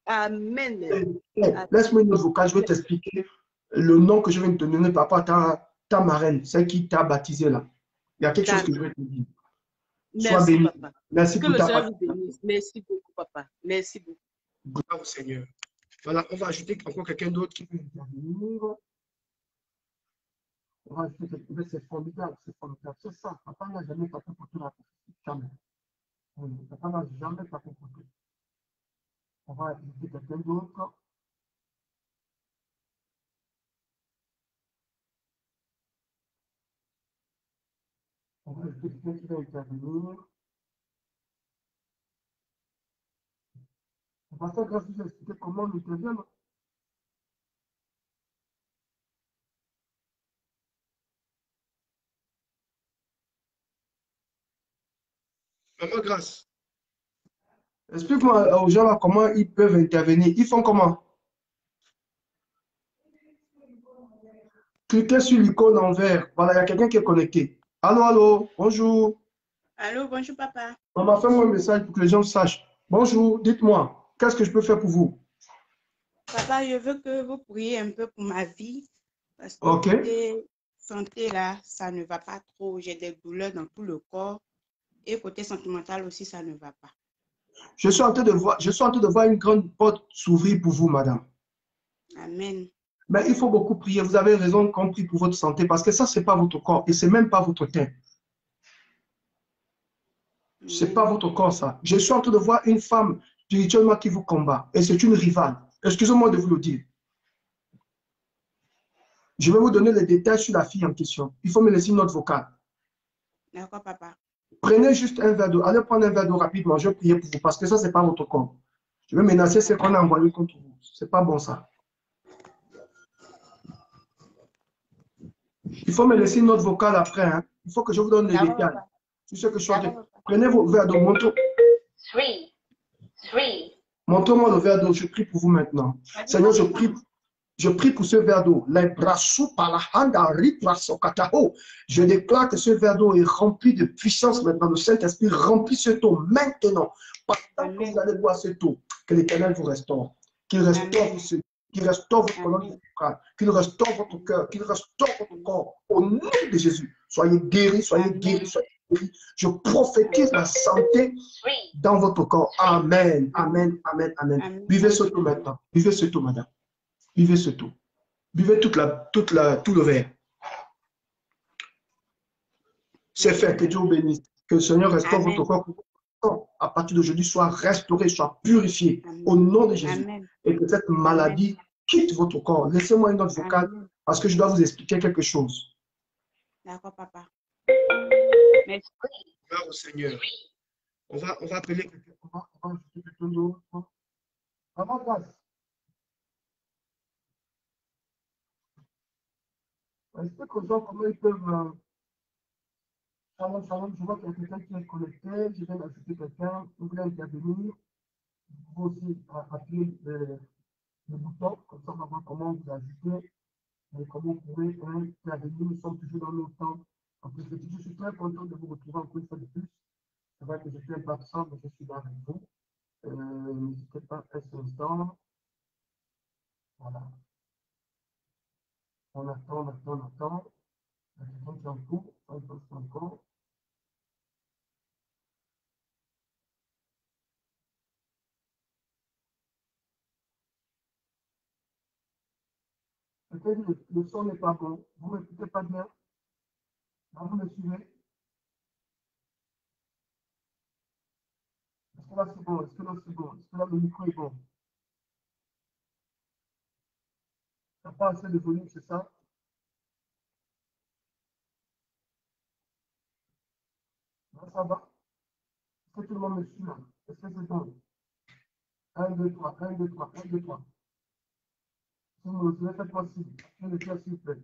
Amen. Amen. Laisse-moi une vocal, je vais t'expliquer le nom que je viens de te donner par rapport à ta marraine, celle qui t'a baptisé là. Il y a quelque chose que je D'accord. vais te dire. Sois Merci, béni. papa. Merci Que pour le ta Seigneur vous participation. bénisse. Merci beaucoup, papa. Merci beaucoup. Gloire au Seigneur. Voilà, on va ajouter encore quelqu'un d'autre qui veut intervenir. On va ajouter quelqu'un d'autre. C'est formidable, c'est formidable. C'est ça. Papa n'a jamais tapé pour tout la prophétie. Jamais. Papa n'a jamais tapé pour tout. On va ajouter quelqu'un d'autre. On va ajouter quelqu'un qui va intervenir. Le pasteur Grâce vous a expliqué comment on intervient. Maman Grâce, explique-moi aux gens là comment ils peuvent intervenir. Ils font comment? Cliquez sur l'icône en vert. Voilà, il y a quelqu'un qui est connecté. Allô, allô, bonjour. Allô, bonjour papa. Maman, fais-moi un message pour que les gens sachent. Bonjour, dites-moi, qu'est-ce que je peux faire pour vous? Papa, je veux que vous priez un peu pour ma vie parce que Ok. côté santé là, ça ne va pas trop. J'ai des douleurs dans tout le corps et côté sentimental aussi, ça ne va pas. Je suis en train de voir une grande porte s'ouvrir pour vous, madame. Amen. Mais il faut beaucoup prier. Vous avez raison, compris pour votre santé, parce que ça, ce n'est pas votre corps et ce n'est même pas votre teint. Ce n'est pas votre corps, ça. Je suis en train de voir une femme spirituellement qui vous combat et c'est une rivale. Excusez-moi de vous le dire. Je vais vous donner les détails sur la fille en question. Il faut me laisser une note vocale. D'accord, papa. Prenez juste un verre d'eau. Allez prendre un verre d'eau rapidement. Je vais prier pour vous parce que ça, ce n'est pas votre corps. Je vais menacer ce qu'on a envoyé contre vous. Ce n'est pas bon, ça. Il faut me laisser une note vocale après. Hein. Il faut que je vous donne les détails. C'est ce que je suis en train. Prenez vos verres d'eau. Montrez-moi le verre d'eau. Je prie pour vous maintenant. Seigneur, je prie pour ce verre d'eau. Je déclare que ce verre d'eau est rempli de puissance maintenant. Le Saint-Esprit remplit cette eau maintenant. Pendant que vous allez boire cette eau, que l'Éternel vous restaure. Qu'il restaure ce qu'il restaure votre colonne vertébrale, qu'il restaure votre cœur, qu'il restaure votre corps. Au nom de Jésus, soyez guéris, soyez guéris, soyez guéris. Je prophétise la santé dans votre corps. Amen, amen, amen, amen. Buvez ce tout maintenant. Buvez ce tout, madame. Buvez ce tout. Buvez tout le verre. C'est fait. Que Dieu vous bénisse. Que le Seigneur restaure votre corps. À partir d'aujourd'hui, soit restauré, soit purifié au nom de Jésus. Et que cette maladie quitte votre corps. Laissez-moi une note vocale parce que je dois vous expliquer quelque chose. D'accord, papa. Merci. Gloire au Seigneur. On va appeler quelqu'un. On va ajouter quelqu'un d'autre. Maman Grâce. Explique aux gens comment ils peuvent. Shalom, shalom, je vois qu'il y a quelqu'un qui est connecté. Je viens d'ajouter quelqu'un. Vous voulez intervenir. Vous aussi appuyer le bouton. Comme ça, on va voir comment vous ajoutez. Et comment vous pouvez intervenir. Nous sommes toujours dans nos temps. En plus, je suis très content de vous retrouver encore une fois de plus. C'est vrai que je suis un peu absent, mais je suis là avec vous. N'hésitez pas à ce instant. Voilà. On attend. Il y a quelqu'un qui est en cours. On passe encore. Peut-être le son n'est pas bon. Vous ne m'écoutez pas bien. Là, vous me suivez. Est-ce que là c'est bon? Est-ce que là c'est bon? Est-ce que là le micro est bon? Il n'y a pas assez de volume, c'est ça? Là, ça va? Est-ce que tout le monde me suit là? Est-ce que c'est bon? 1, 2, 3, 1, 2, 3, 1, 2, 3. Si vous me le suivez, faites-moi signe. Je le fais, s'il vous plaît.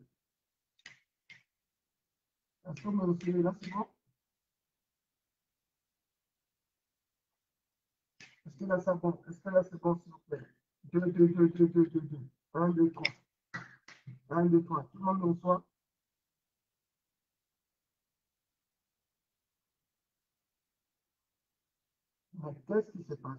Est-ce que vous me le suivez là, c'est bon? Est-ce que là c'est bon? Est-ce que là c'est bon, s'il vous plaît? 2, 2, 2, 2, 2, 2, 2. 1, 2, 3. 1, 2, 3. Tout le monde me reçoit? Mais qu'est-ce qui se passe?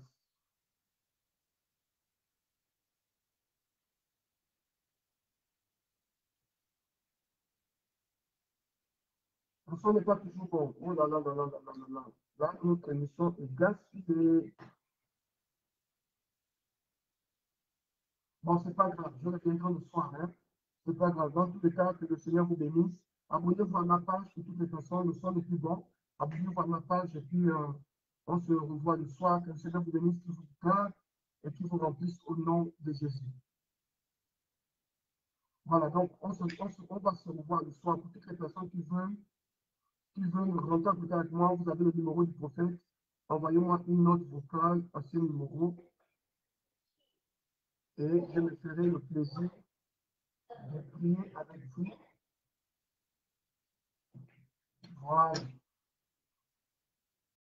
Le son n'est pas toujours bon. Oh là là là là là là là là. Là, notre émission est gaspillée. Bon, c'est pas grave. Je reviendrai le soir. Hein. C'est pas grave. Dans tous les cas, que le Seigneur vous bénisse. Abonnez-vous à ma page de toutes les façons. Le son est plus bon. Abonnez-vous à ma page et puis on se revoit le soir. Que le Seigneur vous bénisse, qu'il vous garde et qu'il vous remplisse au nom de Jésus. Voilà, donc on va se revoir le soir pour toutes les personnes qui veulent qui veulent rentrer en contact avec moi, vous avez le numéro du prophète. Envoyez-moi une note vocale à ce numéro et je me ferai le plaisir de prier avec vous. Voilà.